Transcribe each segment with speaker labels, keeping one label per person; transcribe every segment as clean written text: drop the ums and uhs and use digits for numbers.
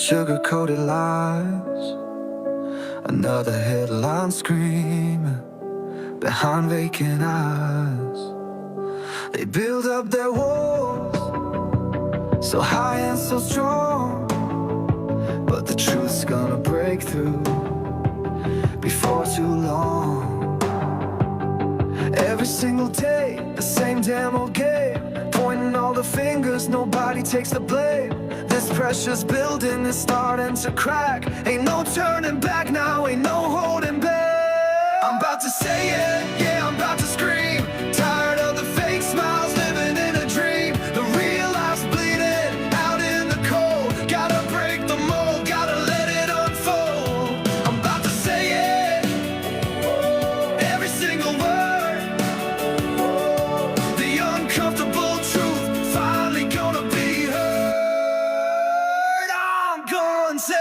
Speaker 1: sugar-coated lies. Another headline screaming behind vacant eyes. They build up their walls so high and so strong, but the truth's gonna break through before too long. Every single day, the same damn old game, pointing all the fingers, nobody takes the blame. This precious building is starting to crack. Ain't no turning back now, ain't no holding back. I'm about to say it, yeah, I'm about to scream. Tired of the fake smiles, living in a dream. The real life's bleeding out in the cold. Gotta break the mold, gotta let it unfold. I'm about to say it, every single word. The uncomfortable truth finally gonna be heard. I'm gonna say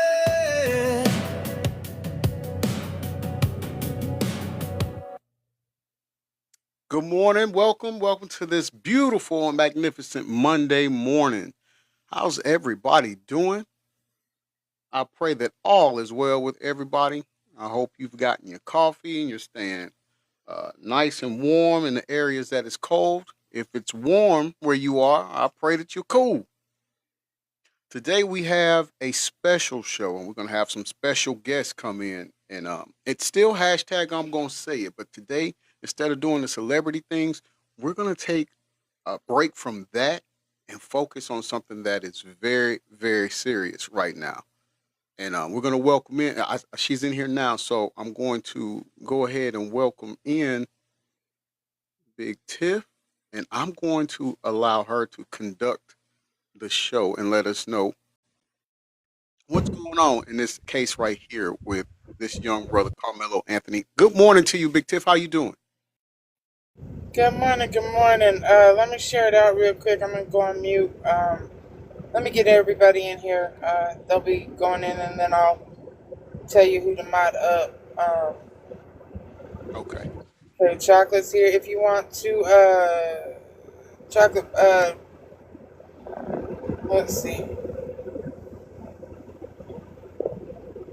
Speaker 1: it.
Speaker 2: Good morning. Welcome to this beautiful and magnificent Monday morning. How's everybody doing? I pray that all is well with everybody. I hope you've gotten your coffee and you're staying nice and warm in the areas that is cold. If it's warm where you are, I pray that you're cool. Today we have a special show and we're going to have some special guests come in. And it's still hashtag I'm going to say it. But today, instead of doing the celebrity things, we're going to take a break from that and focus on something that is very, very serious right now. And we're going to welcome in. She's in here now, so I'm going to go ahead and welcome in Big Tiff, and I'm going to allow her to conduct the show and let us know what's going on in this case right here with this young brother Carmelo Anthony. Good morning to you, Big Tiff. How you doing?
Speaker 3: Good morning, good morning. Let me share it out real quick. I'm gonna go on mute. Let me get everybody in here. They'll be going in, and then I'll tell you who to mod up.
Speaker 2: Okay.
Speaker 3: Okay, Chocolate's here. If you want to, Chocolate. Let's see.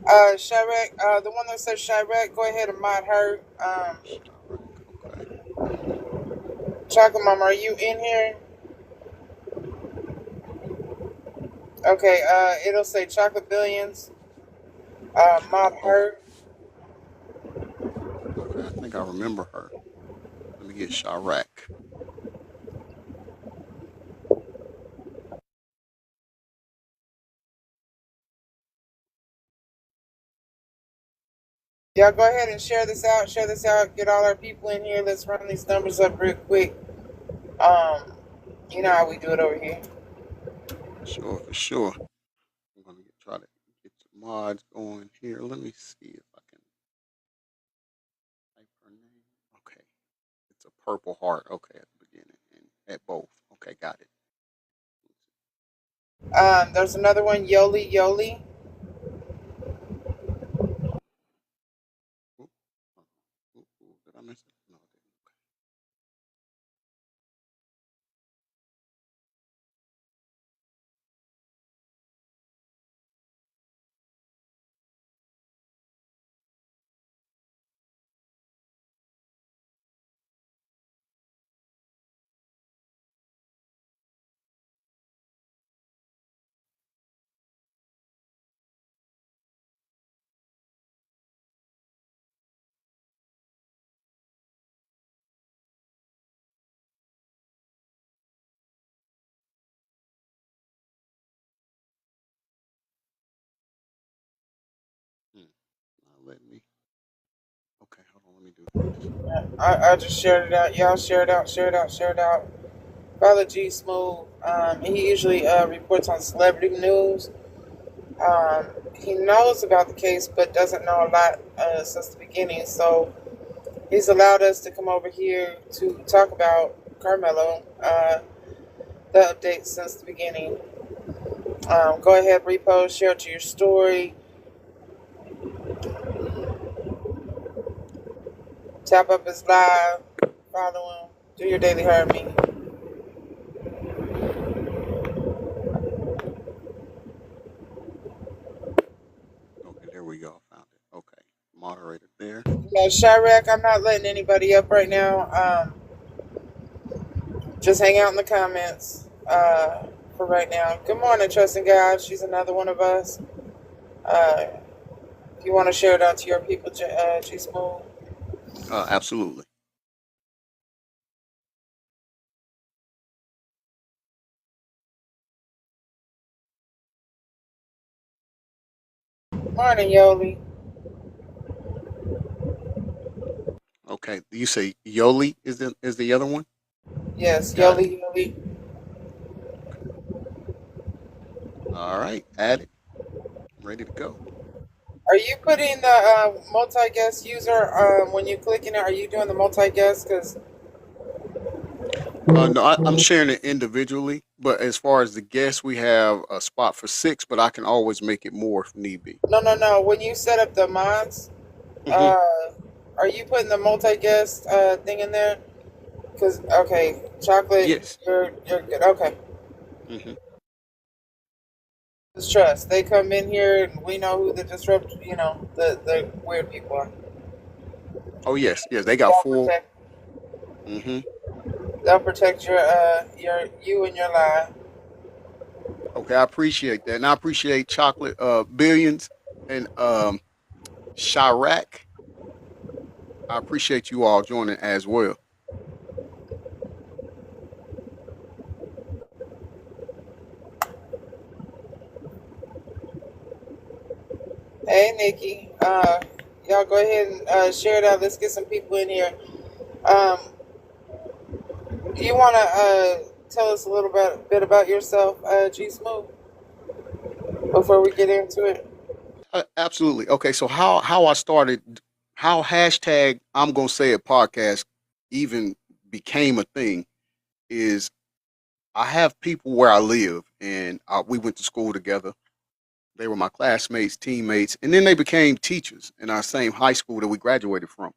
Speaker 3: Chirac. The one that says Chirac, go ahead and mod her.
Speaker 2: Okay.
Speaker 3: Chocolate Mama, are you in here? Okay. It'll say Chocolate Billions. Mod
Speaker 2: Okay.
Speaker 3: her.
Speaker 2: Okay. I think I remember her. Let me get Chirac.
Speaker 3: Y'all go ahead and share this out. Share this out. Get all our people in here. Let's run these numbers up real quick. Um, you know how we do it over here.
Speaker 2: For sure. I'm gonna try to get some mods going here. Let me see if I can type her name. Okay. It's a purple heart. Okay, at the beginning and at both. Okay, got it.
Speaker 3: There's another one, Yoli Yoli.
Speaker 2: Oop, did I miss it? No, I didn't. Not letting me. Okay, hold on. Let me do this.
Speaker 3: I just shared it out. Y'all share it out. Share it out. Share it out. Follow G Smooth. He usually reports on celebrity news. He knows about the case, but doesn't know a lot since the beginning. So he's allowed us to come over here to talk about Carmelo, the updates since the beginning. Go ahead, repost, share it to your story. Tap up his live, follow him, do your daily herd meeting.
Speaker 2: go. I found it. Okay. Moderator there.
Speaker 3: Yeah, Chirac, I'm not letting anybody up right now. Just hang out in the comments for right now. Good morning, Trusting God. She's another one of us. Uh, if you want to share it out to your people, G Smooth.
Speaker 2: Absolutely.
Speaker 3: Morning, Yoli.
Speaker 2: Okay. You say Yoli is the other one?
Speaker 3: Yes,
Speaker 2: Got it.
Speaker 3: Yoli.
Speaker 2: All right. Add it. I'm ready to go.
Speaker 3: Are you putting the multi-guest user when you click in it? Are you doing the multi-guest? Because
Speaker 2: No, I'm sharing it individually, but as far as the guests, we have a spot for six, but I can always make it more if need be.
Speaker 3: no. When you set up the mods,
Speaker 2: Hmm.
Speaker 3: uh, are you putting the multi-guest thing in there? Because okay, chocolate,
Speaker 2: Yes.
Speaker 3: you're good. Okay,
Speaker 2: Hmm.
Speaker 3: just trust. They come in here and we know who the disrupt. The weird people are.
Speaker 2: Oh yes, yes. They got
Speaker 3: They'll
Speaker 2: full.
Speaker 3: protect.
Speaker 2: Hmm.
Speaker 3: They'll protect your you and your lie.
Speaker 2: Okay, I appreciate that, and I appreciate Chocolate Billions and Chirac. I appreciate you all joining as well.
Speaker 3: Hey, Nikki. Y'all go ahead and share it out. Let's get some people in here. Um, you want to tell us a little bit about yourself, G Smooth, before we get into it?
Speaker 2: Absolutely. Okay, so how I started, how hashtag I'm gonna say it podcast even became a thing is I have people where I live, and we went to school together. They were my classmates, teammates, and then they became teachers in our same high school that we graduated from.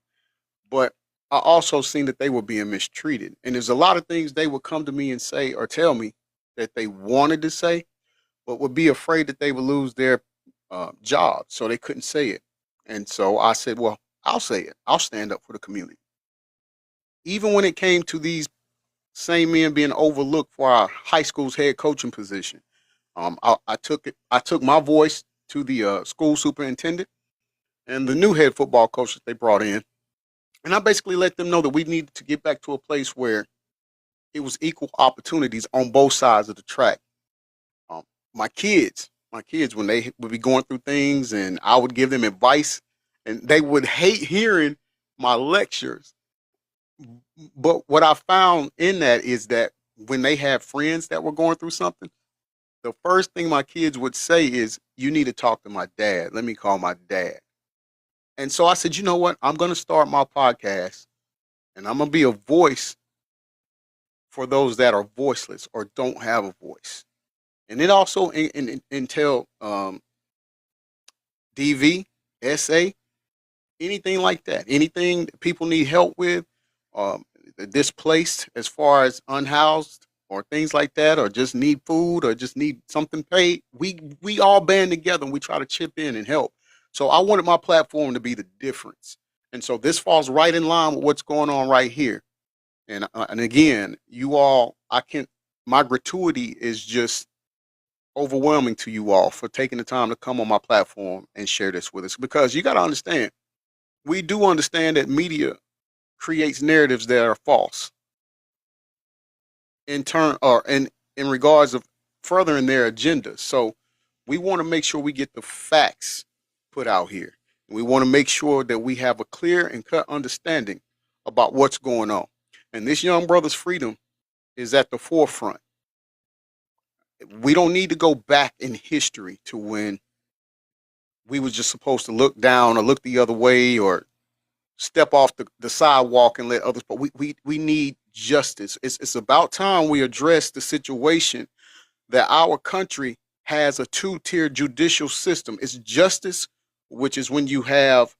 Speaker 2: But I also seen that they were being mistreated, and there's a lot of things they would come to me and say or tell me that they wanted to say, but would be afraid that they would lose their job, so they couldn't say it. And so I said, well, I'll say it. I'll stand up for the community. Even when it came to these same men being overlooked for our high school's head coaching position, I took it. I took my voice to the school superintendent and the new head football coach that they brought in, and I basically let them know that we needed to get back to a place where it was equal opportunities on both sides of the track. Um, my kids, when they would be going through things, and I would give them advice, and they would hate hearing my lectures. But what I found in that is that when they had friends that were going through something, the first thing my kids would say is, "You need to talk to my dad. Let me call my dad." And so I said, you know what? I'm going to start my podcast, and I'm going to be a voice for those that are voiceless or don't have a voice. And it also entail DV, SA, anything like that. Anything that people need help with, um, displaced as far as unhoused or things like that, or just need food or just need something paid. We all band together and we try to chip in and help. So I wanted my platform to be the difference, and so this falls right in line with what's going on right here. And again, you all, I can my gratuity is just overwhelming to you all for taking the time to come on my platform and share this with us, because you got to understand, we do understand that media creates narratives that are false in turn, or in regards of furthering their agenda. So we want to make sure we get the facts put out here. We want to make sure that we have a clear and cut understanding about what's going on. And this young brother's freedom is at the forefront. We don't need to go back in history to when we was just supposed to look down or look the other way or step off the sidewalk and let others. But we need justice. It's about time we address the situation that our country has a two-tier judicial system. It's justice, which is when you have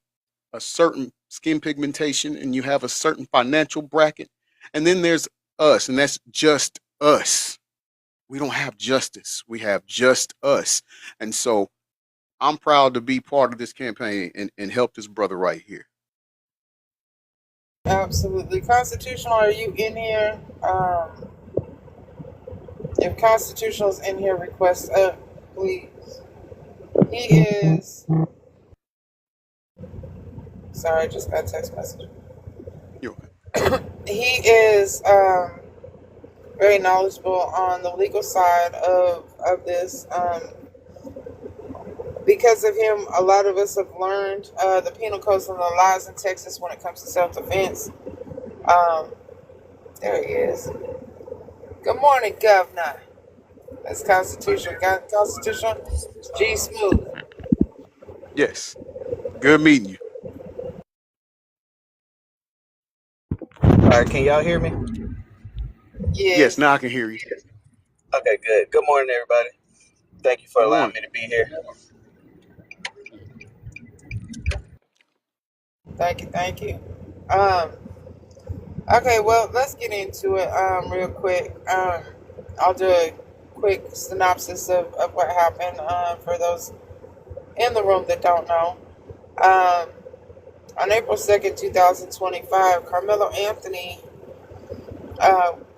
Speaker 2: a certain skin pigmentation and you have a certain financial bracket, and then there's us, and that's just us. We don't have justice. We have just us, and so I'm proud to be part of this campaign and help this brother right here.
Speaker 3: Absolutely. Constitutional, are you in here? If Constitutional's in here, request up, please. He is. Sorry, I just got a text message.
Speaker 2: You okay?
Speaker 3: He is very knowledgeable on the legal side of this. Because of him, a lot of us have learned the penal codes and the laws in Texas when it comes to self-defense. There he is. Good morning, Governor. That's Constitution. Constitution. G Smooth.
Speaker 2: Yes. Good meeting you.
Speaker 4: All right, can y'all hear me?
Speaker 3: Yes.
Speaker 2: Yes, now I can hear you.
Speaker 4: Okay, good. Good morning, everybody. Thank you for
Speaker 2: Good
Speaker 4: allowing
Speaker 2: morning.
Speaker 4: me to be here.
Speaker 3: Thank you. Okay, well, let's get into it real quick. I'll do a quick synopsis of what happened for those in the room that don't know. On April 2nd, 2025, Carmelo Anthony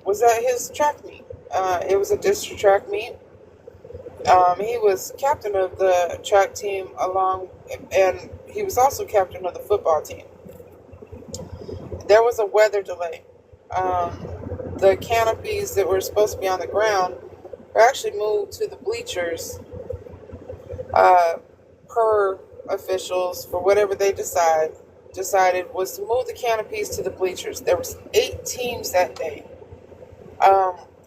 Speaker 3: was at his track meet. It was a district track meet. He was captain of the track team and he was also captain of the football team. There was a weather delay. The canopies that were supposed to be on the ground were actually moved to the bleachers per officials for whatever they decided was to move the canopies to the bleachers. There was 8 teams that day.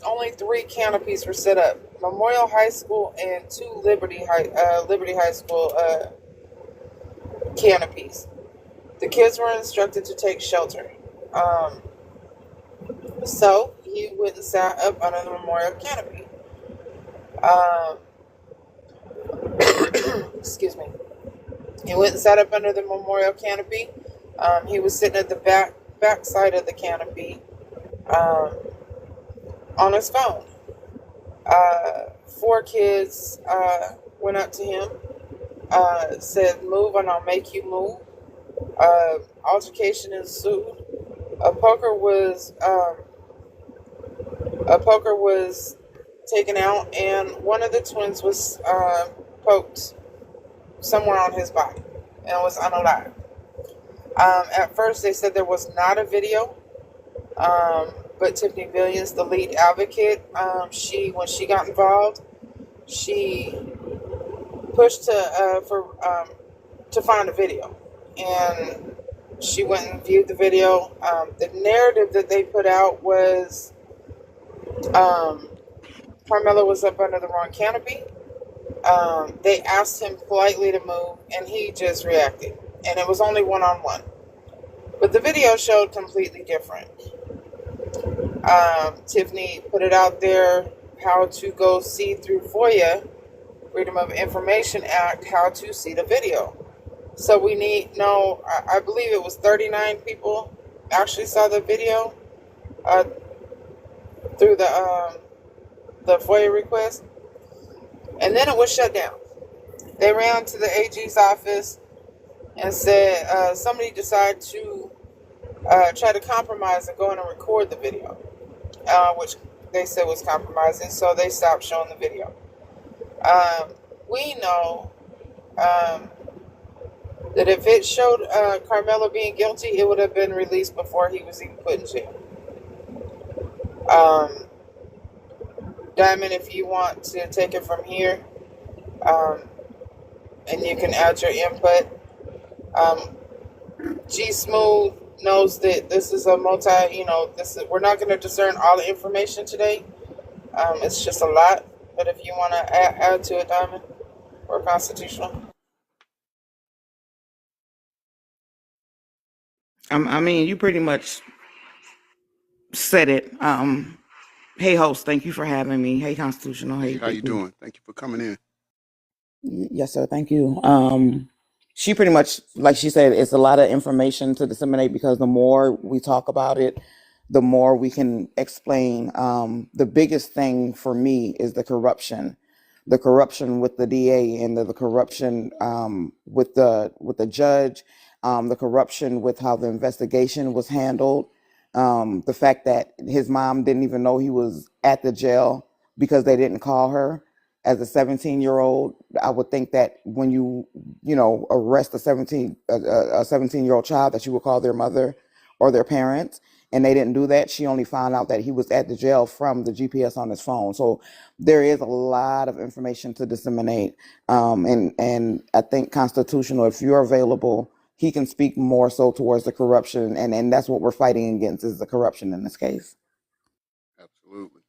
Speaker 3: Only 3 canopies were set up: Memorial High School and 2 Liberty High School canopies. The kids were instructed to take shelter. So he went and sat up under the memorial canopy. Excuse me. He went and sat up under the memorial canopy. He was sitting at the back side of the canopy on his phone. 4 kids went up to him, said, "Move and I'll make you move." Altercation ensued. A poker was taken out, and one of the twins was poked somewhere on his body and was unalive. At first, they said there was not a video, but Tiffany Billions, the lead advocate, when she got involved, she pushed to find a video, and she went and viewed the video. The narrative that they put out was Carmelo was up under the wrong canopy. They asked him politely to move, and he just reacted. And it was only one-on-one. But the video showed completely different. Tiffany put it out there how to go see through FOIA, Freedom of Information Act, how to see the video. So I believe it was 39 people actually saw the video through the FOIA request. And then it was shut down. They ran to the AG's office and said somebody decided to try to compromise and go in and record the video, which they said was compromising, so they stopped showing the video. We know that if it showed Carmelo being guilty, it would have been released before he was even put in jail. Diamond, if you want to take it from here, and you can add your input. G Smooth knows that this is a we're not going to discern all the information today. It's just a lot. But if you want to add to it, Diamond, or Constitutional.
Speaker 5: I mean, you pretty much said it. Hey, host, thank you for having me. Hey, Constitutional. Hey,
Speaker 2: How you doing? Thank you for coming in.
Speaker 5: Yes, sir. Thank you. She pretty much, like she said, it's a lot of information to disseminate because the more we talk about it, the more we can explain. The biggest thing for me is the corruption the corruption with the DA and the corruption with the judge, the corruption with how the investigation was handled, the fact that his mom didn't even know he was at the jail because they didn't call her as a 17-year-old. I would think that when you know, arrest a 17-year-old child, that you would call their mother or their parents, and they didn't do that. She only found out that he was at the jail from the GPS on his phone. So there is a lot of information to disseminate, and I think Constitutional, if you're available, he can speak more so towards the corruption, and that's what we're fighting against, is the corruption in this case.
Speaker 2: Absolutely.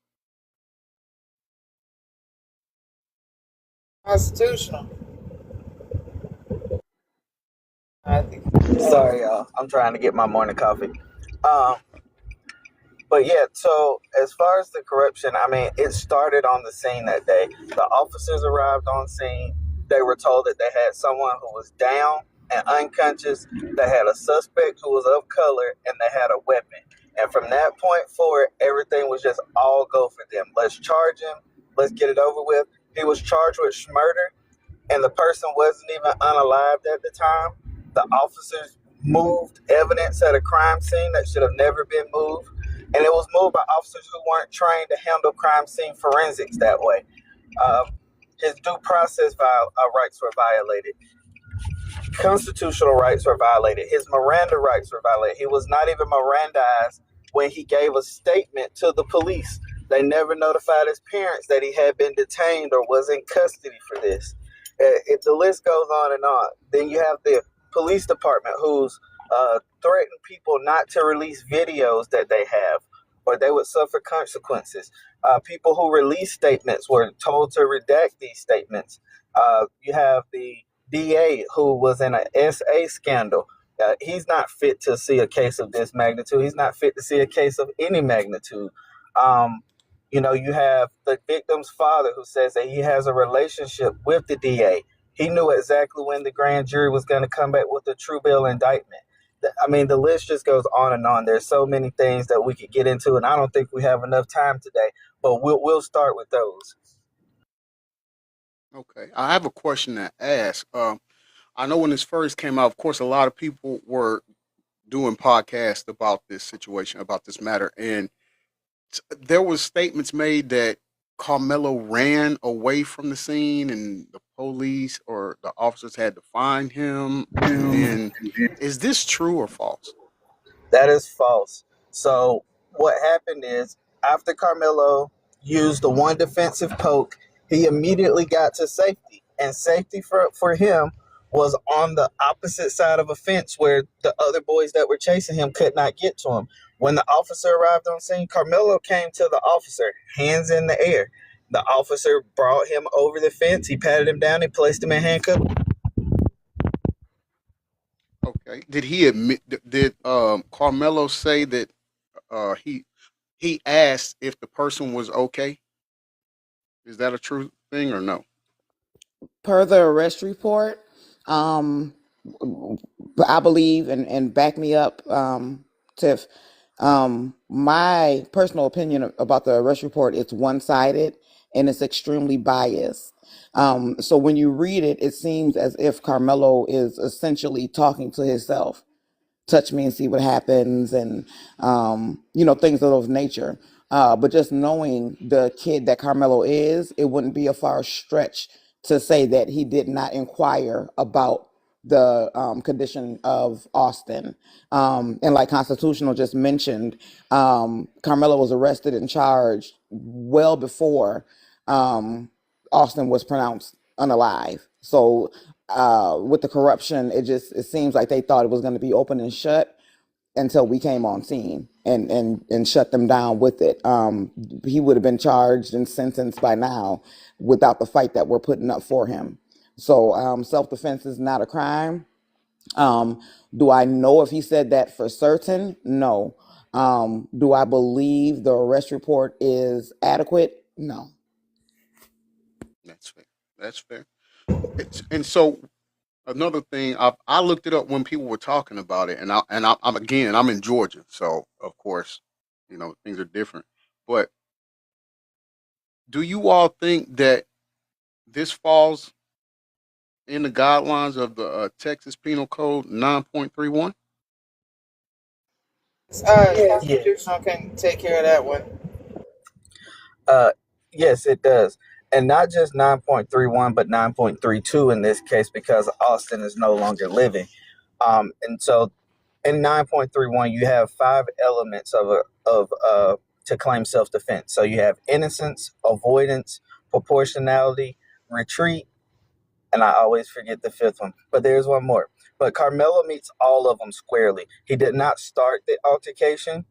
Speaker 3: Constitutional. I think.
Speaker 4: Sorry, y'all. I'm trying to get my morning coffee. Um, but yeah, so as far as the corruption, I mean, it started on the scene that day. The officers arrived on scene. They were told that they had someone who was down and unconscious. They had a suspect who was of color, and they had a weapon. And from that point forward, everything was just all go for them. Let's charge him. Let's get it over with. He was charged with murder, and the person wasn't even unalived at the time. The officers moved evidence at a crime scene that should have never been moved, and it was moved by officers who weren't trained to handle crime scene forensics that way. His due process rights were violated. Constitutional rights were violated. His Miranda rights were violated. He was not even Mirandized when he gave a statement to the police. They never notified his parents that he had been detained or was in custody for this. The list goes on and on. Then you have the police department who's threatened people not to release videos that they have, or they would suffer consequences. People who release statements were told to redact these statements. You have the DA who was in an SA scandal. He's not fit to see a case of this magnitude. He's not fit to see a case of any magnitude. You have the victim's father who says that he has a relationship with the DA. He knew exactly when the grand jury was going to come back with a true bill indictment. I mean, the list just goes on and on. There's so many things that we could get into, and I don't think we have enough time today, but we'll start with those.
Speaker 2: Okay. I have a question to ask. I know when this first came out, of course, a lot of people were doing podcasts about this situation, about this matter, and there was statements made that Carmelo ran away from the scene and the police or the officers had to find him. And is this true or false?
Speaker 4: That is false. So what happened is, after Carmelo used the one defensive poke, he immediately got to safety. And safety for him was on the opposite side of a fence where the other boys that were chasing him could not get to him. When the officer arrived on scene, Carmelo came to the officer, hands in the air. The officer brought him over the fence. He patted him down and placed him in handcuffs.
Speaker 2: Okay. Did he admit? Did Carmelo say that he asked if the person was okay? Is that a true thing or no?
Speaker 5: Per the arrest report, um, I believe, and back me up, Tiff. My personal opinion about the arrest report, it's one-sided and it's extremely biased. So when you read it, it seems as if Carmelo is essentially talking to himself. Touch me and see what happens, and things of those nature. But just knowing the kid that Carmelo is, it wouldn't be a far stretch to say that he did not inquire about the condition of Austin. And like Constitutional just mentioned, Carmelo was arrested and charged well before Austin was pronounced unalive. So with the corruption, it seems like they thought it was going to be open and shut until we came on scene and shut them down with it. He would have been charged and sentenced by now without the fight that we're putting up for him. So self-defense is not a crime. Do I know if he said that for certain? No. Do I believe the arrest report is adequate? No.
Speaker 2: That's fair. That's fair. And so another thing, I looked it up when people were talking about it, and I'm in Georgia, so of course, things are different. But do you all think that this falls in the guidelines of the Texas Penal Code 9.31?
Speaker 4: Yeah.
Speaker 3: Constitutional can take care of that one.
Speaker 4: Uh, yes, it does. And not just 9.31, but 9.32 in this case, because Austin is no longer living. And so in 9.31, you have 5 elements to claim self-defense. So you have innocence, avoidance, proportionality, retreat, and I always forget the 5th one. But there's one more. But Carmelo meets all of them squarely. He did not start the altercation.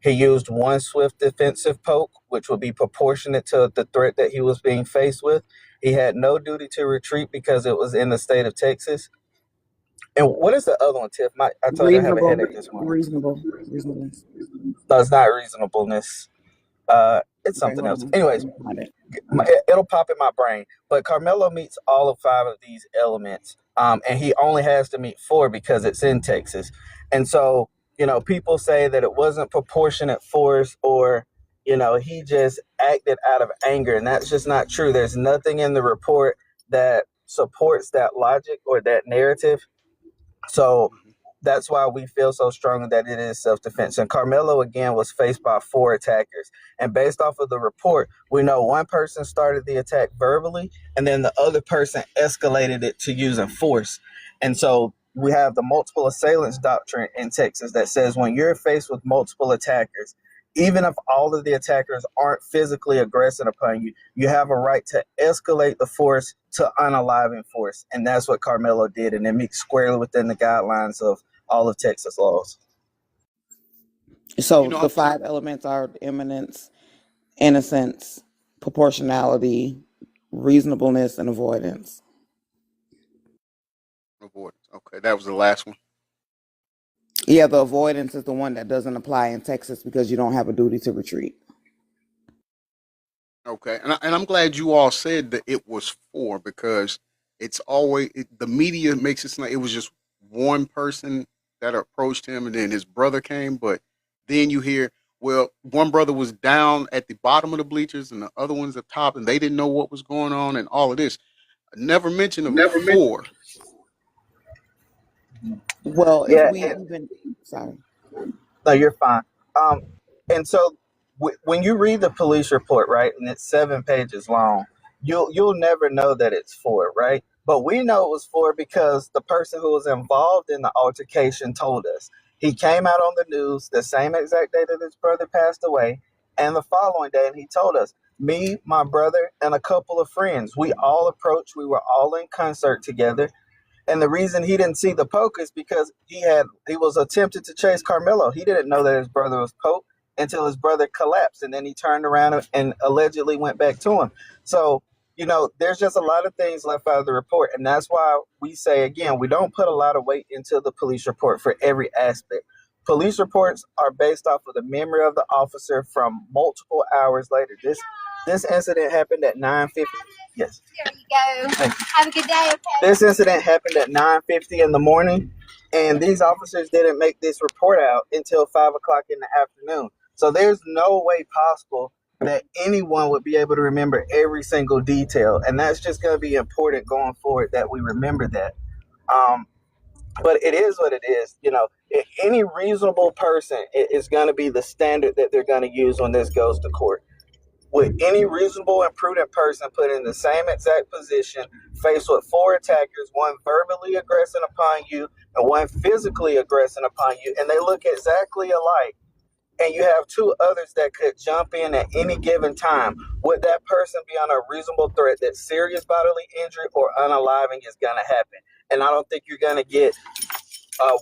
Speaker 4: He used one swift defensive poke, which would be proportionate to the threat that he was being faced with. He had no duty to retreat because it was in the state of Texas. And what is the other one, Tiff? I told you I have a headache this morning.
Speaker 5: Reasonableness.
Speaker 4: No, it's not reasonableness. It's something else. Anyways, it'll pop in my brain. But Carmelo meets all of 5 of these elements, and he only has to meet 4 because it's in Texas. And so, people say that it wasn't proportionate force, or, he just acted out of anger, and that's just not true. There's nothing in the report that supports that logic or that narrative. So that's why we feel so strongly that it is self-defense. And Carmelo, again, was faced by 4 attackers. And based off of the report, we know one person started the attack verbally, and then the other person escalated it to using force. And so we have the multiple assailants doctrine in Texas that says when you're faced with multiple attackers, even if all of the attackers aren't physically aggressing upon you, you have a right to escalate the force to unaliving force. And that's what Carmelo did. And it meets squarely within the guidelines of all of Texas laws.
Speaker 5: So the 5 elements are imminence, innocence, proportionality, reasonableness, and avoidance.
Speaker 2: Avoidance. Okay, that was the last one.
Speaker 5: Yeah, the avoidance is the one that doesn't apply in Texas because you don't have a duty to retreat.
Speaker 2: Okay, and I'm glad you all said that it was 4, because it's always the media makes it seem like it was just one person that approached him, and then his brother came. But then you hear, well, one brother was down at the bottom of the bleachers, and the other one's up top, and they didn't know what was going on, and all of this. Never mention of 4.
Speaker 5: Well,
Speaker 4: Yeah,
Speaker 5: if we even sorry.
Speaker 4: No, you're fine. And so when you read the police report, right, and it's 7 pages long, you'll never know that it's 4, right? But we know it was 4 because the person who was involved in the altercation told us. He came out on the news the same exact day that his brother passed away, and the following day, and he told us, me, my brother, and a couple of friends, we all approached, we were all in concert together. And the reason he didn't see the poke is because he was attempted to chase Carmelo. He didn't know that his brother was poked until his brother collapsed, and then he turned around and allegedly went back to him. So, there's just a lot of things left out of the report, and that's why we say, again, we don't put a lot of weight into the police report for every aspect. Police reports are based off of the memory of the officer from multiple hours later. This incident happened at 9:50. Yes.
Speaker 6: There you go. Have a good day, okay?
Speaker 4: This incident happened at 9:50 in the morning, and these officers didn't make this report out until 5 o'clock in the afternoon. So there's no way possible that anyone would be able to remember every single detail, and that's just going to be important going forward that we remember that. But it is what it is. Any reasonable person is going to be the standard that they're going to use when this goes to court. With any reasonable and prudent person put in the same exact position, faced with 4 attackers, one verbally aggressing upon you and one physically aggressing upon you, and they look exactly alike, and you have 2 others that could jump in at any given time, would that person be on a reasonable threat that serious bodily injury or unaliving is going to happen? And I don't think you're going to get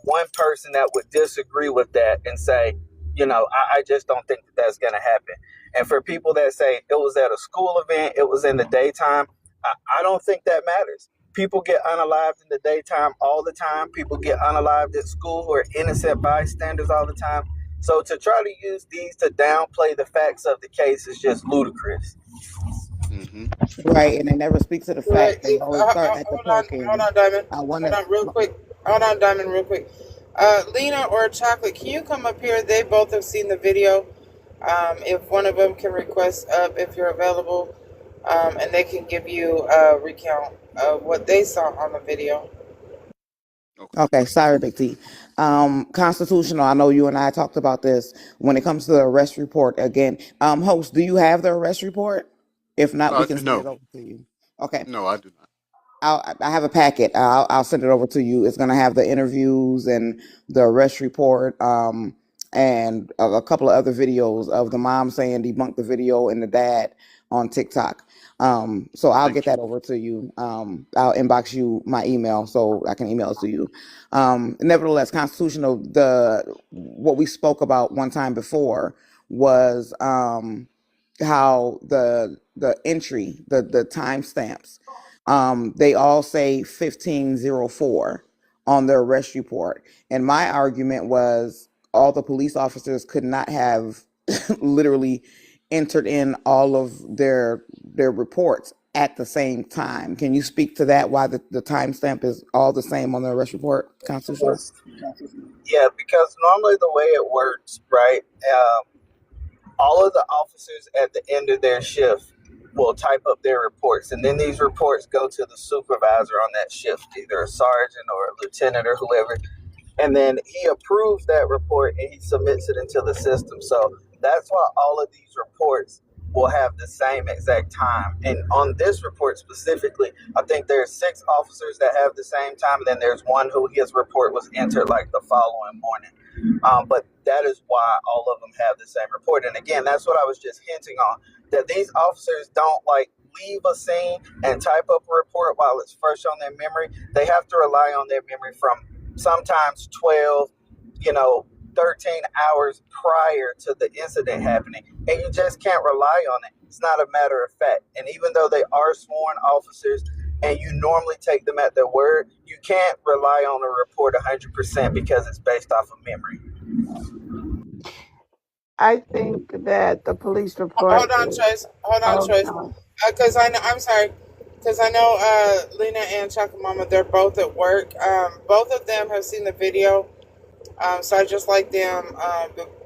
Speaker 4: one person that would disagree with that and say, I just don't think that that's going to happen. And for people that say it was at a school event, it was in the daytime, I don't think that matters. People get unalived in the daytime all the time. People get unalived at school who are innocent bystanders all the time. So to try to use these to downplay the facts of the case is just ludicrous.
Speaker 2: Mm-hmm.
Speaker 5: Right, and they never speak to the fact they always start at the
Speaker 3: Hold on, Diamond. Hold on, real quick. Hold on, Diamond, real quick. Lena or Chocolate, can you come up here? They both have seen the video. If one of them can request up if you're available. and they can give you a recount of what they saw on the video.
Speaker 2: Okay.
Speaker 5: Okay, sorry, Big T. Constitutional, I know you and I talked about this when it comes to the arrest report again. Host, do you have the arrest report? If not, we can send it
Speaker 2: No,
Speaker 5: over to you. Okay.
Speaker 2: no, I do not.
Speaker 5: I have a packet. I'll send it over to you. It's gonna have the interviews and the arrest report, and a couple of other videos of the mom saying debunk the video and the dad on TikTok. So I'll
Speaker 2: Thank
Speaker 5: get
Speaker 2: you.
Speaker 5: that over to you. I'll inbox you my email so I can email it to you. Nevertheless, constitutional. What we spoke about one time before was how the entry, the timestamps, they all say 1504 on their arrest report. And my argument was all the police officers could not have literally entered in all of their reports at the same time. Can you speak to that? Why the timestamp is all the same on the arrest report, Constitutional?
Speaker 4: Yeah, because normally the way it works, right? All of the officers at the end of their shift will type up their reports, and then these reports go to the supervisor on that shift, either a sergeant or a lieutenant or whoever, and then he approves that report and he submits it into the system. So that's why all of these reports will have the same exact time. And on this report specifically, I think there's 6 officers that have the same time, and then there's one who his report was entered like the following morning. But that is why all of them have the same report. And again, that's what I was just hinting on, that these officers don't like leave a scene and type up a report while it's fresh on their memory. They have to rely on their memory from sometimes 12, 13 hours prior to the incident happening. And you just can't rely on it. It's not a matter of fact. And even though they are sworn officers and you normally take them at their word, you can't rely on a report 100% because it's based off of memory.
Speaker 7: I think that the police report.
Speaker 3: Hold on, Trace. Because I'm sorry. Because I know Lena and Chakamama, they're both at work. Both of them have seen the video. So I just like them,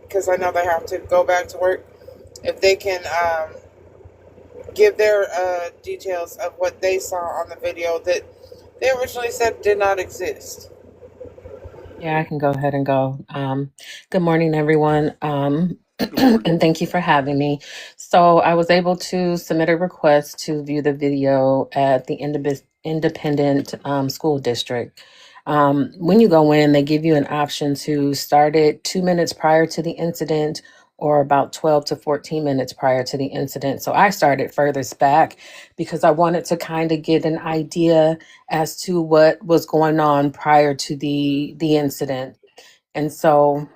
Speaker 3: because I know they have to go back to work. If they can give their details of what they saw on the video that they originally said did not exist.
Speaker 8: Yeah, I can go ahead and go. Good morning, everyone. And thank you for having me. So I was able to submit a request to view the video at the independent school district. When you go in, they give you an option to start it 2 minutes prior to the incident or about 12 to 14 minutes prior to the incident. So I started furthest back because I wanted to kind of get an idea as to what was going on prior to the incident. And so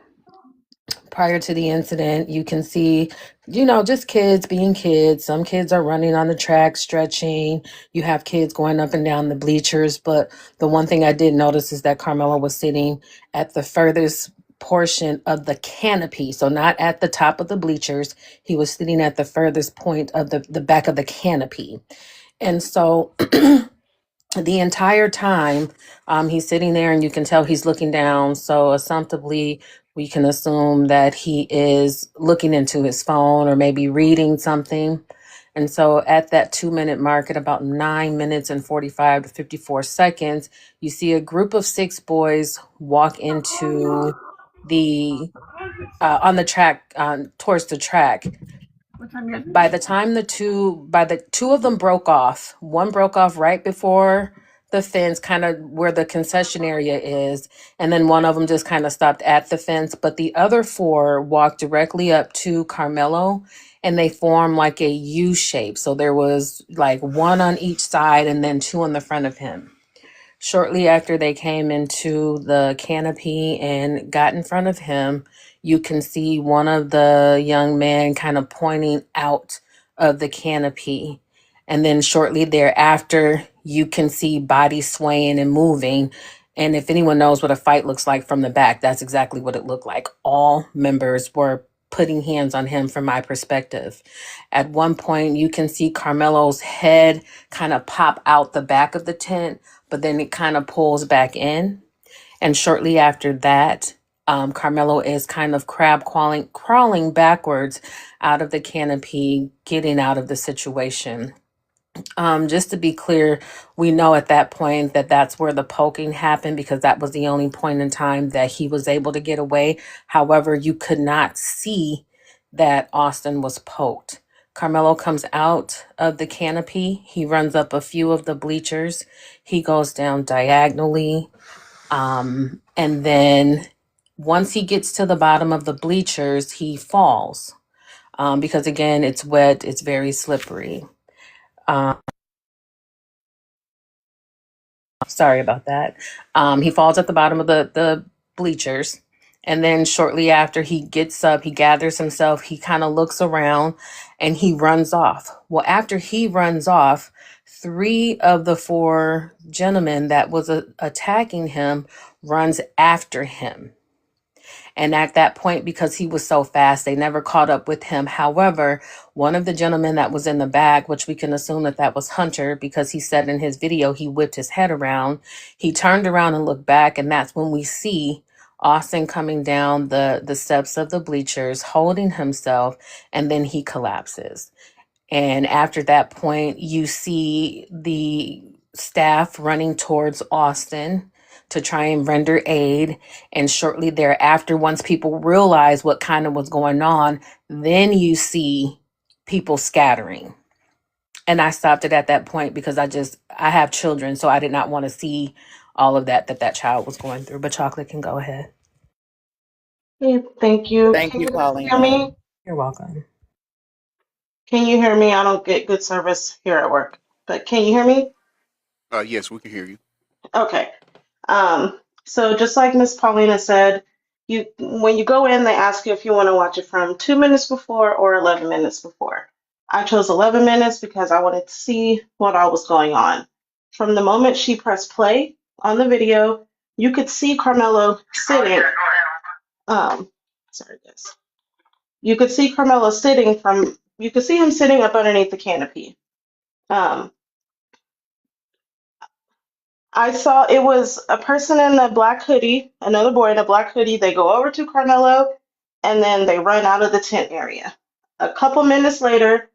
Speaker 8: prior to the incident, you can see, just kids being kids. Some kids are running on the track, stretching. You have kids going up and down the bleachers. But the one thing I did notice is that Carmelo was sitting at the furthest portion of the canopy. So not at the top of the bleachers. He was sitting at the furthest point of the back of the canopy. And so the entire time he's sitting there and you can tell he's looking down. So assumptively, we can assume that he is looking into his phone or maybe reading something. And so at that 2 minute mark, at about 9 minutes and 45 to 54 seconds, you see a group of 6 boys walk into on the track, towards the track. By the two of them broke off. One broke off right before the fence, kind of where the concession area is, and then one of them just kind of stopped at the fence. But the other 4 walked directly up to Carmelo, and they formed like a U shape. So there was like 1 on each side, and then 2 in the front of him. Shortly after they came into the canopy and got in front of him, you can see one of the young men kind of pointing out of the canopy. And then shortly thereafter, you can see bodies swaying and moving. And if anyone knows what a fight looks like from the back, that's exactly what it looked like. All members were putting hands on him from my perspective. At one point, you can see Carmelo's head kind of pop out the back of the tent, but then it kind of pulls back in. And shortly after that, Carmelo is kind of crawling backwards out of the canopy, getting out of the situation. Just to be clear, we know at that point that that's where the poking happened because that was the only point in time that he was able to get away. However, you could not see that Austin was poked. Carmelo comes out of the canopy. He runs up a few of the bleachers. He goes down diagonally. And then once he gets to the bottom of the bleachers, he falls because, again, it's wet, it's very slippery. Sorry about that. He falls at the bottom of the bleachers. And then shortly after he gets up, he gathers himself, he kind of looks around and he runs off. Well, after he runs off, three of the four gentlemen that was attacking him runs after him. And at that point, because he was so fast, they never caught up with him. However, one of the gentlemen that was in the back, which we can assume that that was Hunter, because he said in his video he whipped his head around. He turned around and looked back, and that's when we see Austin coming down the steps of the bleachers, holding himself, and then he collapses. And after that point, you see the staff running towards Austin to try and render aid. And shortly thereafter, once people realize what kind of was going on, then you see people scattering. And I stopped it at that point because I have children, so I did not want to see all of that child was going through. But Chocolate can go ahead.
Speaker 9: Hey, thank you.
Speaker 5: Thank
Speaker 9: Can
Speaker 5: you,
Speaker 9: you guys hear
Speaker 5: Paulina.
Speaker 9: me?
Speaker 8: You're welcome.
Speaker 9: Can you hear me? I don't get good service here at work, but can you hear me?
Speaker 2: Yes, we can hear you.
Speaker 9: Okay. So just like Miss Paulina said, when you go in, they ask you if you want to watch it from 2 minutes before or 11 minutes before. I chose 11 minutes because I wanted to see what all was going on. From the moment she pressed play on the video, you could see Carmelo sitting. Sorry, guys. You could see Carmelo you could see him sitting up underneath the canopy. Um, I saw it was a person in a black hoodie, another boy in a black hoodie. They go over to Carmelo and then they run out of the tent area. A couple minutes later,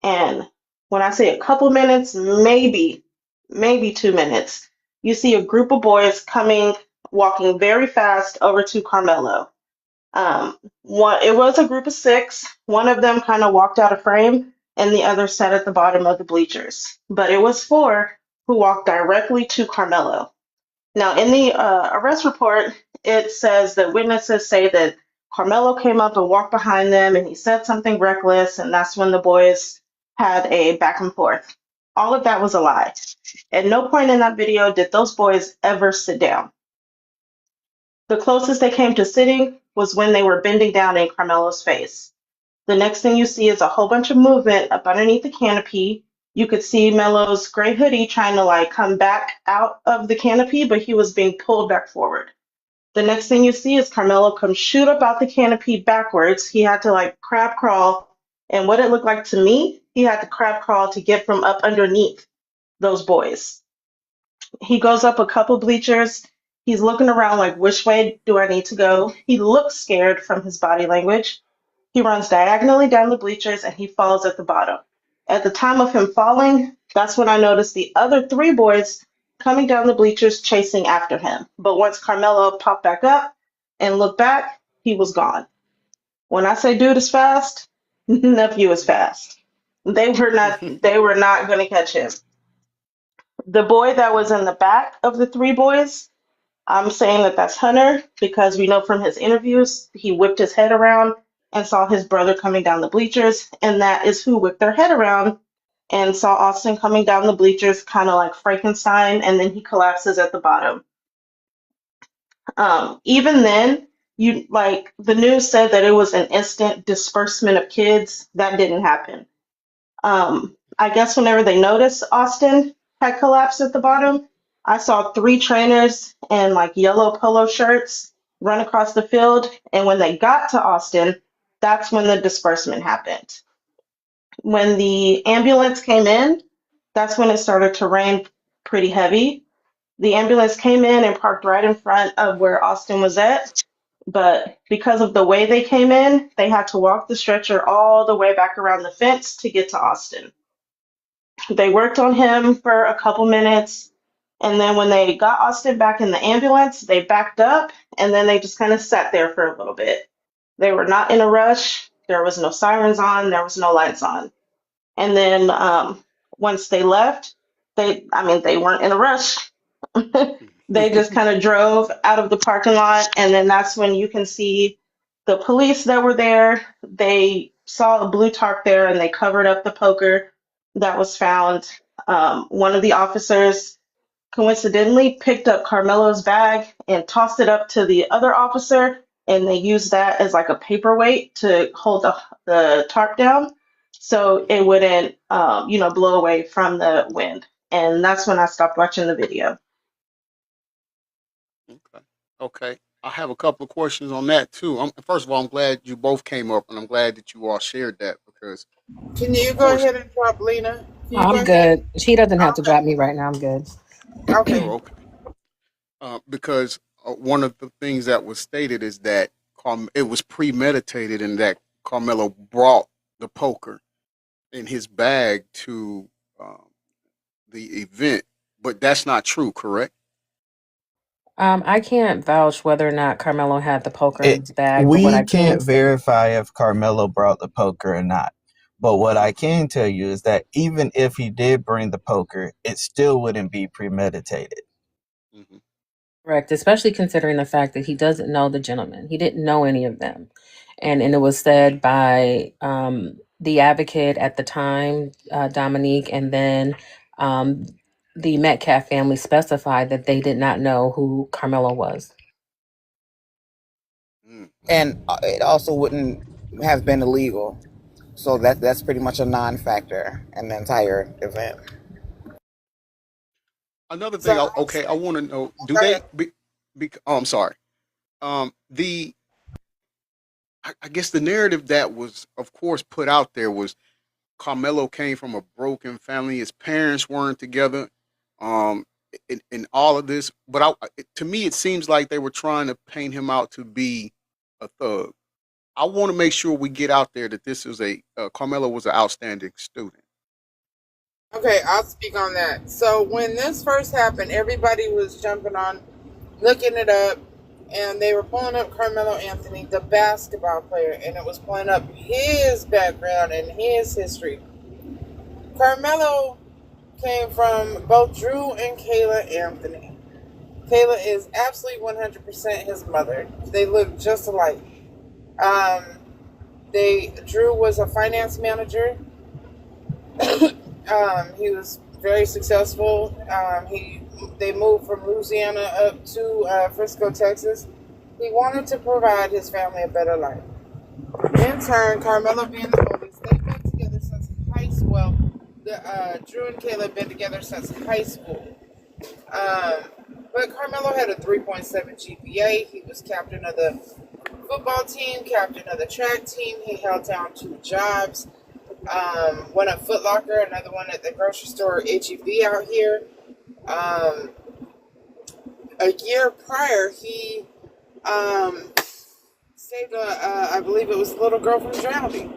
Speaker 9: and when I say a couple minutes, maybe 2 minutes, you see a group of boys walking very fast over to Carmelo. It was a group of six. One of them kind of walked out of frame, and the other sat at the bottom of the bleachers. But it was four who walked directly to Carmelo. Now, in the arrest report, it says that witnesses say that Carmelo came up and walked behind them, and he said something reckless, and that's when the boys had a back and forth. All of that was a lie. At no point in that video did those boys ever sit down. The closest they came to sitting was when they were bending down in Carmelo's face. The next thing you see is a whole bunch of movement up underneath the canopy. You could see Melo's gray hoodie trying to come back out of the canopy, but he was being pulled back forward. The next thing you see is Carmelo come shoot up out the canopy backwards. He had to crab crawl. And what it looked like to me, he had to crab crawl to get from up underneath those boys. He goes up a couple bleachers. He's looking around like, which way do I need to go? He looks scared from his body language. He runs diagonally down the bleachers and he falls at the bottom. At the time of him falling, that's when I noticed the other three boys coming down the bleachers chasing after him. But once Carmelo popped back up and looked back, he was gone. When I say dude is fast, nephew is fast. They were not going to catch him. The boy that was in the back of the three boys, I'm saying that that's Hunter because we know from his interviews, he whipped his head around and saw his brother coming down the bleachers, and that is who whipped their head around and saw Austin coming down the bleachers, kind of like Frankenstein, and then he collapses at the bottom. Even then, the news said that it was an instant disbursement of kids. That didn't happen. I guess whenever they noticed Austin had collapsed at the bottom, I saw three trainers in yellow polo shirts run across the field. And when they got to Austin, that's when the disbursement happened. When the ambulance came in, that's when it started to rain pretty heavy. The ambulance came in and parked right in front of where Austin was at. But because of the way they came in, they had to walk the stretcher all the way back around the fence to get to Austin. They worked on him for a couple minutes. And then when they got Austin back in the ambulance, they backed up and then they just kind of sat there for a little bit. They were not in a rush. There was no sirens on, there was no lights on. And then once they left, they weren't in a rush. They just kind of drove out of the parking lot, and then that's when you can see the police that were there. They saw a blue tarp there, and they covered up the poker that was found. One of the officers coincidentally picked up Carmelo's bag and tossed it up to the other officer, and they used that as like a paperweight to hold the tarp down so it wouldn't blow away from the wind. And that's when I stopped watching the video.
Speaker 2: Okay. Okay. I have a couple of questions on that too. First of all, I'm glad you both came up, and I'm glad that you all shared that because,
Speaker 3: Can you
Speaker 2: of
Speaker 3: go
Speaker 2: course,
Speaker 3: ahead and drop Lena? Can you go
Speaker 8: I'm
Speaker 3: ahead?
Speaker 8: good. She doesn't have to
Speaker 3: Okay.
Speaker 8: drop me right now. I'm good.
Speaker 3: Okay.
Speaker 2: oh, okay. Because one of the things that was stated is that it was premeditated, and that Carmelo brought the poker in his bag to um, the event, but that's not true, correct?
Speaker 8: I can't vouch whether or not Carmelo had the poker in
Speaker 4: It
Speaker 8: his bag, but what
Speaker 4: we
Speaker 8: I can
Speaker 4: can't
Speaker 8: say,
Speaker 4: verify if Carmelo brought the poker or not. But what I can tell you is that even if he did bring the poker, it still wouldn't be premeditated.
Speaker 2: Hmm.
Speaker 8: correct, especially considering the fact that he doesn't know the gentleman. He didn't know any of them. And it was said by the advocate at the time, Dominique, and then um, the Metcalf family specified that they did not know who Carmelo was.
Speaker 2: Mm.
Speaker 5: And it also wouldn't have been illegal. So that's pretty much a non-factor in the entire event.
Speaker 2: Another
Speaker 3: So
Speaker 2: thing, I want to know: do
Speaker 3: go ahead.
Speaker 2: they? Oh, I'm sorry. The I guess the narrative that was, of course, put out there was Carmelo came from a broken family. His parents weren't together. Um, in all of this, but to me, it seems like they were trying to paint him out to be a thug. I want to make sure we get out there that this is Carmelo was an outstanding student.
Speaker 3: Okay, I'll speak on that. So when this first happened, everybody was jumping on, looking it up, and they were pulling up Carmelo Anthony, the basketball player, and it was pulling up his background and his history. Carmelo came from both Drew and Kayla Anthony. Kayla is absolutely 100% his mother. They look just alike. Um, Drew was a finance manager. He was very successful. They moved from Louisiana up to Frisco, Texas. He wanted to provide his family a better life. In turn, Carmelo being the oldest, they've been together since high school. Well, Drew and Kayla have been together since high school. But Carmelo had a 3.7 GPA. He was captain of the football team, captain of the track team. He held down 2 jobs. One at Foot Locker, another one at the grocery store HEB out here. A year prior, he saved I believe it was a little girl from drowning.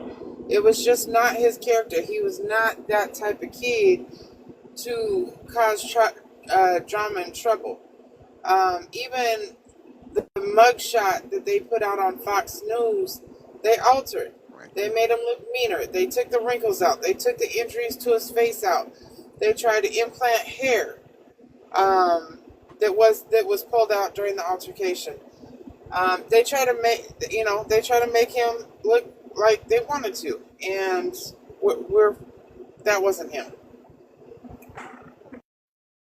Speaker 3: It was just not his character. He was not that type of kid to cause drama and trouble. Even the mugshot that they put out on Fox News, they altered.
Speaker 2: Right.
Speaker 3: They made him look meaner. They took the wrinkles out. They took the injuries to his face out. They tried to implant hair that was pulled out during the altercation. They try to make him look like they wanted to, and that wasn't him.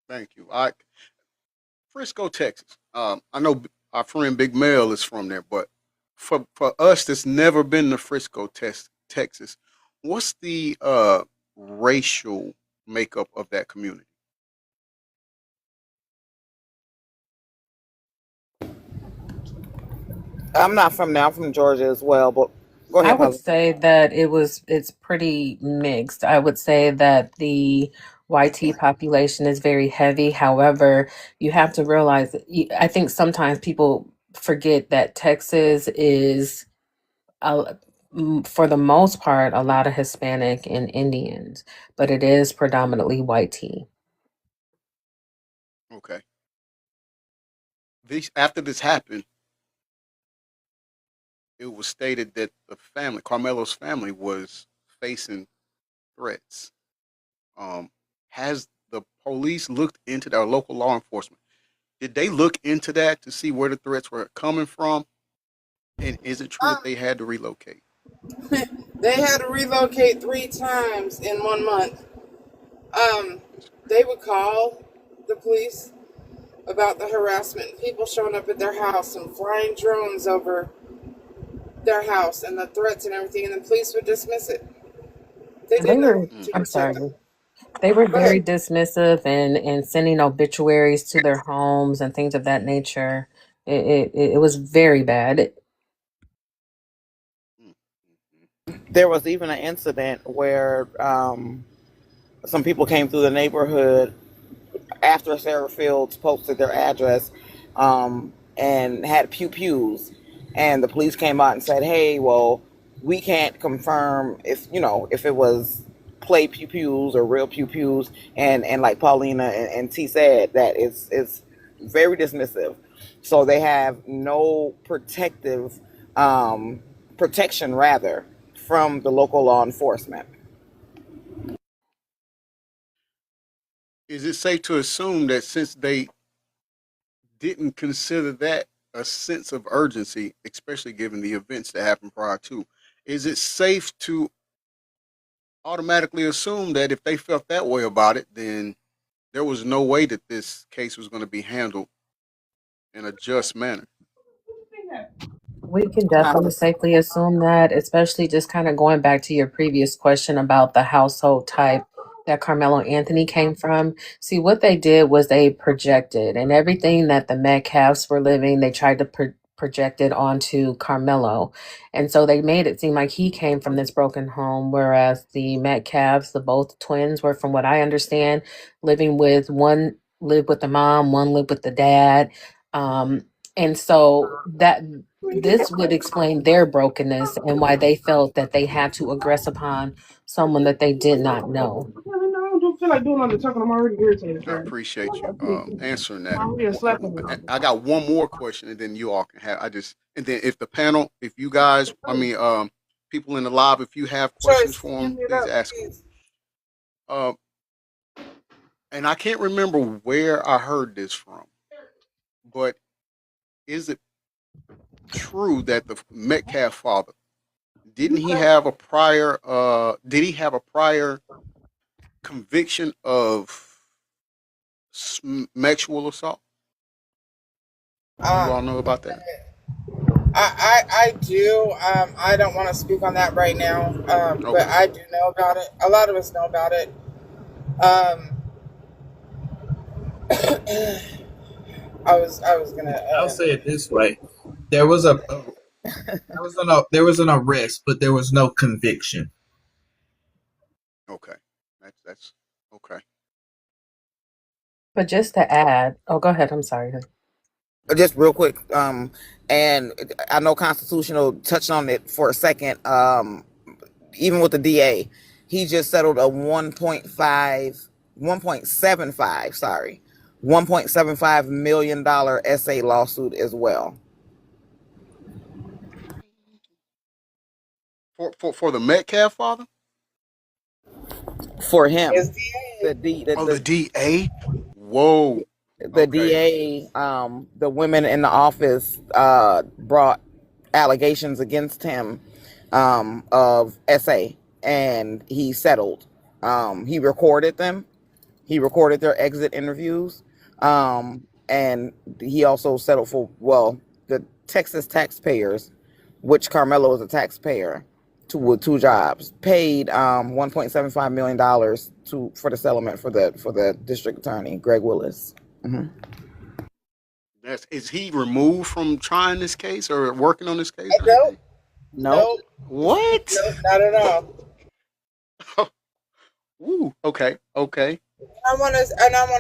Speaker 2: Thank you. Frisco, Texas. I know our friend Big Mel is from there, but for us that's never been to Frisco, Texas, what's the racial makeup of that community?
Speaker 5: I'm not from there. I'm from Georgia as well. But go
Speaker 8: I
Speaker 5: ahead,
Speaker 8: would
Speaker 5: Polly.
Speaker 8: say that it's pretty mixed. I would say that the YT population is very heavy. However, you have to realize that I think sometimes people forget that Texas is for the most part, a lot of Hispanic and Indians, but it is predominantly white tea.
Speaker 2: Okay. After this happened, it was stated that the family, Carmelo's family, was facing threats. Has the police looked into that, or local law enforcement? Did they look into that to see where the threats were coming from? And is it true that they had to relocate?
Speaker 3: They had to relocate 3 times in 1 month. They would call the police about the harassment, people showing up at their house and flying drones over their house and the threats and everything, and the police would dismiss it. They
Speaker 8: They
Speaker 3: did
Speaker 8: were,
Speaker 3: nothing to
Speaker 8: I'm
Speaker 3: protect
Speaker 8: sorry,
Speaker 3: them.
Speaker 8: they were
Speaker 3: Go ahead.
Speaker 8: very dismissive and sending obituaries to their homes and things of that nature. It was very bad.
Speaker 5: There was even an incident where some people came through the neighborhood after Sarah Fields posted their address and had pew pews, and the police came out and said, "Hey, well, we can't confirm if it was play pew pews or real pew pews," and like Paulina and T said, that it's very dismissive. So they have no protection rather from the local law enforcement.
Speaker 2: Is it safe to assume that since they didn't consider that a sense of urgency, especially given the events that happened prior to, is it safe to automatically assume that if they felt that way about it, then there was no way that this case was going to be handled in a just manner?
Speaker 8: We can definitely safely assume that, especially just kind of going back to your previous question about the household type that Carmelo Anthony came from. See, what they did was they projected, and everything that the Metcalfs were living, they tried to project it onto Carmelo. And so they made it seem like he came from this broken home, whereas the Metcalfs, the both twins, were, from what I understand, living with one lived with the mom, one lived with the dad. And so that this would explain their brokenness and why they felt that they had to aggress upon someone that they did not know.
Speaker 9: I don't feel like doing all the talking. I'm already irritated,
Speaker 2: I
Speaker 9: sir.
Speaker 2: appreciate you answering that.
Speaker 9: I'm already slapping
Speaker 2: I
Speaker 9: him.
Speaker 2: I got one more question, and then you all can have. And then if the panel, if you guys, people in the live, if you have questions
Speaker 3: Choice,
Speaker 2: for
Speaker 3: hand
Speaker 2: them,
Speaker 3: it
Speaker 2: please
Speaker 3: up,
Speaker 2: ask them.
Speaker 3: please.
Speaker 2: And I can't remember where I heard this from, but is it true that the Metcalf father, didn't he have a prior? Did he have a prior conviction of sexual assault? Do you all know about that?
Speaker 3: I do. I don't want to speak on that right now, but
Speaker 2: Okay.
Speaker 3: I do know about it. A lot of us know about it. Um, I was gonna.
Speaker 10: I'll say it this way: there was there was an arrest, but there was no conviction.
Speaker 2: Okay. That's okay.
Speaker 8: But just to add, oh, go ahead. I'm sorry.
Speaker 5: Just real quick, and I know Constitutional touched on it for a second. Even with the DA, he just settled a 1.75 million dollar SA lawsuit as well.
Speaker 2: For the Metcalf father?
Speaker 5: For him,
Speaker 3: Is DA.
Speaker 2: The DA? Whoa.
Speaker 5: The
Speaker 2: Okay.
Speaker 5: DA, the women in the office brought allegations against him of SA, and he settled. He recorded them. He recorded their exit interviews, and he also settled for, well, the Texas taxpayers, which Carmelo is a taxpayer with 2 jobs, paid $1.75 million for the settlement for the district attorney, Greg Willis. Mm-hmm.
Speaker 2: Is he removed from trying this case or working on this case?
Speaker 3: Nope.
Speaker 5: No.
Speaker 2: What?
Speaker 3: Nope, not at all.
Speaker 2: Ooh. Okay.
Speaker 3: I want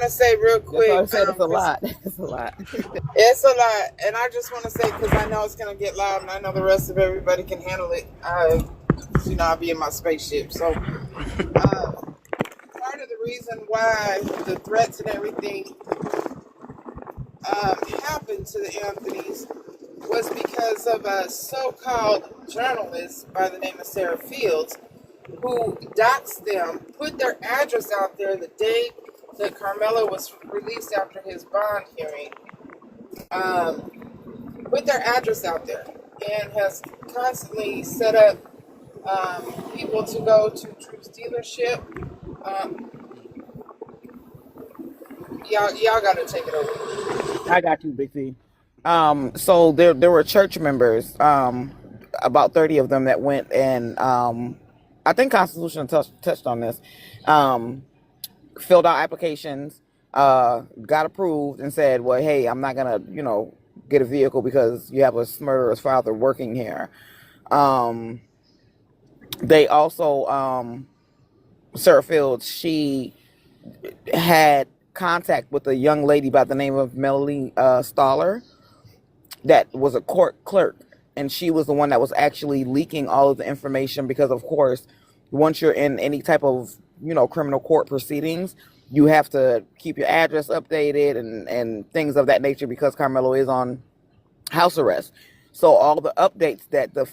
Speaker 3: to say real
Speaker 5: That's why I
Speaker 3: quick,
Speaker 5: said it's a
Speaker 3: because
Speaker 5: lot. It's a lot.
Speaker 3: it's a lot, and I just want to say because I know it's gonna get loud, and I know the rest of everybody can handle it. I'll be in my spaceship, so part of the reason why the threats and everything happened to the Anthonys was because of a so-called journalist by the name of Sarah Fields, who doxed them, put their address out there the day that Carmelo was released after his bond hearing, put their address out there, and has constantly set up people to go to Truth dealership. Um, y'all got to take it over.
Speaker 5: I got you, Big T. So there were church members, about 30 of them that went and I think Constitution touched on this. Filled out applications, got approved, and said, "Well, hey, I'm not gonna, get a vehicle because you have a murderous father working here." Um, they also, Sarah Fields, she had contact with a young lady by the name of Melanie Stoller that was a court clerk, and she was the one that was actually leaking all of the information because, of course, once you're in any type of criminal court proceedings, you have to keep your address updated and things of that nature because Carmelo is on house arrest. So all the updates that the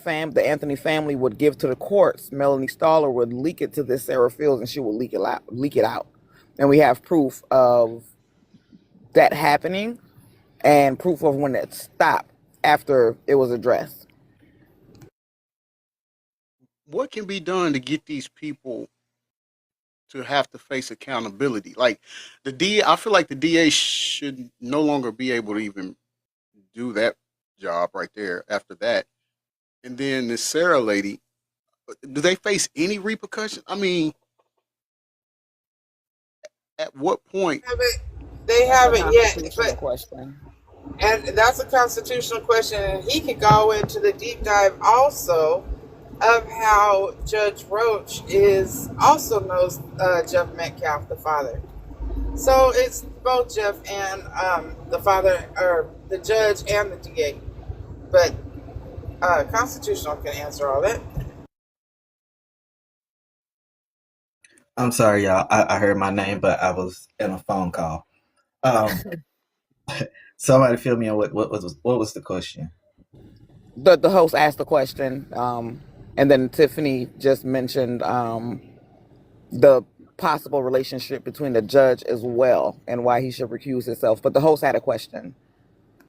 Speaker 5: Anthony family would give to the courts, Melanie Stoller would leak it to this Sarah Fields, and she would leak it out, and we have proof of that happening and proof of when it stopped after it was addressed.
Speaker 2: What can be done to get these people to have to face accountability? Like the DA, I feel like the DA should no longer be able to even do that job right there after that. And then this Sarah lady, do they face any repercussions? I mean, at what point?
Speaker 3: They
Speaker 5: That's a
Speaker 3: haven't yet,
Speaker 5: constitutional
Speaker 3: but
Speaker 5: question.
Speaker 3: and that's a constitutional question, and he could go into the deep dive also of how Judge Roach also knows Jeff Metcalf, the father. So it's both Jeff and the father, or the judge and the DA. But constitutional can answer all that.
Speaker 4: I'm sorry, y'all. I heard my name, but I was in a phone call. Um, somebody fill me in. What was the question?
Speaker 5: The host asked the question, and then Tiffany just mentioned the possible relationship between the judge as well and why he should recuse himself. But the host had a question.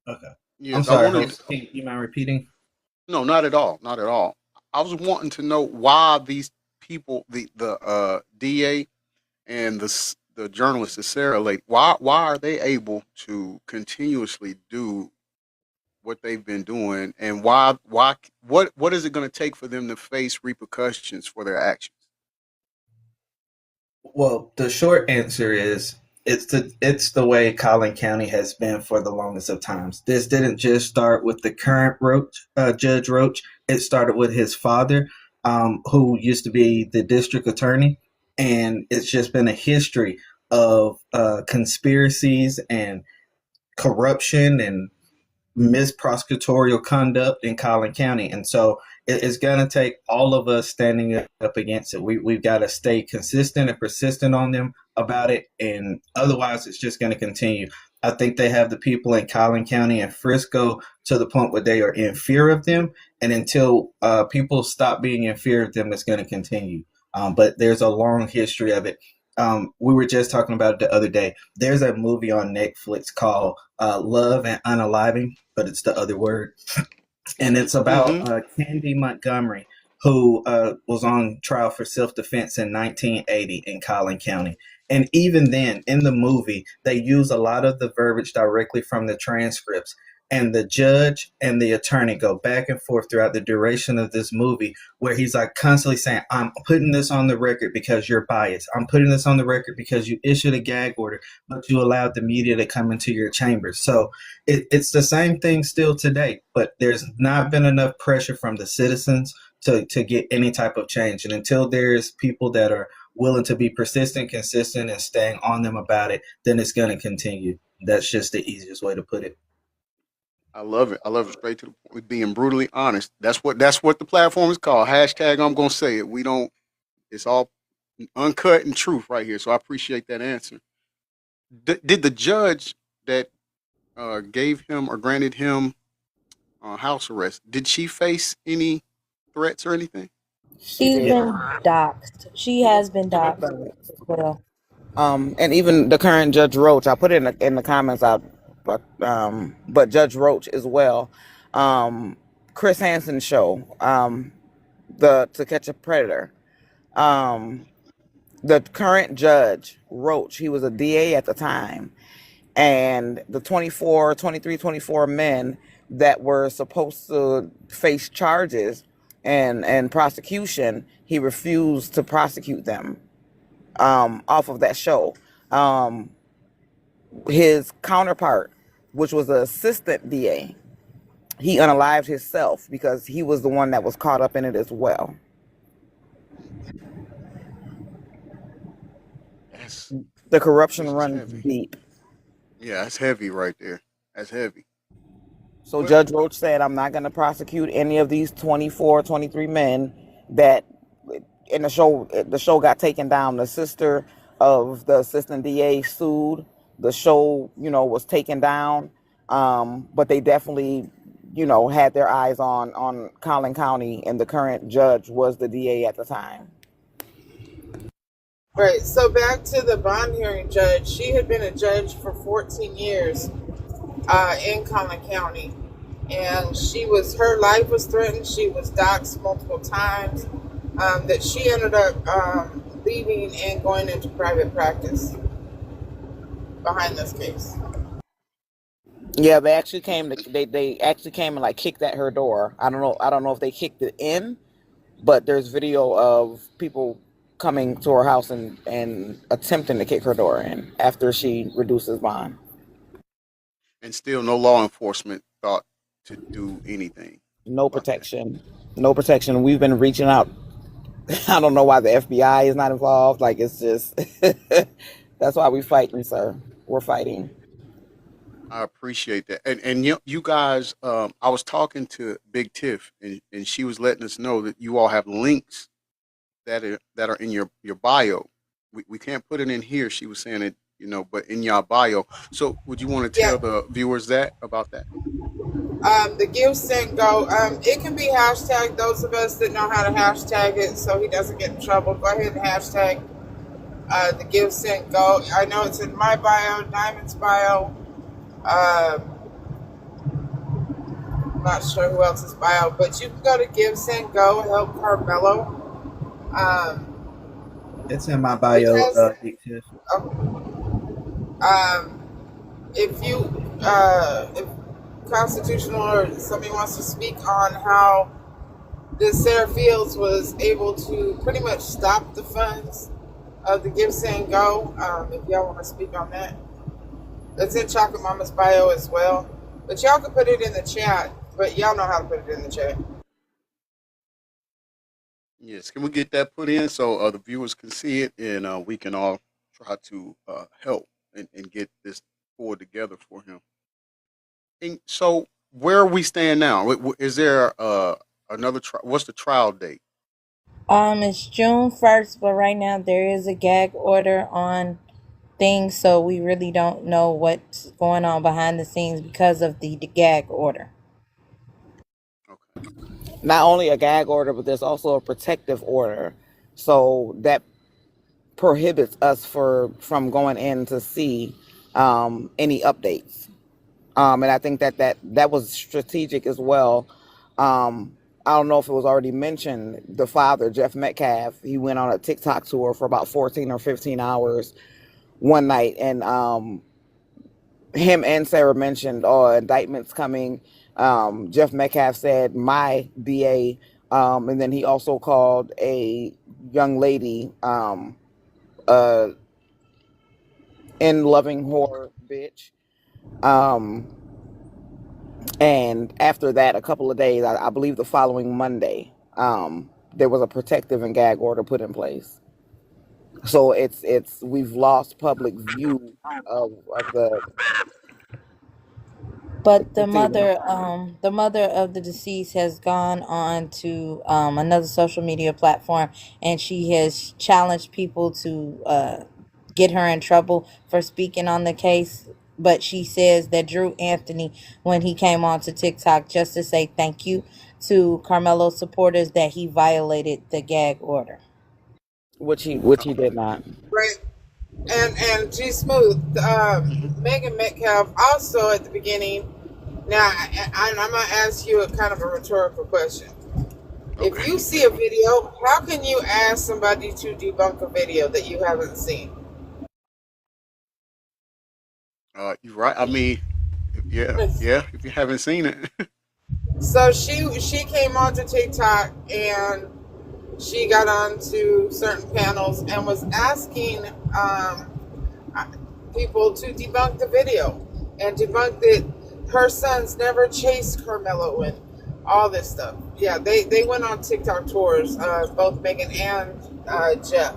Speaker 4: Okay. I'm
Speaker 2: Yes, I
Speaker 4: sorry,
Speaker 2: wanted.
Speaker 4: host. Can you mind repeating?
Speaker 2: No, not at all. Not at all. I was wanting to know why these people, the DA and the journalist, the Sarah lady, why are they able to continuously do what they've been doing, and what is it going to take for them to face repercussions for their actions?
Speaker 4: Well, the short answer is it's the way Collin County has been for the longest of times. This didn't just start with the current Judge Roach. It started with his father, who used to be the district attorney, and it's just been a history of conspiracies and corruption and misprosecutorial conduct in Collin County. And so it's going to take all of us standing up against it. We've got to stay consistent and persistent on them about it. And otherwise, it's just going to continue. I think they have the people in Collin County and Frisco to the point where they are in fear of them. And until people stop being in fear of them, it's going to continue. But there's a long history of it. We were just talking about it the other day. There's a movie on Netflix called Love and Unaliving, but it's the other word. And it's about
Speaker 2: Mm-hmm.
Speaker 4: Candy Montgomery, who was on trial for self-defense in 1980 in Collin County. And even then, in the movie, they use a lot of the verbiage directly from the transcripts. And the judge and the attorney go back and forth throughout the duration of this movie, where he's like constantly saying, I'm putting this on the record because you're biased. I'm putting this on the record because you issued a gag order, but you allowed the media to come into your chambers. So it's the same thing still today, but there's not been enough pressure from the citizens to get any type of change. And until there's people that are
Speaker 10: willing to be persistent, consistent, and staying on them about it, then it's going to continue. That's just the easiest way to put it.
Speaker 2: I love it. I love it. Straight to the point. Being brutally honest. That's what the platform is called. Hashtag. I'm gonna say it. We don't. It's all uncut and truth right here. So I appreciate that answer. Did the judge that gave him or granted him house arrest? Did she face any threats or anything?
Speaker 5: She
Speaker 11: She's
Speaker 5: did.
Speaker 11: been doxxed. She has been doxxed
Speaker 5: Okay.
Speaker 11: as well.
Speaker 5: And even the current Judge Roach, I put it in the comments out, but Judge Roach as well. Chris Hansen's show, the To Catch a Predator. The current Judge Roach, he was a DA at the time, and the 24 men that were supposed to face charges and prosecution, he refused to prosecute them off of that show. His counterpart, which was an assistant DA, he unalived himself because he was the one that was caught up in it as well.
Speaker 2: That's
Speaker 5: The corruption
Speaker 2: this is
Speaker 5: runs
Speaker 2: heavy.
Speaker 5: deep.
Speaker 2: Yeah, that's heavy right there. That's heavy.
Speaker 5: So
Speaker 2: Well,
Speaker 5: Judge Roach said, I'm not going to prosecute any of these 23 men that in the show got taken down. The sister of the assistant DA sued. The show, was taken down. But they definitely, had their eyes on Collin County, and the current judge was the DA at the time.
Speaker 3: Right. So back to the bond hearing judge. She had been a judge for 14 years in Collin County, and her life was threatened. She was doxxed multiple times. That she ended up leaving and going into private practice behind this case.
Speaker 5: Yeah, they actually came. They actually came and like kicked at her door. I don't know if they kicked it in, but there's video of people coming to her house and attempting to kick her door in after she reduces bond.
Speaker 2: and still no law enforcement thought to do anything
Speaker 5: No
Speaker 2: about that.
Speaker 5: protection. No protection. We've been reaching out. I don't know why the FBI is not involved. Like, it's just that's why we're fighting, sir. We're fighting.
Speaker 2: I appreciate that. And you guys, I was talking to Big Tiff, and she was letting us know that you all have links that are in your bio. We can't put it in here. She was saying it, but in your bio. So would you want to
Speaker 3: Yeah.
Speaker 2: tell the viewers about that?
Speaker 3: The give, send, go. It can be hashtag. Those of us that know how to hashtag it, so he doesn't get in trouble. Go ahead and hashtag the give, send, go. I know it's in my bio, Diamond's bio. I'm not sure who else's bio, but you can go to give, send, go, help Carmelo.
Speaker 10: It's in my bio,
Speaker 3: Because
Speaker 10: Big Tiff.
Speaker 3: if constitutional or somebody wants to speak on how this Sarah Fields was able to pretty much stop the funds of the give, send, go, if y'all want to speak on that. That's in Chocolate Mama's bio as well. But y'all can put it in the chat. But y'all know how to put it in the chat.
Speaker 2: Yes. Can we get that put in so the viewers can see it, and we can all try to help and get this pulled together for him. And so where are we stand now? Is there another trial? What's the trial date?
Speaker 11: It's June 1st, but right now there is a gag order on things, so we really don't know what's going on behind the scenes because of the gag order.
Speaker 2: Okay.
Speaker 5: Not only a gag order, but there's also a protective order. So that prohibits us from going in to see any updates. And I think that was strategic as well. I don't know if it was already mentioned. The father, Jeff Metcalf, he went on a TikTok tour for about 14 or 15 hours one night, and him and Sarah mentioned indictments coming. Jeff Metcalf said, my DA, and then he also called a young lady in loving horror bitch. And after that, a couple of days, I believe the following Monday, there was a protective and gag order put in place. So it's we've lost public view of the
Speaker 11: But
Speaker 5: proceeding.
Speaker 11: the mother of the deceased has gone on to another social media platform, and she has challenged people to get her in trouble for speaking on the case. But she says that Drew Anthony, when he came on to TikTok just to say thank you to Carmelo supporters, that he violated the gag order.
Speaker 5: Which he did not.
Speaker 3: Right. And G Smooth, Megan Metcalf also at the beginning. Now, I'm gonna ask you a kind of a rhetorical question. If
Speaker 2: Okay.
Speaker 3: you see a video, how can you ask somebody to debunk a video that you haven't seen?
Speaker 2: You're right. I mean, yeah. If you haven't seen it,
Speaker 3: So she came onto TikTok and she got onto certain panels and was asking people to debunk the video and debunk that her sons never chased Carmelo and all this stuff. Yeah, they went on TikTok tours, both Megan and Jeff.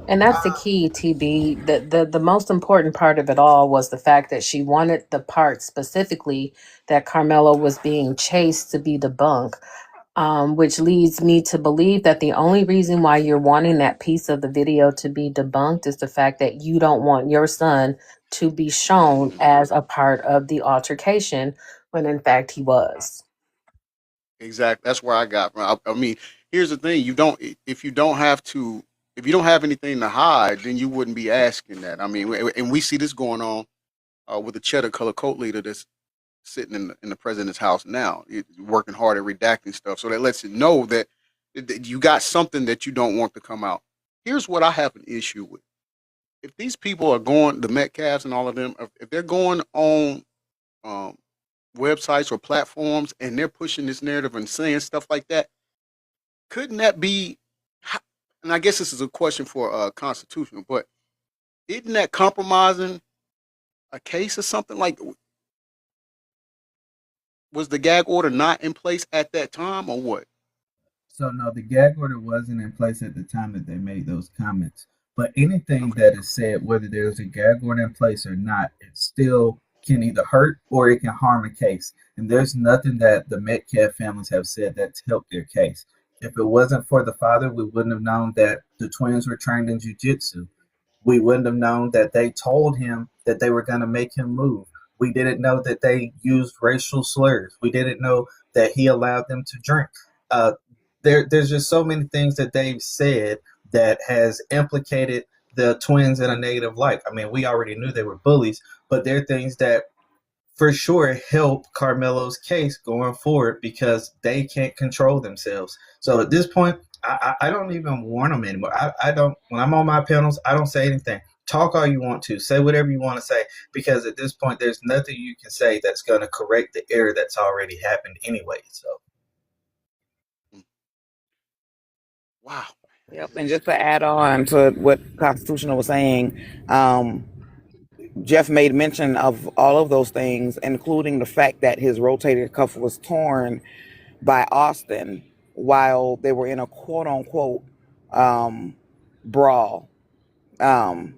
Speaker 8: And that's the
Speaker 3: Uh,
Speaker 8: key, TB. The most important part of it all was the fact that she wanted the part specifically that Carmelo was being chased to be debunked, which leads me to believe that the only reason why you're wanting that piece of the video to be debunked is the fact that you don't want your son to be shown as a part of the altercation when in fact he was.
Speaker 2: exactly. That's where I got from. I mean, here's the thing: you don't if you don't have to if you don't have anything to hide, then you wouldn't be asking that. I mean, and we see this going on with the cheddar color coat leader that's sitting in the president's house now, working hard at redacting stuff. So that lets you know that you got something that you don't want to come out. Here's what I have an issue with: if these people are going, the Metcalfs and all of them, if they're going on um, websites or platforms and they're pushing this narrative and saying stuff like that, couldn't that be? And I guess this is a question for constitutional, but isn't that compromising a case or something? Like, was the gag order not in place at that time, or what?
Speaker 4: So no, the gag order wasn't in place at the time that they made those comments. But anything
Speaker 2: Okay.
Speaker 4: that is said, whether there's a gag order in place or not, it still can either hurt or it can harm a case. And there's nothing that the Metcalf families have said that's helped their case. If it wasn't for the father, we wouldn't have known that the twins were trained in jujitsu. We wouldn't have known that they told him that they were going to make him move. We didn't know that they used racial slurs. We didn't know that he allowed them to drink. Uh, there's just so many things that they've said that has implicated the twins in a negative light. I mean, we already knew they were bullies, but there are things that for sure help Carmelo's case going forward because they can't control themselves. So at this point, I don't even warn them anymore. I don't, when I'm on my panels, I don't say anything. Talk all you want to, say whatever you want to say, because at this point, there's nothing you can say that's going to correct the error that's already happened anyway. So,
Speaker 2: Wow.
Speaker 5: Yep. And just to add on to what Constitutional was saying, Jeff made mention of all of those things, including the fact that his rotator cuff was torn by Austin while they were in a quote unquote brawl, um,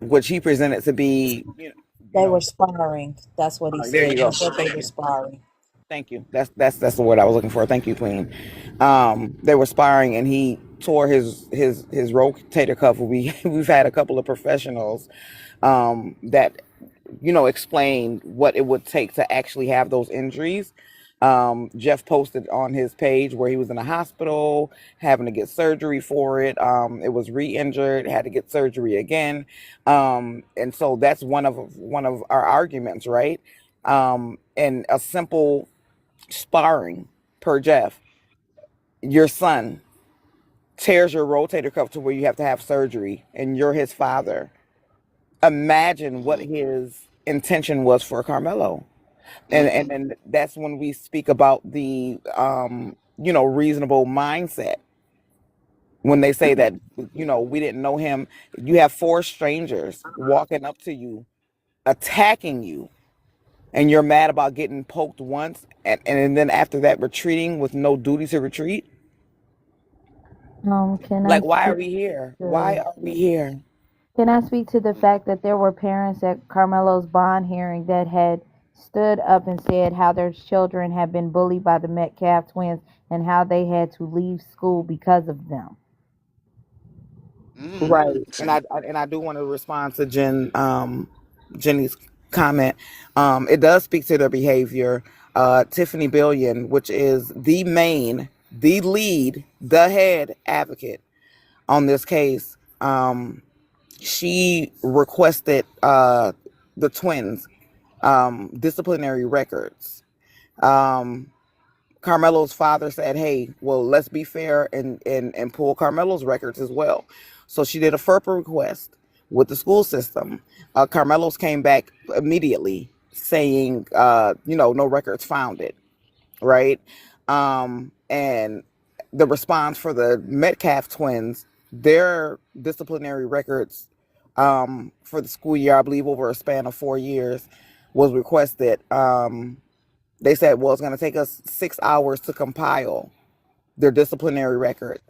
Speaker 5: which he presented to be, you
Speaker 11: They were
Speaker 5: know,
Speaker 11: sparring. That's what he
Speaker 5: there you
Speaker 11: said. He
Speaker 5: go.
Speaker 11: said they
Speaker 5: Thank
Speaker 11: were
Speaker 5: you.
Speaker 11: sparring.
Speaker 5: Thank you. That's the word I was looking for. Thank you, Queen. They were sparring, and he tore his rotator cuff. We've had a couple of professionals that explained what it would take to actually have those injuries. Jeff posted on his page where he was in a hospital having to get surgery for it. It was re-injured, had to get surgery again, and so that's one of our arguments, right? And a simple sparring per Jeff, your son tears your rotator cuff to where you have to have surgery, and you're his father. Imagine what
Speaker 2: Hmm.
Speaker 5: his intention was for Carmelo. and
Speaker 2: Hmm.
Speaker 5: and, and that's when we speak about the reasonable mindset when they say that we didn't know him. You have four strangers walking up to you, attacking you, and you're mad about getting poked once, and then after that retreating with no duty to retreat.
Speaker 11: Can I
Speaker 5: Like, why are
Speaker 11: speak
Speaker 5: we here? Why
Speaker 11: to
Speaker 5: are we here?
Speaker 11: can I speak to the fact that there were parents at Carmelo's bond hearing that had stood up and said how their children had been bullied by the Metcalf twins and how they had to leave school because of them?
Speaker 2: Mm.
Speaker 5: Right. And
Speaker 2: See,
Speaker 5: I do want to respond to Jenny's comment. It does speak to their behavior. Tiffany Billion, which is the lead, the head advocate on this case, she requested the twins disciplinary records. Um, Carmelo's father said, "Hey, well, let's be fair and pull Carmelo's records as well." So she did a FERPA request with the school system. Carmelo's came back immediately saying, no records found it, right? And the response for the Metcalf twins, their disciplinary records for the school year, I believe over a span of 4 years, was requested. They said, well, it's going to take us 6 hours to compile their disciplinary record.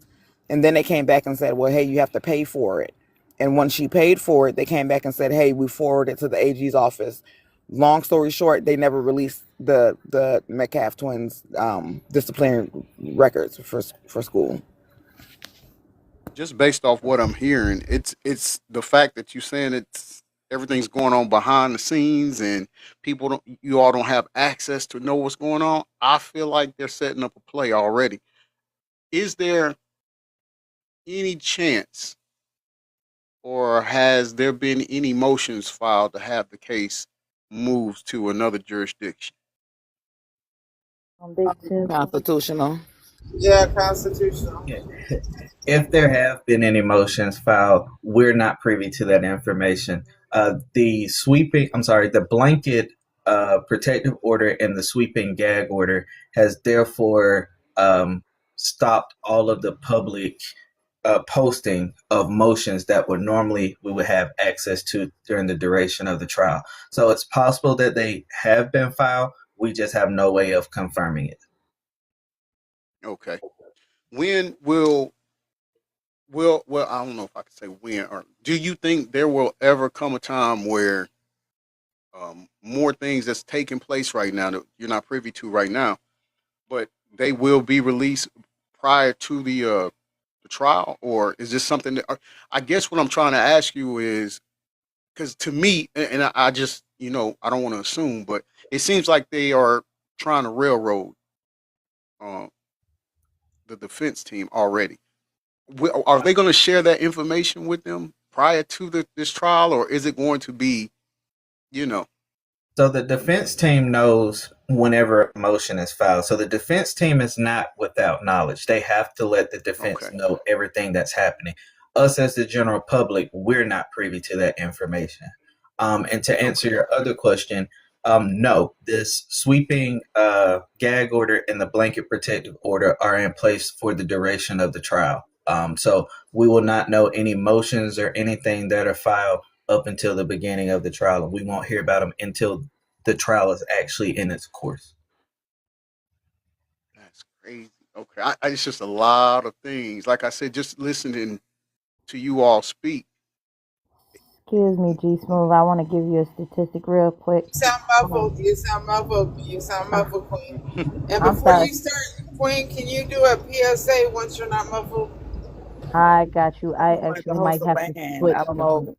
Speaker 5: And then they came back and said, well, hey, you have to pay for it. And when she paid for it, they came back and said, hey, we forwarded it to the AG's office. Long story short, they never released the Metcalf twins disciplinary records for school.
Speaker 2: just based off what I'm hearing, it's the fact that you saying it's everything's going on behind the scenes and you all don't have access to know what's going on. I feel like they're setting up a play already. Is there any chance or has there been any motions filed to have the case moved to another jurisdiction?
Speaker 11: Big tip.
Speaker 5: Constitutional.
Speaker 3: Yeah, constitutional.
Speaker 4: Yeah. If there have been any motions filed, we're not privy to that information. The blanket protective order and the sweeping gag order has therefore stopped all of the public posting of motions that we would have access to during the duration of the trial. So it's possible that they have been filed. We just have no way of confirming it.
Speaker 2: Okay. When will well, I don't know if I can say when, or do you think there will ever come a time where more things that's taking place right now that you're not privy to right now, but they will be released prior to the trial, or is this something that I guess what I'm trying to ask you is because to me, and I just I don't want to assume, but it seems like they are trying to railroad uh, the defense team already. Are they going to share that information with them prior to this trial, or is it going to be, you know?
Speaker 4: So the defense team knows whenever a motion is filed. So the defense team is not without knowledge. They have to let the defense
Speaker 2: Okay,
Speaker 4: know everything that's happening. Us as the general public, we're not privy to that information. And to answer
Speaker 2: okay,
Speaker 4: your other question, no, this sweeping gag order and the blanket protective order are in place for the duration of the trial. So we will not know any motions or anything that are filed up until the beginning of the trial, and we won't hear about them until the trial is actually in its course.
Speaker 2: that's crazy. Okay, it's just a lot of things. Like I said, just listening to you all speak.
Speaker 11: Excuse me, G Smooth. I want to give you a statistic real quick.
Speaker 3: You sound
Speaker 11: Hold on.
Speaker 3: muffled. You sound muffled. You sound
Speaker 11: I'm,
Speaker 3: muffled, Queen. And
Speaker 11: I'm
Speaker 3: before
Speaker 11: sorry.
Speaker 3: you start, Queen, can you do a PSA once you're not muffled?
Speaker 11: I got you. I
Speaker 5: You wanted to
Speaker 11: actually
Speaker 5: host
Speaker 11: might
Speaker 5: a
Speaker 11: have to
Speaker 5: band.
Speaker 11: switch
Speaker 5: I don't
Speaker 11: devices.
Speaker 5: know,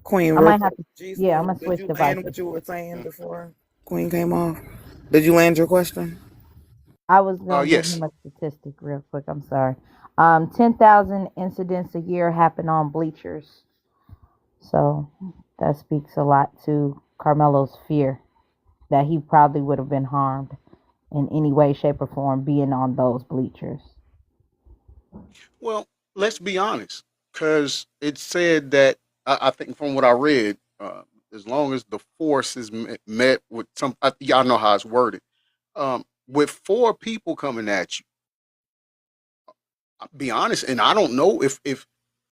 Speaker 5: Queen,
Speaker 11: I
Speaker 5: real
Speaker 11: might
Speaker 5: quick.
Speaker 11: have to.
Speaker 5: G
Speaker 11: Yeah, I'm
Speaker 5: Smooth,
Speaker 11: gonna
Speaker 5: did
Speaker 11: switch
Speaker 5: you land
Speaker 11: devices.
Speaker 5: what you were saying before Queen came off? Did you land your question?
Speaker 11: I was gonna give
Speaker 2: Yes.
Speaker 11: him a statistic real quick. I'm sorry. 10,000 incidents a year happen on bleachers. So that speaks a lot to Carmelo's fear that he probably would have been harmed in any way, shape, or form being on those bleachers.
Speaker 2: Well, let's be honest, because it said that I think from what I read, as long as the force is met with some, y'all know how it's worded. With four people coming at you, I'll be honest, and I don't know if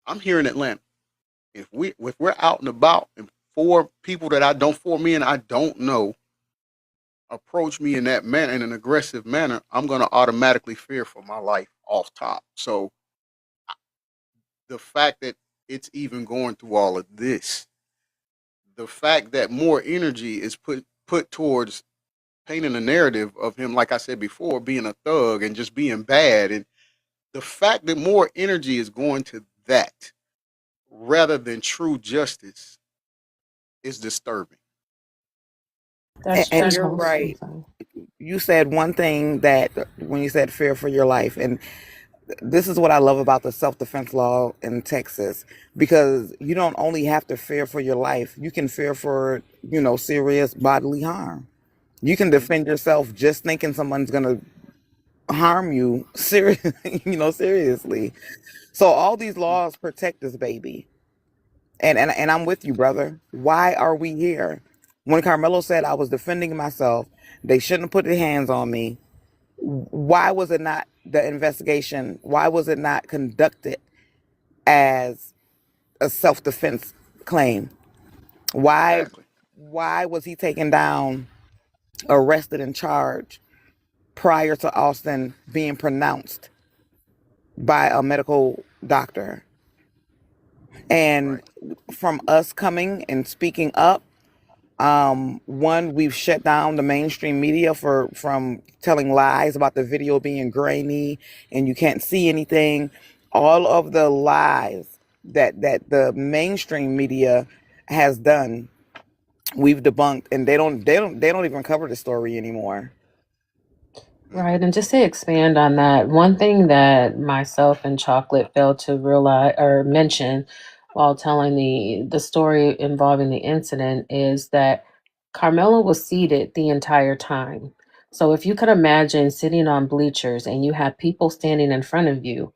Speaker 2: I'm here in Atlanta. If we're out and about and four people that I don't four men I don't know approach me in that manner in an aggressive manner, I'm gonna automatically fear for my life off top. So the fact that it's even going through all of this, the fact that more energy is put towards painting a narrative of him, like I said before, being a thug and just being bad, and the fact that more energy is going to that rather than true justice is disturbing.
Speaker 5: And
Speaker 8: That's
Speaker 5: you're
Speaker 8: most. I'm
Speaker 5: right.
Speaker 8: sorry.
Speaker 5: You said one thing that when you said fear for your life, and this is what I love about the self-defense law in Texas, because you don't only have to fear for your life, you can fear for, serious bodily harm. You can
Speaker 2: Hmm.
Speaker 5: defend yourself just thinking someone's going to harm you seriously. So all these laws protect us, baby. And I'm with you, brother. Why are we here? When Carmelo said I was defending myself, they shouldn't have put their hands on me. Why was it not the investigation? Why was it not conducted as a self-defense claim? Why
Speaker 2: Exactly.
Speaker 5: why was he taken down, arrested and charged prior to Austin being pronounced by a medical doctor? And
Speaker 2: Right.
Speaker 5: from us coming and speaking up, one, we've shut down the mainstream media from telling lies about the video being grainy and you can't see anything. All of the lies that the mainstream media has done, we've debunked, and they don't even cover the story anymore.
Speaker 2: Mm.
Speaker 8: Right, and just to expand on that, one thing that myself and Chocolate failed to realize or mention while telling the story involving the incident is that Carmelo was seated the entire time. So if you could imagine sitting on bleachers and you have people standing in front of you,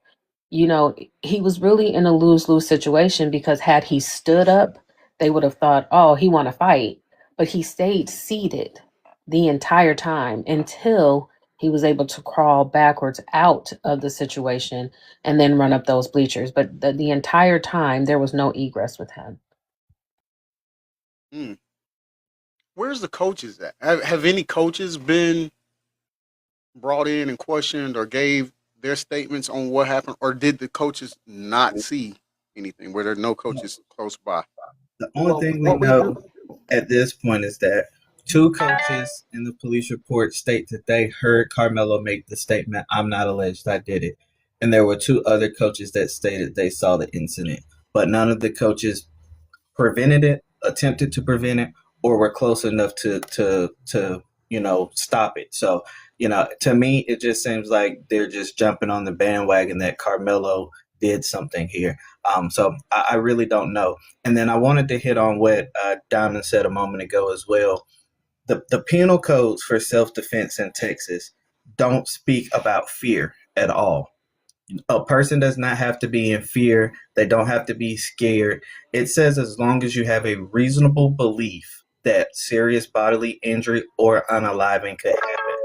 Speaker 8: he was really in a lose-lose situation because had he stood up, they would have thought, "Oh, he want to fight." But he stayed seated the entire time until he was able to crawl backwards out of the situation and then run up those bleachers. But the entire time, there was no egress with him.
Speaker 2: Mm. Where's the coaches at? Have any coaches been brought in and questioned or gave their statements on what happened, or did the coaches not see anything? Were there no coaches close by?
Speaker 10: The only
Speaker 5: Well,
Speaker 10: thing we
Speaker 5: what we
Speaker 10: know
Speaker 5: do.
Speaker 10: at this point is that two coaches in the police report state that they heard Carmelo make the statement, "I'm not alleged, I did it." And there were two other coaches that stated they saw the incident, but none of the coaches prevented it, attempted to prevent it, or were close enough to stop it. So to me, it just seems like they're just jumping on the bandwagon that Carmelo did something here. So I really don't know. And then I wanted to hit on what Diamond said a moment ago as well. The penal codes for self defense in Texas don't speak about fear at all. A person does not have to be in fear. They don't have to be scared. It says as long as you have a reasonable belief that serious bodily injury or unaliving could happen.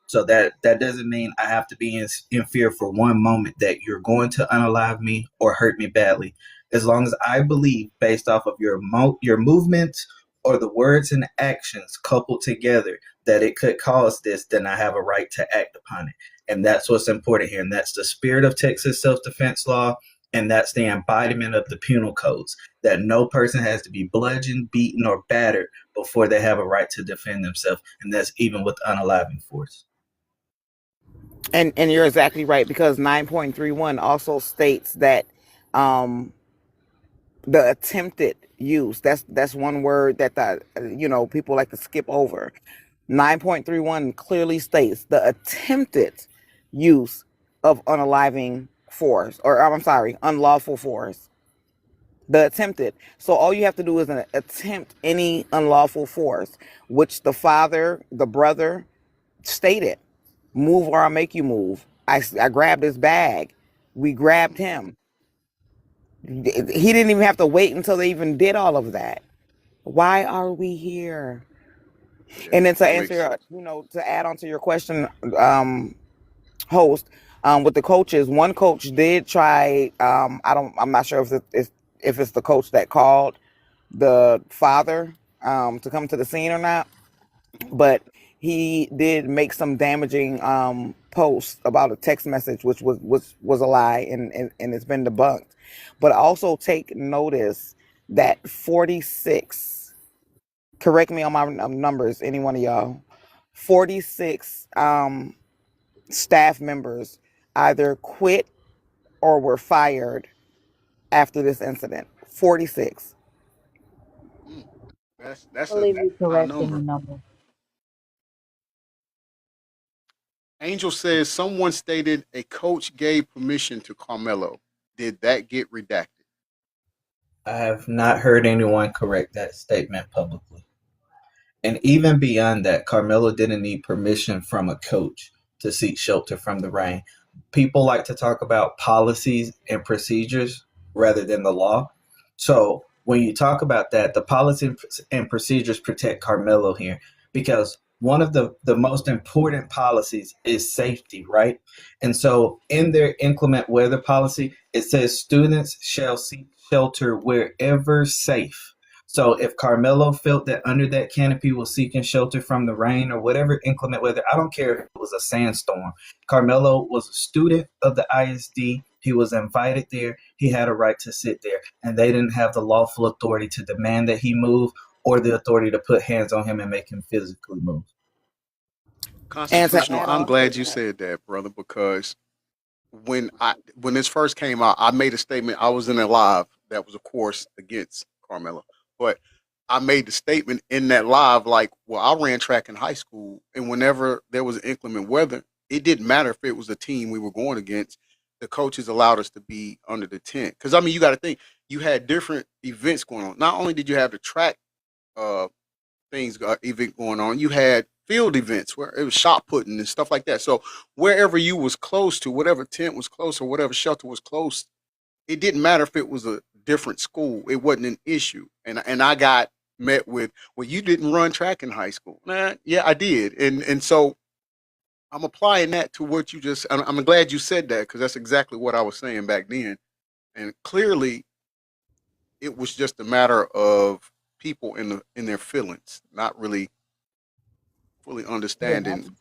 Speaker 10: So that doesn't mean I have to be in fear for one moment that you're going to unalive me or hurt me badly. As long as I believe, based off of your movements or the words and actions coupled together, that it could cause this, then I have a right to act upon it. And that's what's important here. And that's the spirit of Texas self-defense law. And that's the embodiment of the penal codes, that no person has to be bludgeoned, beaten, or battered before they have a right to defend themselves. And that's even with unaliving force.
Speaker 5: And you're exactly right, because 9.31 also states that um the attempted use, that's one word that people like to skip over. 9.31 clearly states the attempted use of unaliving force, or I'm sorry, unlawful force. The attempted. So all you have to do is attempt any unlawful force, which the father, the brother stated, "Move or I'll make you move." I grabbed his bag. We grabbed him. He didn't even have to wait until they even did all of that. Why are we here?
Speaker 2: Yeah,
Speaker 5: And then to
Speaker 2: that
Speaker 5: answer
Speaker 2: makes sense.
Speaker 5: to add on to your question, host, with the coaches, one coach did try. I'm not sure if it's the coach that called the father to come to the scene or not,
Speaker 2: Mhm.
Speaker 5: but he did make some damaging posts about a text message, which was a lie, and it's been debunked. But also take notice that 46. Correct me on my numbers, any one of y'all. 46 staff members either quit or were fired after this incident. 46.
Speaker 2: Mm,
Speaker 11: I
Speaker 2: that's a
Speaker 11: believe you're
Speaker 2: high
Speaker 11: correct in the
Speaker 2: number.
Speaker 11: number.
Speaker 2: Angel says someone stated a coach gave permission to Carmelo. Did that get redacted?
Speaker 10: I have not heard anyone correct that statement publicly. And even beyond that, Carmelo didn't need permission from a coach to seek shelter from the rain. People like to talk about policies and procedures rather than the law. So when you talk about that, the policy and procedures protect Carmelo here because one of the most important policies is safety, right? And so in their inclement weather policy, it says students shall seek shelter wherever safe. So if Carmelo felt that under that canopy was seeking shelter from the rain or whatever inclement weather, I don't care if it was a sandstorm. Carmelo was a student of the ISD. He was invited there. He had a right to sit there. And they didn't have the lawful authority to demand that he move or the authority to put hands on him and make him physically move.
Speaker 5: And to
Speaker 2: Constitutional,
Speaker 5: add
Speaker 2: I'm
Speaker 5: on to
Speaker 2: glad you
Speaker 5: that,
Speaker 2: said that, brother, because when this first came out, I made a statement. I was in a live that was, of course, against Carmelo, but I made the statement in that live like, well, I ran track in high school, and whenever there was inclement weather, it didn't matter if it was a team we were going against. The coaches allowed us to be under the tent because I mean, you got to think you had different events going on. Not only did you have the track uh, event going on. You had field events where it was shot putting and stuff like that. So wherever you was close to, whatever tent was close or whatever shelter was close, it didn't matter if it was a different school. It wasn't an issue. And I got met with, well, you didn't run track in high school. Nah, yeah, I did. And so I'm applying that to what you just. I'm glad you said that because that's exactly what I was saying back then. And clearly, it was just a matter of people in their feelings, not really fully
Speaker 5: yeah,
Speaker 2: understanding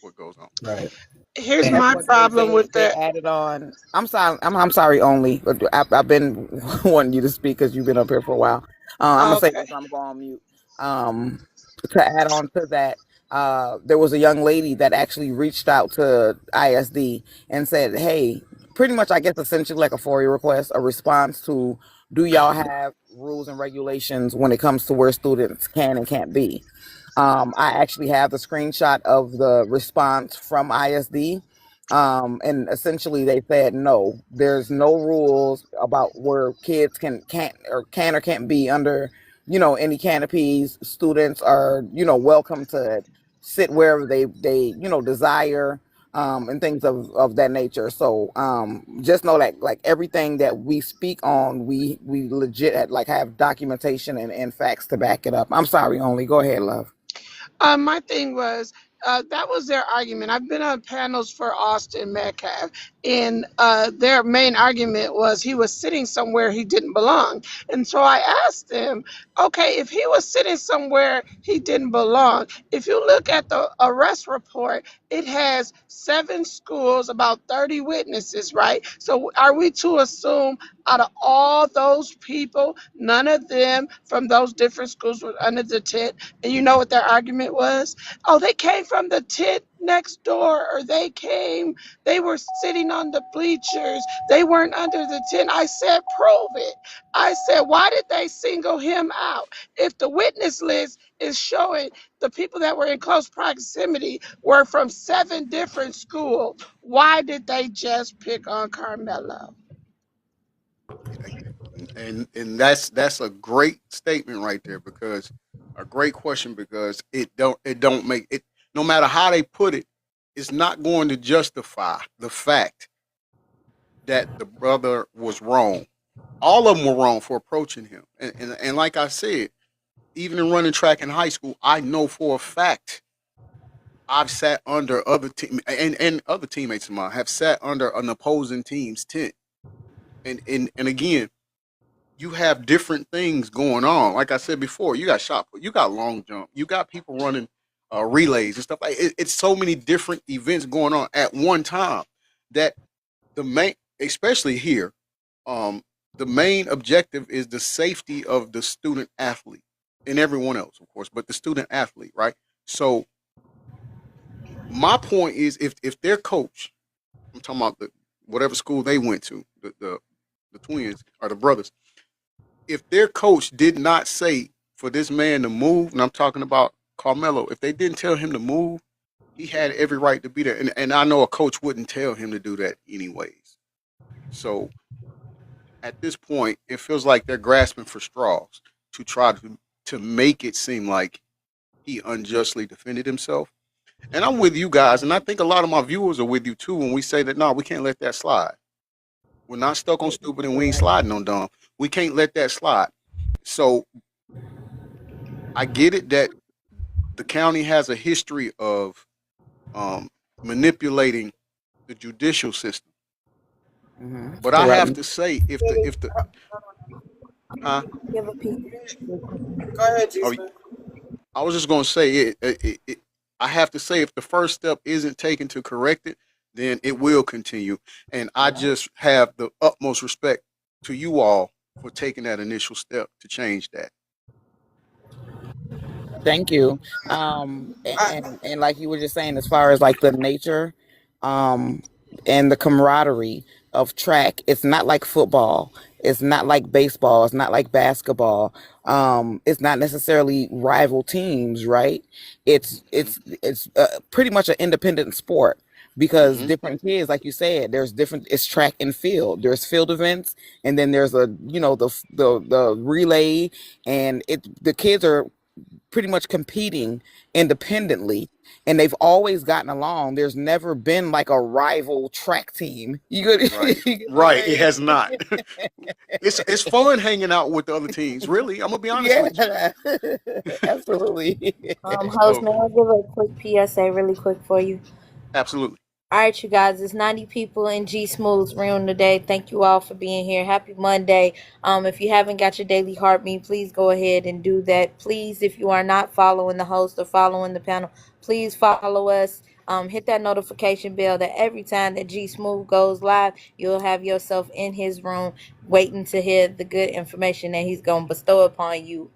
Speaker 2: what goes on.
Speaker 10: Right.
Speaker 7: Here's
Speaker 5: that's
Speaker 7: my
Speaker 10: And
Speaker 5: what they
Speaker 7: problem
Speaker 5: they
Speaker 7: with
Speaker 5: they
Speaker 7: that.
Speaker 5: added on. I'm sorry. I'm sorry. Only I've been wanting you to speak because you've been up here for a while. I'm gonna say
Speaker 7: Okay.
Speaker 5: this. I'm gonna go on mute. Um, to add on to that, there was a young lady that actually reached out to ISD and said, "Hey, pretty much, I guess essentially like a FOIA request, a response to, do y'all have rules and regulations when it comes to where students can and can't be?" I actually have the screenshot of the response from ISD. And essentially they said, no, there's no rules about where kids can or can't be under, any canopies. Students are, welcome to sit wherever they desire, and things of that nature. So, just know that like everything that we speak on, we legit like have documentation and facts to back it up. I'm sorry, only go ahead, love.
Speaker 7: My thing was that was their argument. I've been on panels for Austin Metcalf, and their main argument was he was sitting somewhere he didn't belong. And so I asked them, okay, if he was sitting somewhere he didn't belong, if you look at the arrest report, it has 7 schools, about 30 witnesses, right? So are we to assume out of all those people, none of them from those different schools were under the tent? And you know what their argument was? Oh, they came from the tent next door, or they were sitting on the bleachers. They weren't under the tent. I said, prove it. I said, why did they single him out? If the witness list is showing the people that were in close proximity were from 7 different schools, why did they just pick on Carmelo?
Speaker 2: And that's a great statement right there because a great question because it don't make it no matter how they put it, it's not going to justify the fact that the brother was wrong. All of them were wrong for approaching him. And like I said, even in running track in high school, I know for a fact I've sat under other team and other teammates of mine have sat under an opposing team's tent. And again, you have different things going on. Like I said before, you got shot put, you got long jump, you got people running relays and stuff like it's so many different events going on at one time that the main, especially here, the main objective is the safety of the student athlete and everyone else, of course, but the student athlete, right? So my point is, if their coach, I'm talking about whatever school they went to, the twins or the brothers, if their coach did not say for this man to move, and I'm talking about Carmelo, if they didn't tell him to move, he had every right to be there. And I know a coach wouldn't tell him to do that anyways. So at this point, it feels like they're grasping for straws to try to make it seem like he unjustly defended himself. And I'm with you guys, and I think a lot of my viewers are with you too when we say that no, we can't let that slide. We're not stuck on stupid and we ain't sliding on dumb. We can't let that slide. So I get it that the county has a history of manipulating the judicial system. But I have to say, if the huh?
Speaker 11: Give a peek.
Speaker 3: Go ahead, G.
Speaker 2: Oh,
Speaker 3: Smooth.
Speaker 2: I was just gonna say I have to say if the first step isn't taken to correct it, then it will continue. And I just have the utmost respect to you all for taking that initial step to change that.
Speaker 5: Thank you. And like you were just saying, as far as like the nature, and the camaraderie of track, it's not like football. It's not like baseball. It's not like basketball. It's not necessarily rival teams, right? It's pretty much an independent sport because
Speaker 2: Hmm.
Speaker 5: different kids, like you said, there's different. It's track and field. There's field events, and then there's the relay, and the kids are pretty much competing independently, and they've always gotten along. There's never been like a rival track team. You good?
Speaker 2: Right.
Speaker 5: You get what I'm
Speaker 2: Right. It
Speaker 5: saying?
Speaker 2: has not. It's fun hanging out with the other teams. Really, I'm gonna be honest with you.
Speaker 5: Yeah, absolutely.
Speaker 11: Host,
Speaker 2: So
Speaker 11: may I give a quick PSA really quick for you?
Speaker 2: absolutely.
Speaker 11: All right, you guys, it's 90 people in G Smooth's room today. Thank you all for being here. Happy Monday. If you haven't got your daily heartbeat, please go ahead and do that. Please, if you are not following the host or following the panel, please follow us. Hit that notification bell that every time that G Smooth goes live, you'll have yourself in his room waiting to hear the good information that he's going to bestow upon you.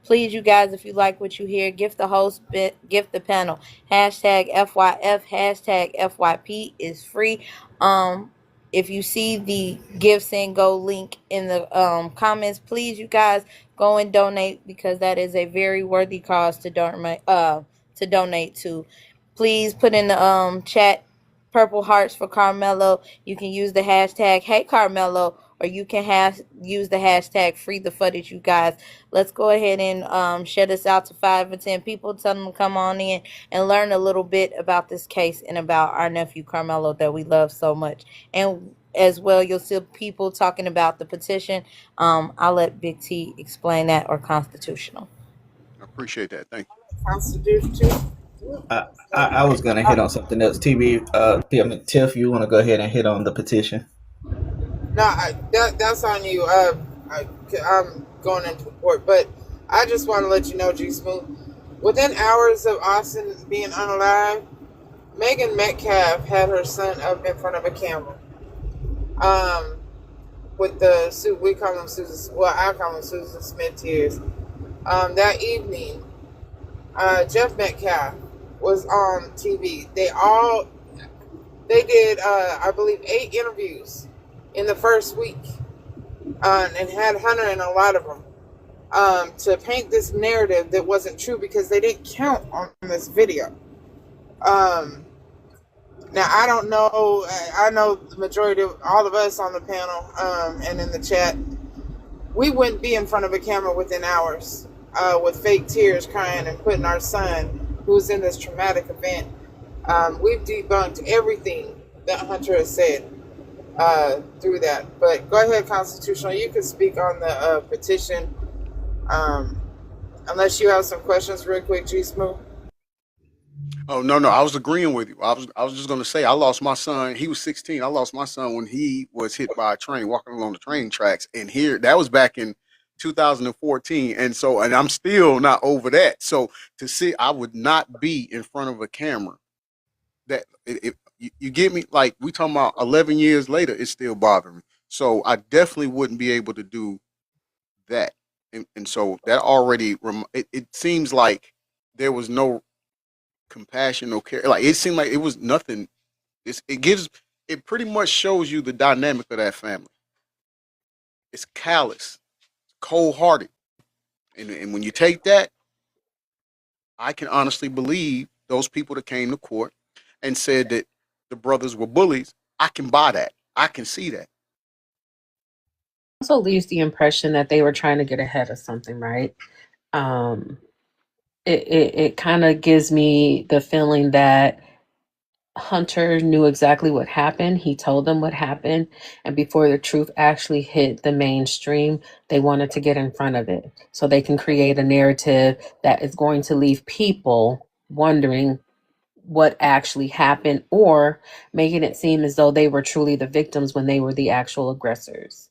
Speaker 11: Please, you guys, if you like what you hear, gift the host, gift the panel. Hashtag FYF, hashtag FYP is free. If you see the Give Send Go link in the comments, please, you guys, go and donate because that is a very worthy cause to donate to. Please put in the chat purple hearts for Carmelo. You can use the hashtag Hey Carmelo, or you can use the hashtag Free the Footage. You guys, let's go ahead and share this out to 5 or 10 people. Tell them to come on in and learn a little bit about this case and about our nephew Carmelo that we love so much. And as well, you'll see people talking about the petition. I'll let Big T explain that, or constitutional.
Speaker 2: I appreciate that. Thank you.
Speaker 3: Constitution too.
Speaker 10: I was gonna hit on something else. Tiff, you want to go ahead and hit on the petition?
Speaker 3: No, that's on you. I'm going into court, but I just want to let you know, G Smooth. Within hours of Austin being unalive, Megan Metcalf had her son up in front of a camera. With the we call them Susan. Well, I call them Susan Smith tears. That evening, Jeff Metcalf was on TV. They did, I believe, 8 interviews in the first week, and had Hunter in a lot of them, to paint this narrative that wasn't true because they didn't count on this video. Now, I don't know. I know the majority of all of us on the panel and in the chat, we wouldn't be in front of a camera within hours with fake tears crying and putting our son, who was in this traumatic event. We've debunked everything that Hunter has said through that. But go ahead, Constitutional. You can speak on the petition, unless you have some questions real quick, G Smooth.
Speaker 2: Oh no, I was agreeing with you. I was just gonna say I lost my son. He was 16. I lost my son when he was hit by a train walking along the train tracks. And here that was back in 2014, and I'm still not over that. So to see, I would not be in front of a camera. That if you get me, like we talking about 11 years later, it's still bothering me. So I definitely wouldn't be able to do that, and so that already it seems like there was no compassion, no care. Like it seemed like it was nothing. It pretty much shows you the dynamic of that family. It's callous, cold hearted, and when you take that, I can honestly believe those people that came to court and said that the brothers were bullies. I can buy that. I can see that.
Speaker 8: Also leaves the impression that they were trying to get ahead of something, right? Um, it kind of gives me the feeling that Hunter knew exactly what happened. He told them what happened. And before the truth actually hit the mainstream, they wanted to get in front of it so they can create a narrative that is going to leave people wondering what actually happened or making it seem as though they were truly the victims when they were the actual aggressors.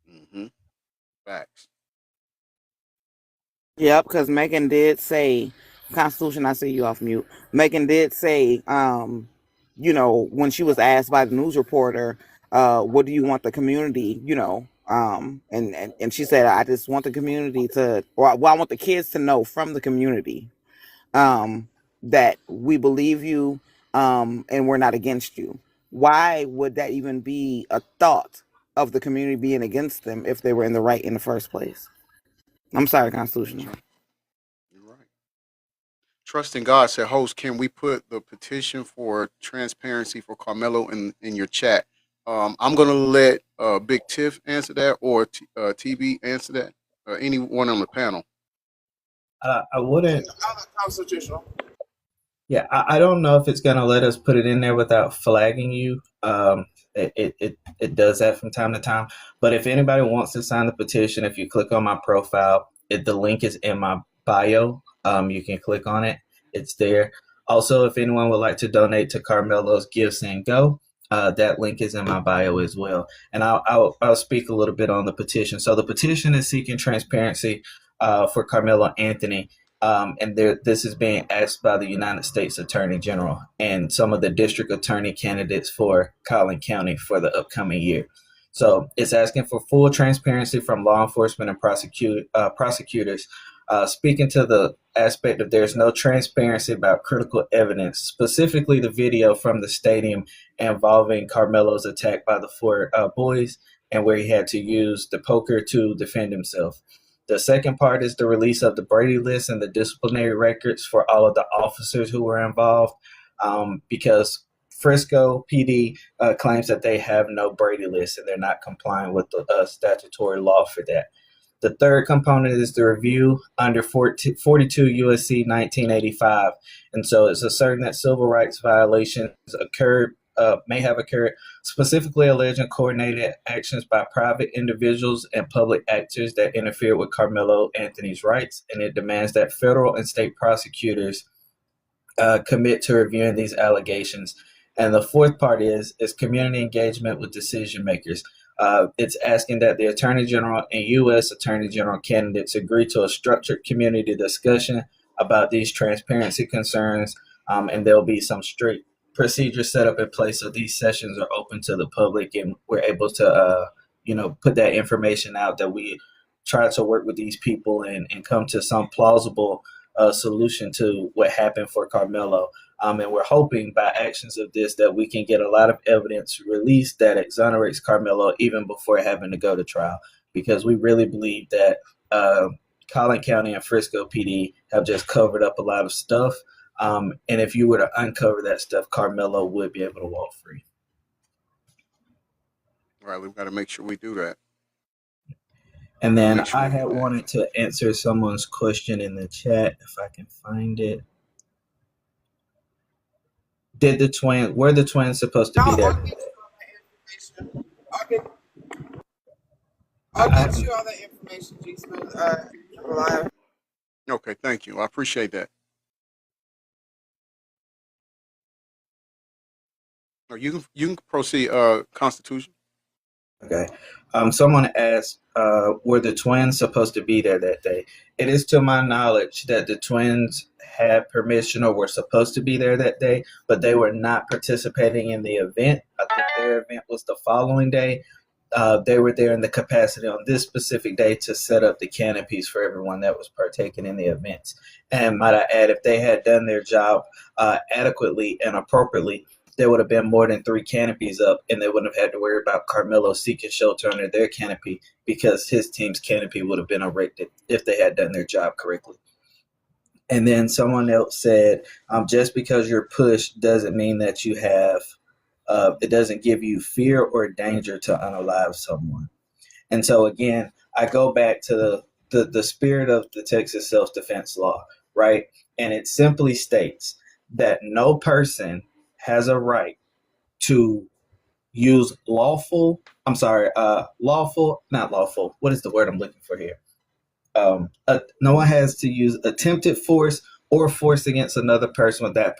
Speaker 2: Mm-hmm. Facts.
Speaker 5: Yep, because Megan did say, Constitution, I see you off mute. Megan did say, when she was asked by the news reporter, what do you want the community, and she said, I just want the community to, well, I want the kids to know from the community that we believe you and we're not against you. Why would that even be a thought of the community being against them if they were in the right in the first place? I'm sorry, Constitution.
Speaker 2: That's right. You're right. Trust in God said, host, can we put the petition for transparency for Carmelo in your chat? I'm going to let Big Tiff answer that or TB answer that. Anyone on the panel.
Speaker 10: I wouldn't.
Speaker 3: Constitutional.
Speaker 10: Yeah, I don't know if it's gonna let us put it in there without flagging you. It does that from time to time. But if anybody wants to sign the petition, if you click on my profile, the link is in my bio. You can click on it. It's there. Also, if anyone would like to donate to Carmelo's Give Send Go, that link is in my bio as well. And I'll speak a little bit on the petition. So the petition is seeking transparency for Carmelo Anthony. And this is being asked by the United States Attorney General and some of the district attorney candidates for Collin County for the upcoming year. So it's asking for full transparency from law enforcement and prosecutors, speaking to the aspect of there's no transparency about critical evidence, specifically the video from the stadium involving Carmelo's attack by the four boys and where he had to use the poker to defend himself. The second part is the release of the Brady list and the disciplinary records for all of the officers who were involved, because Frisco PD claims that they have no Brady list and they're not complying with the statutory law for that. The third component is the review under 42 USC 1985. And so it's asserting that civil rights violations may have occurred, specifically alleging coordinated actions by private individuals and public actors that interfere with Carmelo Anthony's rights. And it demands that federal and state prosecutors commit to reviewing these allegations. And the fourth part is community engagement with decision makers. It's asking that the Attorney General and U.S. Attorney General candidates agree to a structured community discussion about these transparency concerns, and there'll be some strict procedures set up in place so these sessions are open to the public and we're able to, put that information out, that we try to work with these people and come to some plausible solution to what happened for Carmelo. And we're hoping by actions of this that we can get a lot of evidence released that exonerates Carmelo even before having to go to trial, because we really believe that Collin County and Frisco PD have just covered up a lot of stuff. And if you were to uncover that stuff, Carmelo would be able to walk free.
Speaker 2: All right, we've got to make sure we do that.
Speaker 10: And then I had wanted to answer someone's question in the chat, if I can find it. Were the twins supposed to be there?
Speaker 3: I'll get you all that information, G Smooth. Live.
Speaker 2: Okay, thank you. I appreciate that. You can proceed, Constitution.
Speaker 10: Okay. Someone asked, were the twins supposed to be there that day? It is to my knowledge that the twins had permission or were supposed to be there that day, but they were not participating in the event. I think their event was the following day. They were there in the capacity on this specific day to set up the canopies for everyone that was partaking in the events. And might I add, if they had done their job adequately and appropriately, there would have been more than 3 canopies up, and they wouldn't have had to worry about Carmelo seeking shelter under their canopy because his team's canopy would have been erected if they had done their job correctly. And then someone else said, just because you're pushed doesn't mean that you have, it doesn't give you fear or danger to unalive someone. And so again, I go back to the spirit of the Texas self-defense law, right? And it simply states that no person has a right to use lawful, not lawful. What is the word I'm looking for here? No one has to use attempted force or force against another person without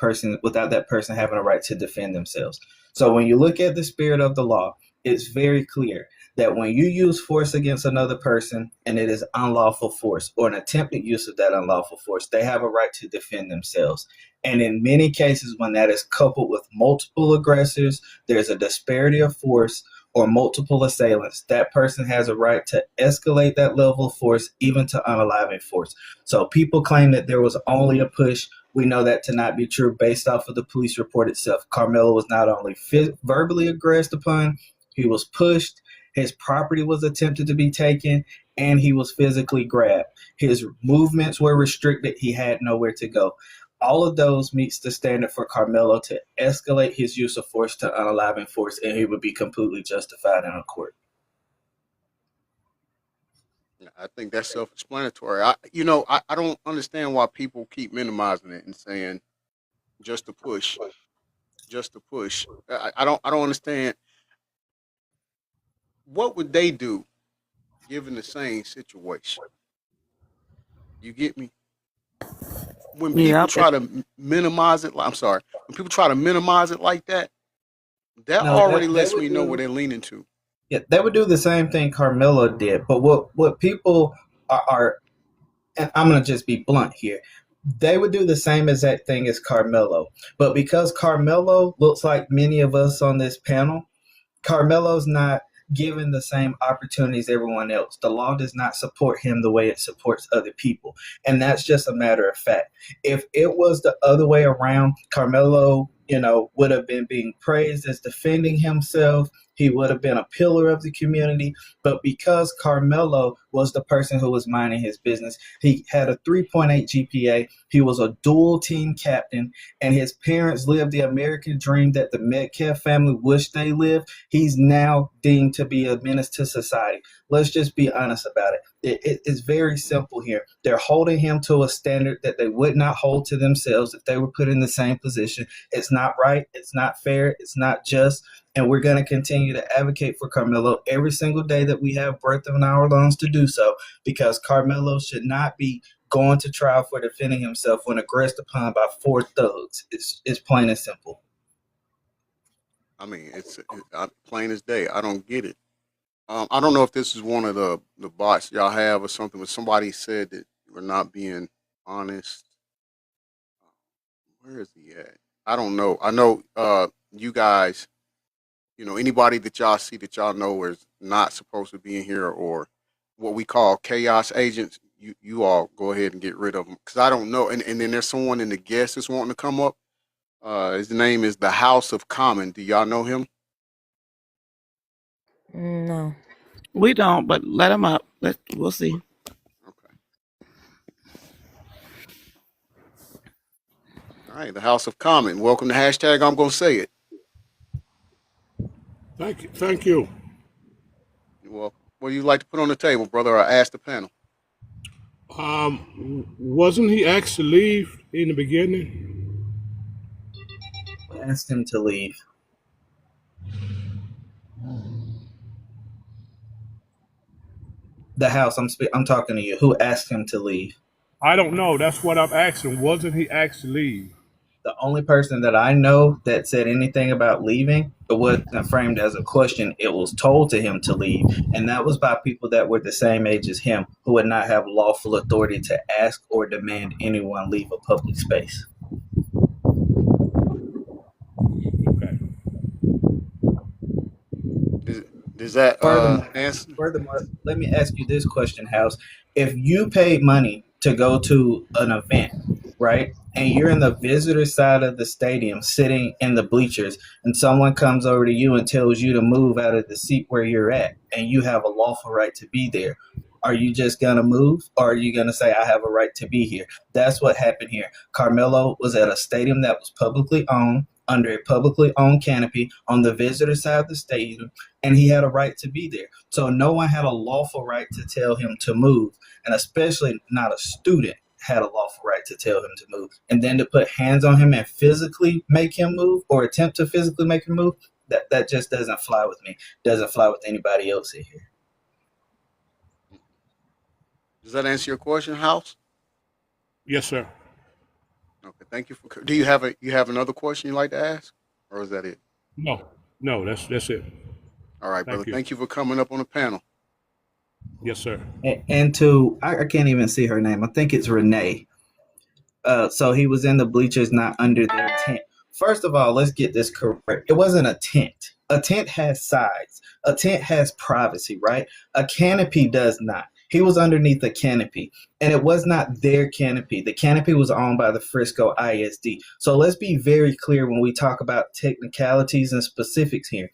Speaker 10: that person having a right to defend themselves. So when you look at the spirit of the law, it's very clear that when you use force against another person and it is unlawful force or an attempted use of that unlawful force, they have a right to defend themselves. And in many cases, when that is coupled with multiple aggressors, there's a disparity of force or multiple assailants, that person has a right to escalate that level of force, even to unaliving force. So people claim that there was only a push. We know that to not be true based off of the police report itself. Carmelo was not only verbally aggressed upon, he was pushed, his property was attempted to be taken, and he was physically grabbed. His movements were restricted. He had nowhere to go. All of those meets the standard for Carmelo to escalate his use of force to unaliving force, and he would be completely justified in a court.
Speaker 2: I think that's self-explanatory. I don't understand why people keep minimizing it and saying just to push, just to push. I don't understand. What would they do given the same situation? You get me? When people
Speaker 12: Yeah.
Speaker 2: try to minimize it, I'm sorry. When people try to minimize it like that, that
Speaker 10: No,
Speaker 2: already
Speaker 10: they
Speaker 2: lets
Speaker 10: would
Speaker 2: me know where
Speaker 10: do.
Speaker 2: they're leaning to.
Speaker 10: Yeah, they would do the same thing Carmelo did. But what people are, and I'm gonna just be blunt here, they would do the same exact thing as Carmelo. But because Carmelo looks like many of us on this panel, Carmelo's not given the same opportunities everyone else. The law does not support him the way it supports other people. And that's just a matter of fact. If it was the other way around, Carmelo, would have been being praised as defending himself. He would have been a pillar of the community. But because Carmelo was the person who was minding his business, he had a 3.8 GPA. He was a dual team captain, and his parents lived the American dream that the Metcalf family wished they lived. He's now deemed to be a menace to society. Let's just be honest about it. It's very simple here. They're holding him to a standard that they would not hold to themselves if they were put in the same position. It's not right. It's not fair. It's not just. And we're going to continue to advocate for Carmelo every single day that we have breath in our lungs to do so, because Carmelo should not be going to trial for defending himself when aggressed upon by 4 thugs. It's plain and simple.
Speaker 2: I mean, it's plain as day. I don't get it. I don't know if this is one of the bots y'all have or something, but somebody said that we're not being honest. Where is he at? I don't know. I know you guys, anybody that y'all see that y'all know is not supposed to be in here, or what we call chaos agents, you all go ahead and get rid of them, because I don't know. And then there's someone in the guest that's wanting to come up. His name is the House of Common. Do y'all know him?
Speaker 11: No.
Speaker 12: We don't, but let him up. We'll see.
Speaker 2: Okay. All right, the House of Common. Welcome to hashtag I'm gonna say it.
Speaker 13: Thank you. Thank you.
Speaker 2: You're welcome. What do you like to put on the table, brother? Or ask the panel.
Speaker 13: Wasn't he asked to leave in the beginning?
Speaker 10: We asked him to leave. The House, I'm talking to you. Who asked him to leave?
Speaker 13: I don't know. That's what I'm asking. Wasn't he asked to leave?
Speaker 10: The only person that I know that said anything about leaving It wasn't framed as a question. It was told to him to leave. And that was by people that were the same age as him, who would not have lawful authority to ask or demand anyone leave a public space.
Speaker 13: Okay.
Speaker 2: Does that answer?
Speaker 10: Furthermore, let me ask you this question, House. If you paid money to go to an event, right, and you're in the visitor side of the stadium sitting in the bleachers, and someone comes over to you and tells you to move out of the seat where you're at, and you have a lawful right to be there, are you just going to move, or are you going to say, I have a right to be here? That's what happened here. Carmelo was at a stadium that was publicly owned, under a publicly owned canopy on the visitor side of the stadium, and he had a right to be there. So no one had a lawful right to tell him to move, and especially not a student had a lawful right to tell him to move. And then to put hands on him and physically make him move, or attempt to physically make him move, that just doesn't fly with me. Doesn't fly with anybody else in here.
Speaker 2: Does that answer your question, House?
Speaker 13: Yes, sir.
Speaker 2: Okay, thank you for. Do you have another question you'd like to ask, or is that it?
Speaker 13: No, that's it.
Speaker 2: All right,
Speaker 13: Thank
Speaker 2: brother.
Speaker 13: you.
Speaker 2: Thank you for coming up on the panel.
Speaker 13: Yes, sir.
Speaker 10: And to, I can't even see her name. I think it's Renee. So he was in the bleachers, not under their tent. First of all, let's get this correct. It wasn't a tent. A tent has sides. A tent has privacy, right? A canopy does not. He was underneath a canopy, and it was not their canopy. The canopy was owned by the Frisco ISD. So let's be very clear when we talk about technicalities and specifics here.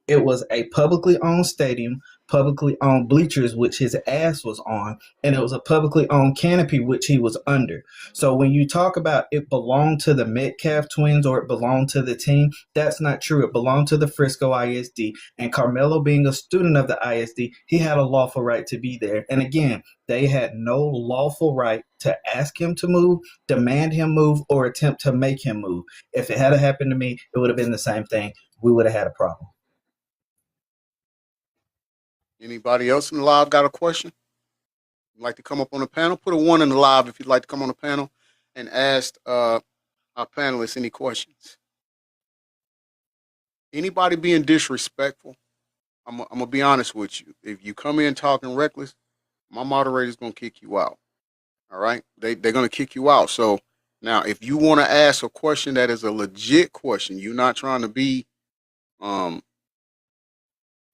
Speaker 10: It was a publicly owned stadium, publicly owned bleachers, which his ass was on, and it was a publicly owned canopy, which he was under. So when you talk about it belonged to the Metcalf twins or it belonged to the team, that's not true. It belonged to the Frisco ISD. And Carmelo, being a student of the ISD, he had a lawful right to be there. And again, they had no lawful right to ask him to move, demand him move, or attempt to make him move. If it had happened to me, it would have been the same thing. We would have had a problem.
Speaker 2: Anybody else in the live got a question? You'd like to come up on the panel? Put a 1 in the live if you'd like to come on the panel and ask our panelists any questions. Anybody being disrespectful? I'm gonna be honest with you. If you come in talking reckless, my moderator's gonna kick you out. All right? They're gonna kick you out. So now, if you want to ask a question that is a legit question, you're not trying to be a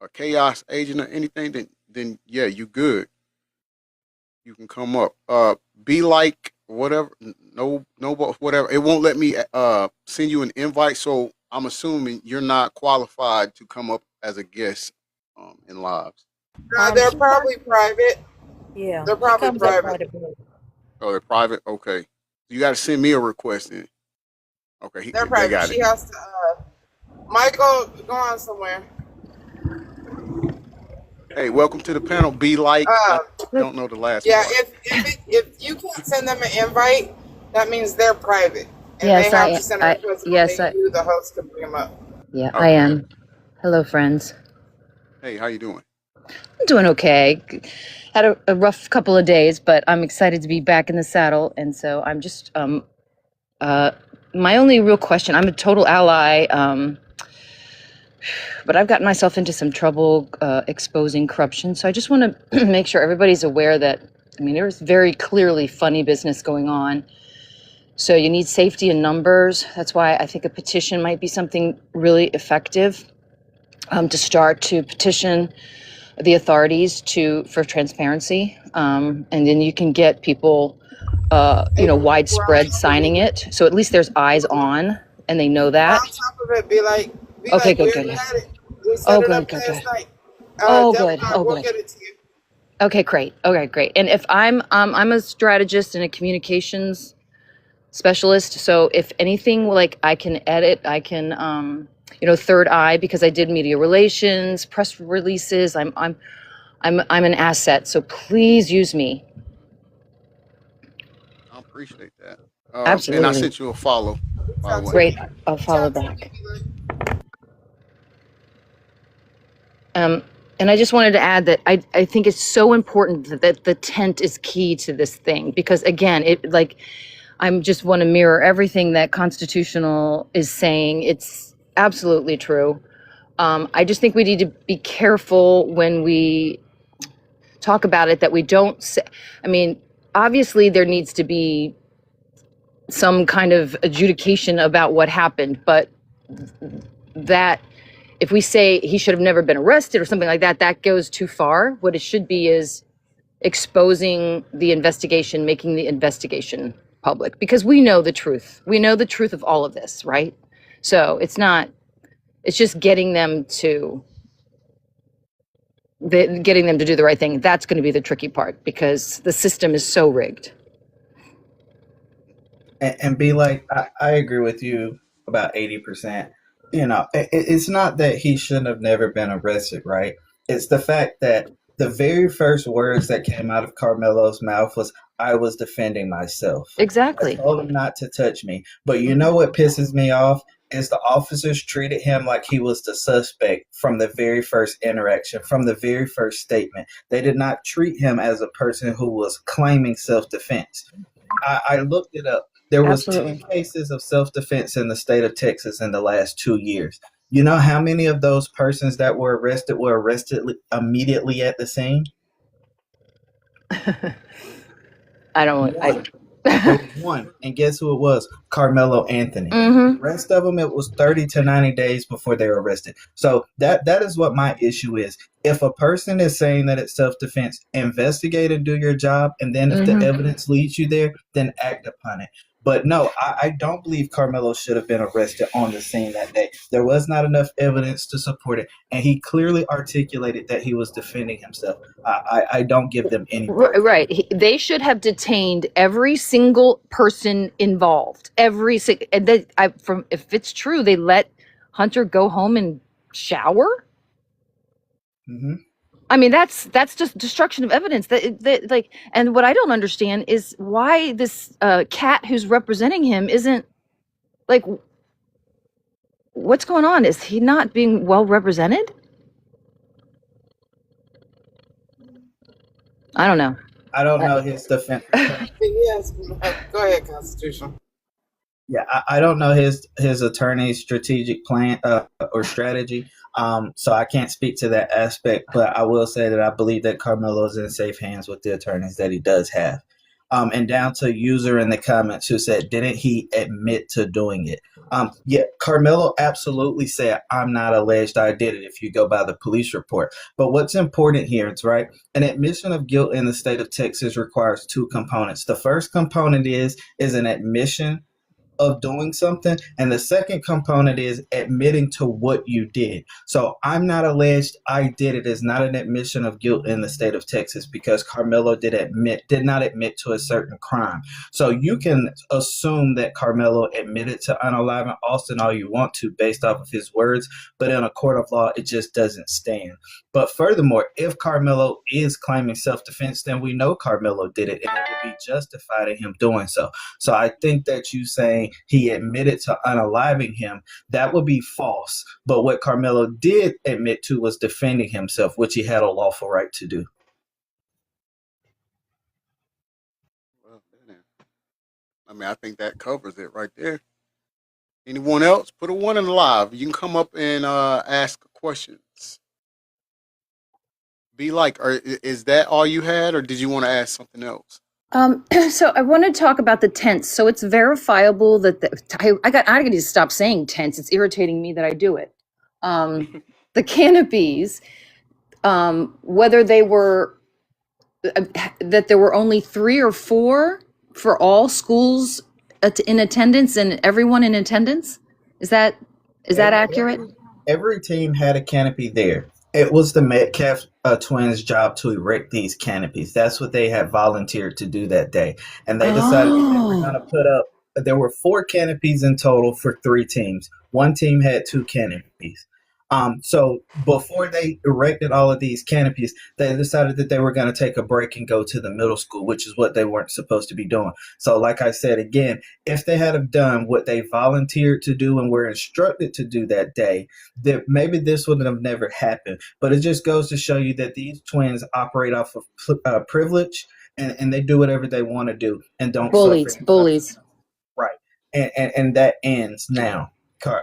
Speaker 2: chaos agent or anything, then yeah, you good. You can come up. Be like whatever. No, whatever. It won't let me send you an invite, so I'm assuming you're not qualified to come up as a guest in lives.
Speaker 3: They're probably private.
Speaker 11: Yeah,
Speaker 3: They're
Speaker 11: she
Speaker 3: probably
Speaker 11: comes up
Speaker 3: private.
Speaker 11: quite a bit.
Speaker 2: Oh, they're private. Okay, you got to send me a request then. Okay,
Speaker 3: They're
Speaker 2: they
Speaker 3: private.
Speaker 2: got
Speaker 3: She
Speaker 2: it.
Speaker 3: has to. Michael, go on somewhere.
Speaker 2: Hey, welcome to the panel. Be like. I
Speaker 3: Uh,
Speaker 2: don't know the last
Speaker 3: yeah,
Speaker 2: part.
Speaker 3: if you can't send them an invite, that means they're private, and
Speaker 14: Yes,
Speaker 3: they have to send a request.
Speaker 14: yes,
Speaker 3: and you, the host, can bring them up.
Speaker 14: yeah, I
Speaker 2: Okay.
Speaker 14: am. Hello, friends.
Speaker 2: Hey, how you doing?
Speaker 14: I'm doing okay. Had a rough couple of days, but I'm excited to be back in the saddle. And so I'm just, my only real question, I'm a total ally, but I've gotten myself into some trouble exposing corruption. So I just want to make sure everybody's aware that, I mean, there's very clearly funny business going on. So you need safety in numbers. That's why I think a petition might be something really effective to start to petition the authorities for transparency. And then you can get people, widespread signing it. So at least there's eyes on and they know that.
Speaker 3: On top of it, be like,
Speaker 14: Okay, good,
Speaker 3: we
Speaker 14: good.
Speaker 3: already had it. We set
Speaker 14: Oh,
Speaker 3: it
Speaker 14: good,
Speaker 3: up
Speaker 14: good,
Speaker 3: last
Speaker 14: good.
Speaker 3: night.
Speaker 14: Oh,
Speaker 3: Devin,
Speaker 14: good. Oh,
Speaker 3: we'll
Speaker 14: good.
Speaker 3: get it to you.
Speaker 14: Okay, great. Okay, great. And if I'm a strategist and a communications specialist, so if anything, like I can edit, I can, third eye, because I did media relations, press releases. I'm an asset. So please use me.
Speaker 2: I appreciate that. And I
Speaker 14: Absolutely.
Speaker 2: sent you a follow, by the way.
Speaker 14: Great. I'll follow back. And I just wanted to add that I think it's so important that the tent is key to this thing, because again, I'm just want to mirror everything that Constitutional is saying. It's absolutely true. I just think we need to be careful when we talk about it, that we don't say, I mean, obviously there needs to be some kind of adjudication about what happened, but that if we say he should have never been arrested or something like that, that goes too far. What it should be is exposing the investigation, making the investigation public, because we know the truth. We know the truth of all of this, right? So it's just getting them to do the right thing. That's going to be the tricky part, because the system is so rigged.
Speaker 10: And be like, I agree with you about 80%. It's not that he shouldn't have never been arrested, right? It's the fact that the very first words that came out of Carmelo's mouth was, I was defending myself. I
Speaker 14: Exactly.
Speaker 10: told him not to touch me. But you know what pisses me off is the officers treated him like he was the suspect from the very first interaction, from the very first statement. They did not treat him as a person who was claiming self-defense. I looked it up. There was 10 cases of self-defense in the state of Texas in the last 2 years. You know how many of those persons that were arrested immediately at the scene? One. And guess who it was? Carmelo Anthony. The rest of them, it was 30 to 90 days before they were arrested. So that is what my issue is. If a person is saying that it's self-defense, investigate and do your job. And then if the evidence leads you there, then act upon it. But no, I don't believe Carmelo should have been arrested on the scene that day. There was not enough evidence to support it. And he clearly articulated that he was defending himself. I don't give them any.
Speaker 14: Right. They should have detained every single person involved. If it's true, they let Hunter go home and shower.
Speaker 10: Mm-hmm.
Speaker 14: I mean, that's just destruction of evidence. And what I don't understand is why this cat who's representing him isn't, like, what's going on? Is he not being well represented? I don't know.
Speaker 10: I don't know his defense.
Speaker 3: Yes, go ahead, Constitution.
Speaker 10: Yeah, I don't know his attorney's strategic plan or strategy. So I can't speak to that aspect, but I will say that I believe that Carmelo is in safe hands with the attorneys that he does have. And down to user in the comments who said, didn't he admit to doing it? Yeah, Carmelo absolutely said, I'm not alleged I did it, if you go by the police report. But what's important here, it's right, an admission of guilt in the state of Texas requires two components. The first component is an admission of doing something, and the second component is admitting to what you did. So I'm not alleged I did it is not an admission of guilt in the state of Texas, because Carmelo did not admit to a certain crime. So you can assume that Carmelo admitted to unaliving Austin all you want to based off of his words, but in a court of law it just doesn't stand. But furthermore, if Carmelo is claiming self-defense, then we know Carmelo did it, and it would be justified in him doing so. So I think that you saying he admitted to unaliving him, that would be false. But what Carmelo did admit to was defending himself, which he had a lawful right to do.
Speaker 2: Well, I mean, I think that covers it right there. Anyone else? Put a 1 in the live. You can come up and ask questions. Be like, or is that all you had, or did you want to ask something else?
Speaker 14: So I want to talk about the tents. So it's verifiable that I need to stop saying tents. It's irritating me that I do it. The canopies, whether they were that there were only 3 or 4 for all schools in attendance and everyone in attendance. Is that accurate?
Speaker 10: Every team had a canopy there. It was the Metcalf twins' job to erect these canopies. That's what they had volunteered to do that day. And they decided they were going to put up, there were 4 canopies in total for 3 teams. One team had 2 canopies. So before they erected all of these canopies, they decided that they were going to take a break and go to the middle school, which is what they weren't supposed to be doing. So like I said, again, if they had have done what they volunteered to do and were instructed to do that day, that maybe this would have never happened. But it just goes to show you that these twins operate off of privilege, and they do whatever they want to do and don't
Speaker 14: bullies.
Speaker 10: Right. And that ends now.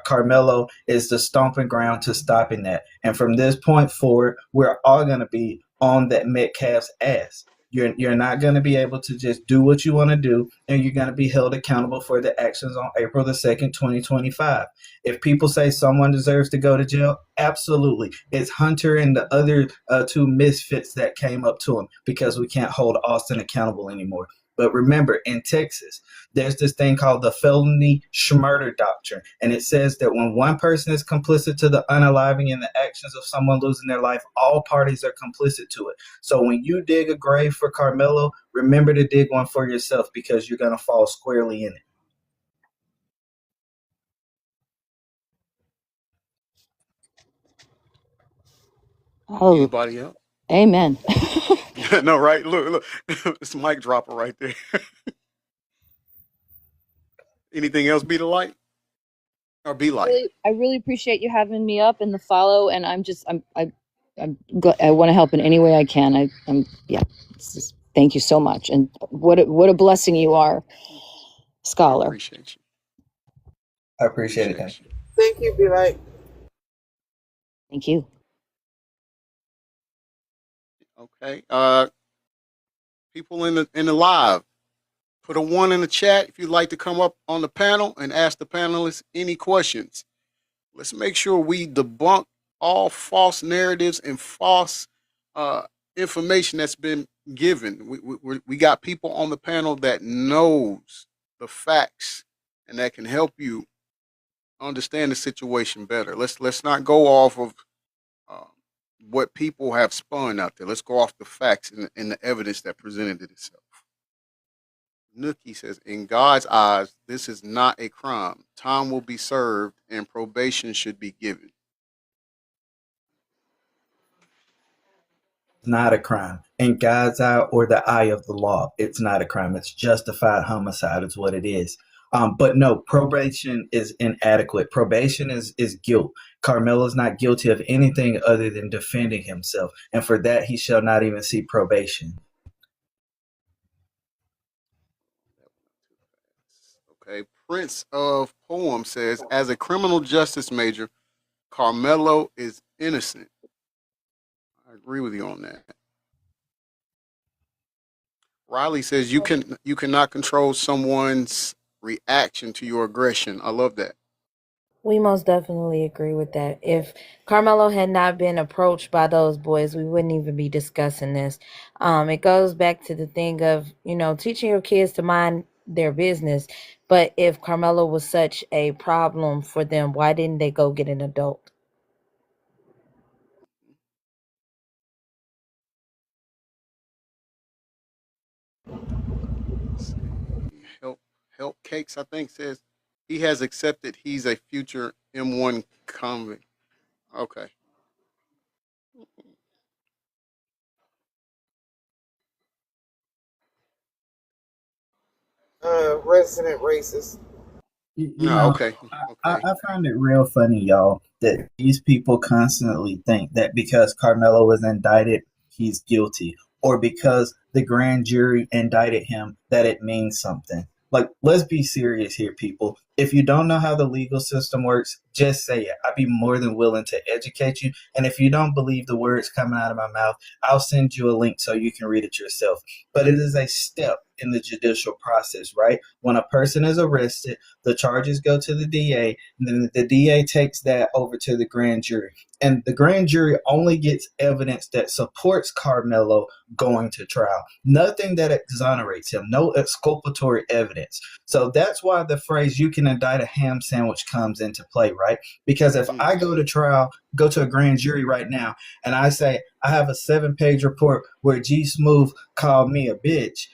Speaker 10: Carmelo is the stomping ground to stopping that. And from this point forward, we're all going to be on that Metcalf's ass. You're not going to be able to just do what you want to do, and you're going to be held accountable for the actions on April the 2nd, 2025. If people say someone deserves to go to jail, absolutely. It's Hunter and the other two misfits that came up to him because we can't hold Austin accountable anymore. But remember, in Texas, there's this thing called the felony schmurder doctrine. And it says that when one person is complicit to the unaliving and the actions of someone losing their life, all parties are complicit to it. So when you dig a grave for Carmelo, remember to dig one for yourself because you're going to fall squarely in it.
Speaker 14: Oh,
Speaker 2: Anybody else?
Speaker 14: amen.
Speaker 2: No, right? Look, it's a mic dropper right there. Anything else be the light? Or be light?
Speaker 14: I really appreciate you having me up in the follow, and I want to help in any way I can. Thank you so much, and what a blessing you are,
Speaker 2: I
Speaker 14: scholar.
Speaker 2: appreciate you.
Speaker 10: I appreciate it.
Speaker 2: you.
Speaker 3: Thank you, Be Like.
Speaker 14: Thank you.
Speaker 2: Okay. People in the live, put a 1 in the chat if you'd like to come up on the panel and ask the panelists any questions. Let's make sure we debunk all false narratives and false information that's been given. We got people on the panel that knows the facts and that can help you understand the situation better. Let's not go off of what people have spun out there. Let's go off the facts and the evidence that presented itself. Nookie says, in God's eyes, this is not a crime. Time will be served and probation should be given.
Speaker 10: Not a crime. In God's eye or the eye of the law, it's not a crime. It's justified homicide is what it is. But no, probation is inadequate. Probation is guilt. Carmelo's not guilty of anything other than defending himself. And for that, he shall not even see probation.
Speaker 2: Okay. Prince of Poem says, as a criminal justice major, Carmelo is innocent. I agree with you on that. Riley says you cannot control someone's reaction to your aggression. I love that.
Speaker 11: We most definitely agree with that. If Carmelo had not been approached by those boys, we wouldn't even be discussing this. It goes back to the thing of, teaching your kids to mind their business. But if Carmelo was such a problem for them, why didn't they go get an adult?
Speaker 2: Help Cakes, I think, says he has accepted he's a future M1 convict. Okay.
Speaker 3: Resident racist.
Speaker 2: Okay.
Speaker 10: I find it real funny, y'all, that these people constantly think that because Carmelo was indicted, he's guilty, or because the grand jury indicted him, that it means something. Like, let's be serious here, people. If you don't know how the legal system works, just say it. I'd be more than willing to educate you. And if you don't believe the words coming out of my mouth, I'll send you a link so you can read it yourself. But it is a step in the judicial process, right? When a person is arrested, the charges go to the DA, and then the DA takes that over to the grand jury. And the grand jury only gets evidence that supports Carmelo going to trial. Nothing that exonerates him, no exculpatory evidence. So that's why the phrase "you can indict a ham sandwich" comes into play, right? Because if I go to trial, go to a grand jury right now, and I say, I have a 7-page report where G Smooth called me a bitch,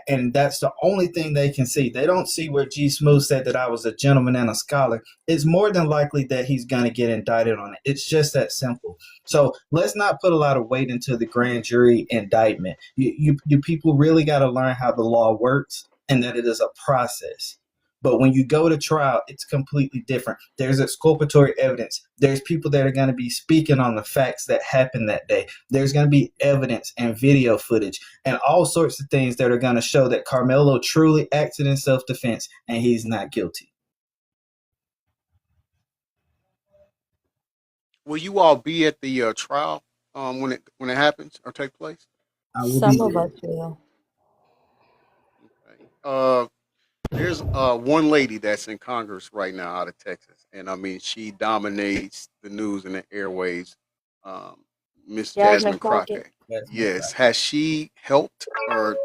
Speaker 10: and that's the only thing they can see. They don't see where G Smooth said that I was a gentleman and a scholar. It's more than likely that he's going to get indicted on it. It's just that simple. So let's not put a lot of weight into the grand jury indictment. You people really got to learn how the law works and that it is a process. But when you go to trial, it's completely different. There's exculpatory evidence. There's people that are going to be speaking on the facts that happened that day. There's going to be evidence and video footage and all sorts of things that are going to show that Carmelo truly acted in self-defense and he's not guilty.
Speaker 2: Will you all be at the trial when it happens or take place?
Speaker 10: I will be
Speaker 11: Some of
Speaker 10: there.
Speaker 11: us will.
Speaker 2: Okay. There's one lady that's in Congress right now out of Texas, and I mean she dominates the news and the airways. Um, Miss
Speaker 11: Jasmine
Speaker 2: Jasmine
Speaker 11: Crockett.
Speaker 2: Crockett.
Speaker 10: That's my
Speaker 2: Yes, has she helped or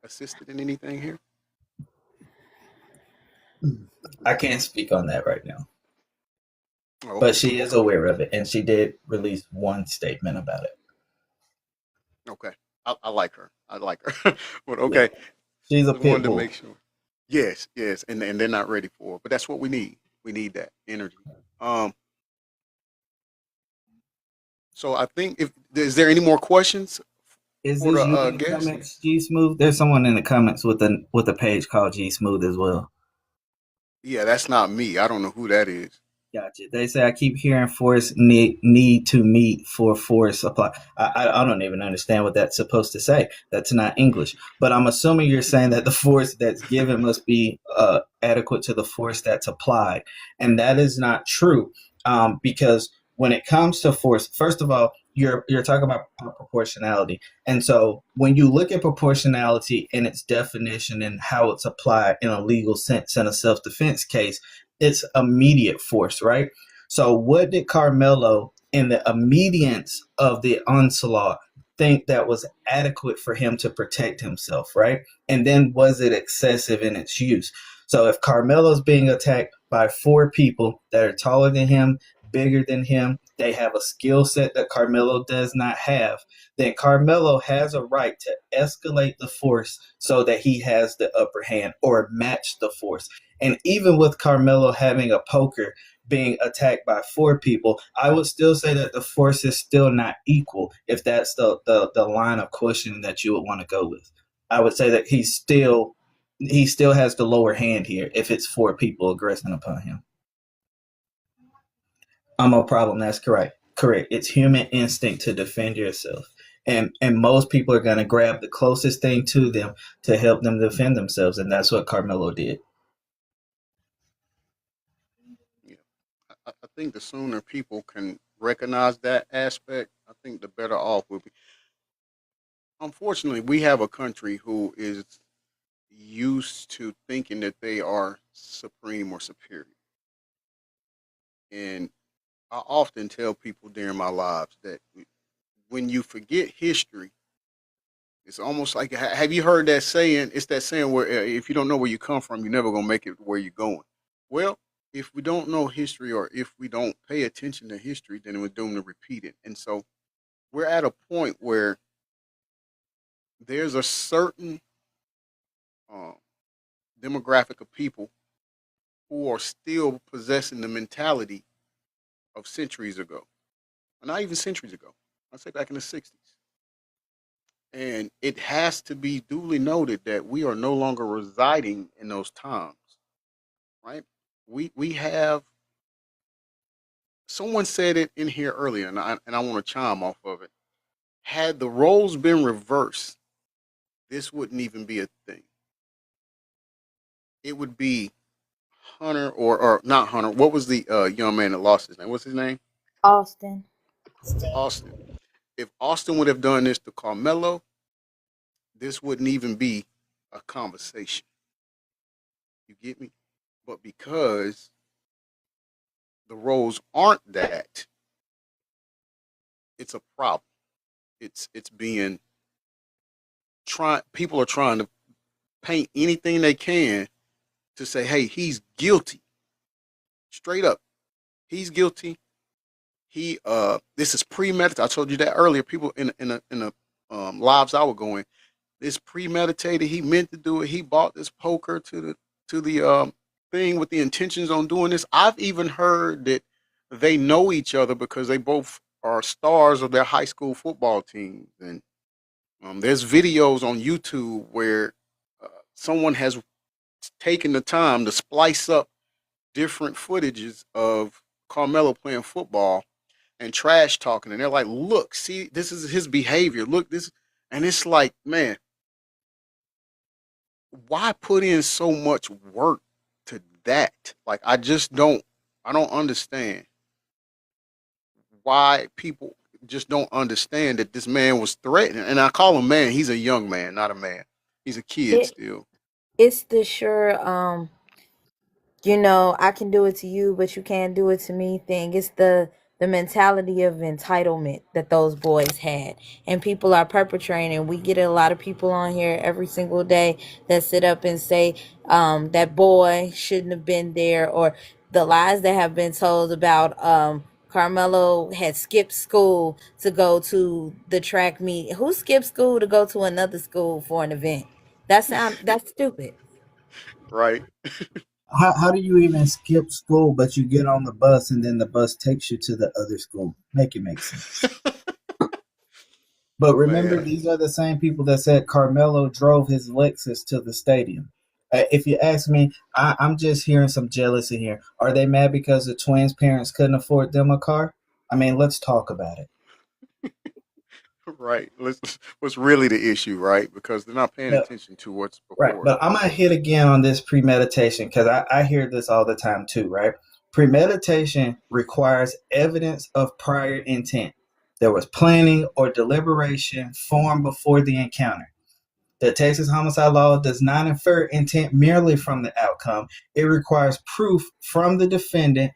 Speaker 2: assisted in anything here?
Speaker 10: I can't speak on that right now,
Speaker 2: Oh,
Speaker 10: but
Speaker 2: okay,
Speaker 10: she is aware of it, and she did release one statement about it.
Speaker 2: okay. I like her. I like her. But
Speaker 10: Yeah,
Speaker 2: okay,
Speaker 10: she's a
Speaker 2: just wanted
Speaker 10: pit
Speaker 2: to
Speaker 10: bull.
Speaker 2: make sure. Yes, yes, and they're not ready for it, but that's what we need. We need that energy. Um, so I think if is there any more questions
Speaker 10: Is
Speaker 2: for the
Speaker 10: this you in the
Speaker 2: guest?
Speaker 10: comments, G Smooth? There's someone in the comments with a page called G Smooth as well.
Speaker 2: Yeah, that's not me. I don't know who that is.
Speaker 10: Gotcha. They say I keep hearing force need to meet for force apply. I don't even understand what that's supposed to say. That's not English. But I'm assuming you're saying that the force that's given must be adequate to the force that's applied, and that is not true. Because when it comes to force, first of all, you're talking about proportionality, and so when you look at proportionality in its definition and how it's applied in a legal sense in a self defense case, it's immediate force, right? So what did Carmelo in the immediance of the onslaught think that was adequate for him to protect himself, right? And then was it excessive in its use? So if Carmelo's being attacked by four people that are taller than him, bigger than him, they have a skill set that Carmelo does not have, then Carmelo has a right to escalate the force so that he has the upper hand or match the force. And even with Carmelo having a poker being attacked by four people, I would still say that the force is still not equal if that's the line of questioning that you would want to go with. I would say that he still has the lower hand here if it's four people aggressing upon him. No problem. That's correct. Correct. It's human instinct to defend yourself. And most people are going to grab the closest thing to them to help them defend themselves. And that's what Carmelo did.
Speaker 2: Yeah, I think the sooner people can recognize that aspect, I think the better off we'll be. Unfortunately, we have a country who is used to thinking that they are supreme or superior. And I often tell people during my lives that when you forget history, it's almost like have you heard that saying? It's that saying where if you don't know where you come from, you're never gonna make it where you're going. Well, if we don't know history or if we don't pay attention to history, then we're doomed to repeat it. And so we're at a point where there's a certain uh, demographic of people who are still possessing the mentality of centuries ago, not even centuries ago. I'd say back in the '60s. And it has to be duly noted that we are no longer residing in those times, right? We have someone said it in here earlier, and I want to chime off of it. Had the roles been reversed, this wouldn't even be a thing. It would be Hunter or not Hunter. What was the young man that lost his name? What's his name?
Speaker 11: Austin.
Speaker 2: Austin. If Austin would have done this to Carmelo, this wouldn't even be a conversation. You get me? But because the roles aren't that, it's a problem. It's being trying. People are trying to paint anything they can to say, "Hey, he's guilty." Straight up, he's guilty. This is premeditated. I told you that earlier. People in the lives I was going, this premeditated. He meant to do it. He bought this poker to the thing with the intentions on doing this. I've even heard that they know each other because they both are stars of their high school football teams. And there's videos on YouTube where someone has taken the time to splice up different footages of Carmelo playing football and trash talking. And they're like, look, see, this is his behavior. Look, this. And it's like, man, why put in so much work to that? Like, I don't understand. why people just don't understand that this man was threatening. And I call him man. He's a young man, not a man. He's a kid
Speaker 11: It
Speaker 2: still.
Speaker 11: it's the sure I can do it to you, but you can't do it to me thing. It's the mentality of entitlement that those boys had. And people are perpetrating. We get a lot of people on here every single day that sit up and say that boy shouldn't have been there, or the lies that have been told about Carmelo had skipped school to go to the track meet. Who skipped school to go to another school for an event? That's stupid.
Speaker 2: Right.
Speaker 10: How do you even skip school, but you get on the bus and then the bus takes you to the other school? Make it make sense. But remember,
Speaker 2: Man.
Speaker 10: these are the same people that said Carmelo drove his Lexus to the stadium. If you ask me, I'm just hearing some jealousy here. Are they mad because the twins' parents couldn't afford them a car? I mean, let's talk about it.
Speaker 2: Right. What's really the issue, right? Because they're not paying
Speaker 10: No,
Speaker 2: attention to what's
Speaker 10: right.
Speaker 2: before.
Speaker 10: But I'm going to hit again on this premeditation because I hear this all the time too, right? Premeditation requires evidence of prior intent. There was planning or deliberation formed before the encounter. The Texas homicide law does not infer intent merely from the outcome. It requires proof from the defendant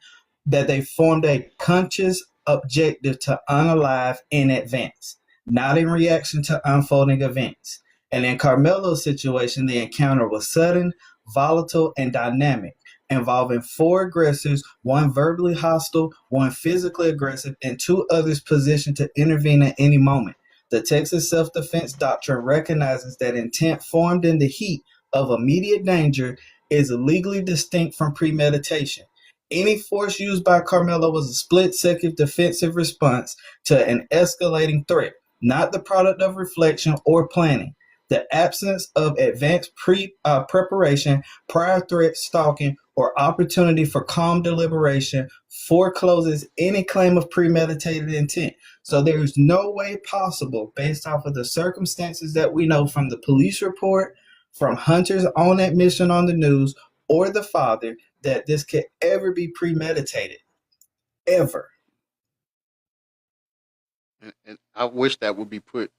Speaker 10: that they formed a conscious objective to unalive in advance, not in reaction to unfolding events. And in Carmelo's situation, the encounter was sudden, volatile, and dynamic, involving 4 aggressors, 1 verbally hostile, 1 physically aggressive, and 2 others positioned to intervene at any moment. The Texas self-defense doctrine recognizes that intent formed in the heat of immediate danger is legally distinct from premeditation. Any force used by Carmelo was a split-second defensive response to an escalating threat, not the product of reflection or planning. The absence of advanced preparation, prior threat stalking, or opportunity for calm deliberation forecloses any claim of premeditated intent. So there is no way possible, based off of the circumstances that we know from the police report, from Hunter's own admission on the news, or the father, that this could ever be premeditated. Ever.
Speaker 2: And I wish that would be put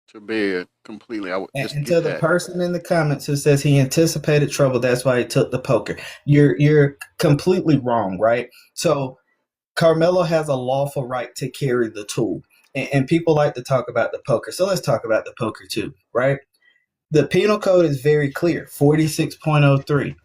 Speaker 2: to bed completely. I would just
Speaker 10: And
Speaker 2: get
Speaker 10: to the
Speaker 2: that.
Speaker 10: person in the comments who says he anticipated trouble, that's why he took the poker. You're completely wrong, right? So Carmelo has a lawful right to carry the tool. And people like to talk about the poker. So let's talk about the poker too, right? The penal code is very clear, 46.03.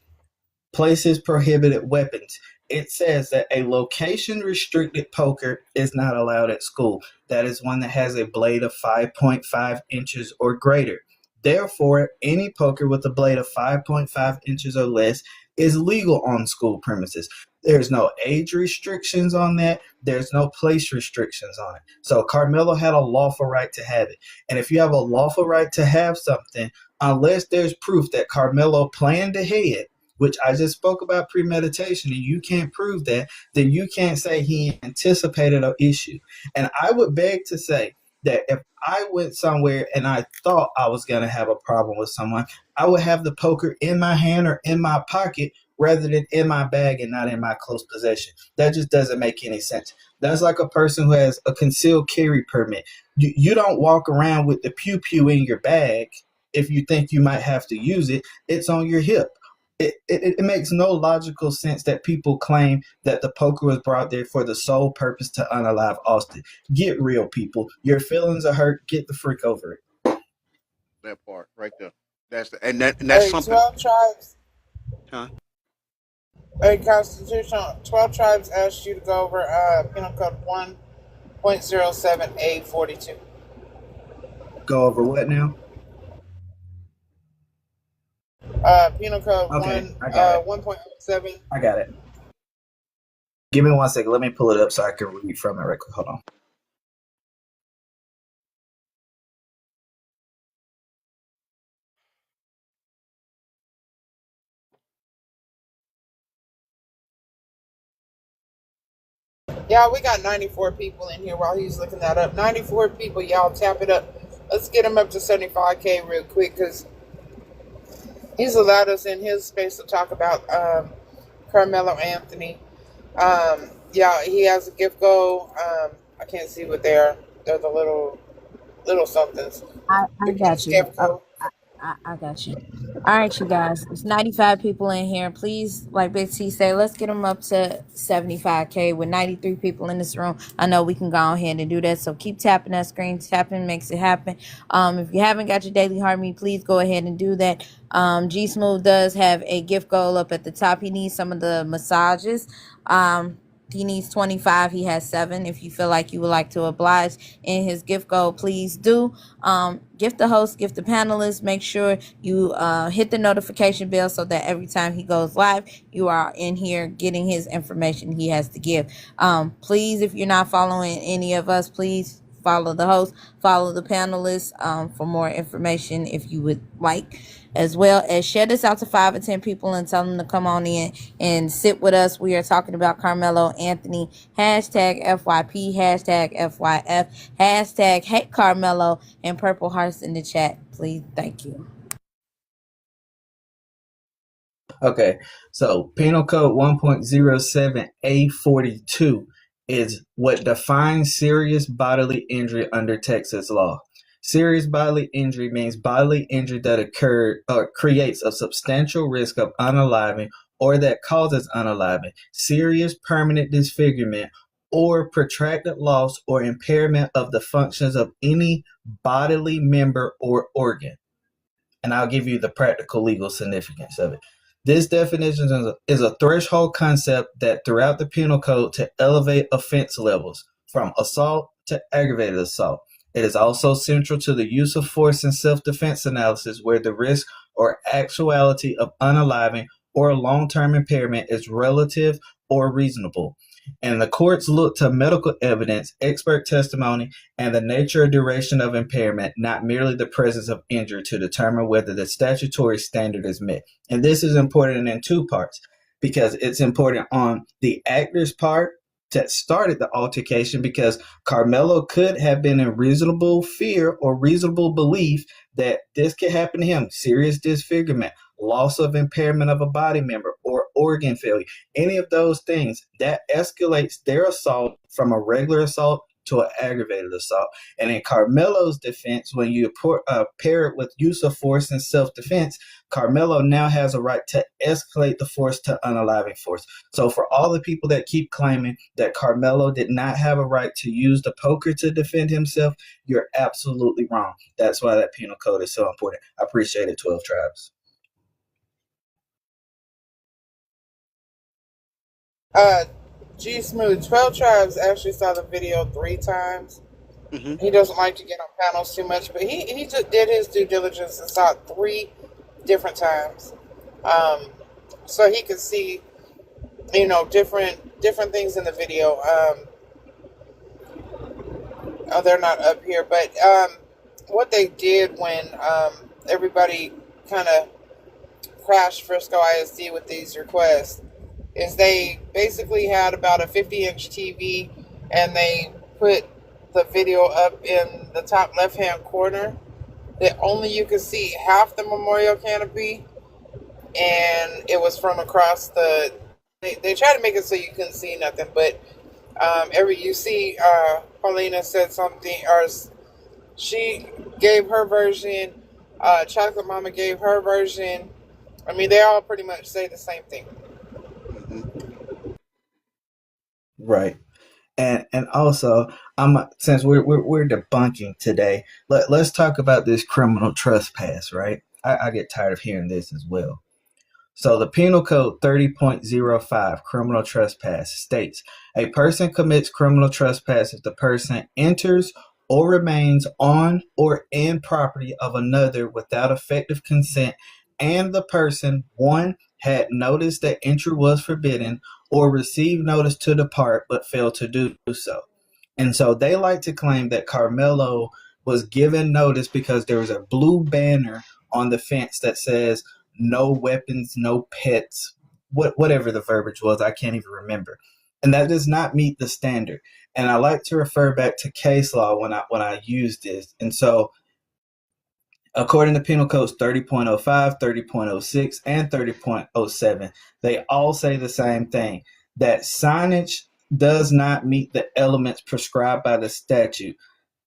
Speaker 10: Places prohibited weapons. It says that a location restricted poker is not allowed at school. That is one that has a blade of 5.5 inches or greater. Therefore, any poker with a blade of 5.5 inches or less is legal on school premises. There's no age restrictions on that. There's no place restrictions on it. So Carmelo had a lawful right to have it. And if you have a lawful right to have something, unless there's proof that Carmelo planned ahead, which I just spoke about premeditation, and you can't prove that, then you can't say he anticipated an issue. And I would beg to say that if I went somewhere and I thought I was going to have a problem with someone, I would have the poker in my hand or in my pocket rather than in my bag and not in my close possession. That just doesn't make any sense. That's like a person who has a concealed carry permit. You don't walk around with the pew-pew in your bag if you think you might have to use it. It's on your hip. It makes no logical sense that people claim that the poker was brought there for the sole purpose to unalive Austin. Get real, people. Your feelings are hurt. Get the freak over it.
Speaker 2: That part right there. That's
Speaker 3: Hey,
Speaker 2: something.
Speaker 3: 12 tribes.
Speaker 2: Huh?
Speaker 3: Hey, Constitutional. 12 tribes asked you to go over Penal Code 1.07A42.
Speaker 10: Go over what now?
Speaker 3: Penal Code
Speaker 10: Okay, I got it.
Speaker 3: 1.07.
Speaker 10: I got it. Give me 1 second. Let me pull it up so I can read from it right quick. Hold on.
Speaker 3: Yeah, we got 94 people in here while he's looking that up. 94 people, y'all tap it up. Let's get him up to 75K real quick because he's allowed us in his space to talk about Carmelo Anthony. Yeah, he has a gift goal. I can't see what they are. They're the little somethings.
Speaker 11: I
Speaker 3: They're pretty
Speaker 11: got you.
Speaker 3: skeptical.
Speaker 11: I got you. All right, you guys. There's 95 people in here. Please, like Big T say, let's get them up to 75K with 93 people in this room. I know we can go ahead and do that. So keep tapping that screen. Tapping makes it happen. If you haven't got your daily heart meet, please go ahead and do that. G Smooth does have a gift goal up at the top. He needs some of the massages. He needs 25. He has 7. If you feel like you would like to oblige in his gift goal, please do. Gift the host, gift the panelists. Make sure you hit the notification bell so that every time he goes live, you are in here getting his information he has to give. Please, if you're not following any of us, please follow the host, follow the panelists for more information if you would like, as well as share this out to 5 or 10 people and tell them to come on in and sit with us. We are talking about Carmelo Anthony, hashtag FYP, hashtag FYF, hashtag hate Carmelo, and purple hearts in the chat, please. Thank you.
Speaker 10: Okay, so Penal Code 1.07A42 is what defines serious bodily injury under Texas law. Serious bodily injury means bodily injury that occurred or creates a substantial risk of unaliving or that causes unaliving, serious permanent disfigurement, or protracted loss or impairment of the functions of any bodily member or organ. And I'll give you the practical legal significance of it. This definition is a threshold concept that throughout the penal code to elevate offense levels from assault to aggravated assault. It is also central to the use of force in self-defense analysis where the risk or actuality of unaliving or long-term impairment is relative or reasonable. And the courts look to medical evidence, expert testimony, and the nature or duration of impairment, not merely the presence of injury, to determine whether the statutory standard is met. And this is important in 2 parts, because it's important on the actor's part that started the altercation, because Carmelo could have been in reasonable fear or reasonable belief that this could happen to him, serious disfigurement, loss of impairment of a body member, or organ failure, any of those things, that escalates their assault from a regular assault to an aggravated assault. And in Carmelo's defense, when you pair it with use of force and self-defense, Carmelo now has a right to escalate the force to unaliving force. So for all the people that keep claiming that Carmelo did not have a right to use the poker to defend himself, you're absolutely wrong. That's why that penal code is so important. I appreciate it, 12 Tribes.
Speaker 3: G Smooth, 12 Tribes actually saw the video 3 times.
Speaker 2: Hmm.
Speaker 3: He doesn't like to get on panels too much, but he just did his due diligence and saw it 3 different times. So he could see, different things in the video. Oh, they're not up here, but what they did when everybody kind of crashed Frisco ISD with these requests is they basically had about a 50-inch TV and they put the video up in the top left-hand corner that only you could see half the memorial canopy, and it was from across the. They tried to make it so you couldn't see nothing, but Paulina said something, or she gave her version. Chocolate Mama gave her version. I mean, they all pretty much say the same thing.
Speaker 10: Right. And also, since we're debunking today, let's talk about this criminal trespass, right? I get tired of hearing this as well. So the Penal Code 30.05, criminal trespass, states a person commits criminal trespass if the person enters or remains on or in property of another without effective consent, and the person, 1, had noticed that entry was forbidden, or received notice to depart but failed to do so. And so they like to claim that Carmelo was given notice because there was a blue banner on the fence that says no weapons, no pets, whatever the verbiage was, I can't even remember. And that does not meet the standard. And I like to refer back to case law when I use this. And so according to Penal Codes 30.05, 30.06, and 30.07, they all say the same thing, that signage does not meet the elements prescribed by the statute.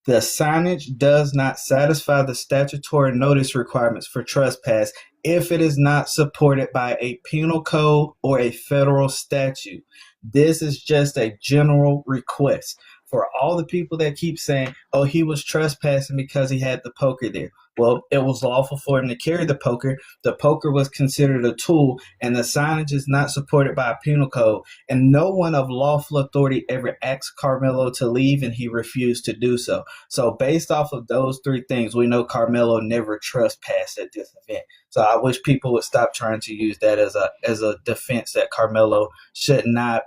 Speaker 10: The signage does not satisfy the statutory notice requirements for trespass if it is not supported by a penal code or a federal statute. This is just a general request for all the people that keep saying, oh, he was trespassing because he had the poker there. Well, it was lawful for him to carry the poker. The poker was considered a tool, and the signage is not supported by a penal code. And no one of lawful authority ever asked Carmelo to leave, and he refused to do so. So based off of those three things, we know Carmelo never trespassed at this event. So I wish people would stop trying to use that as a defense that Carmelo should not,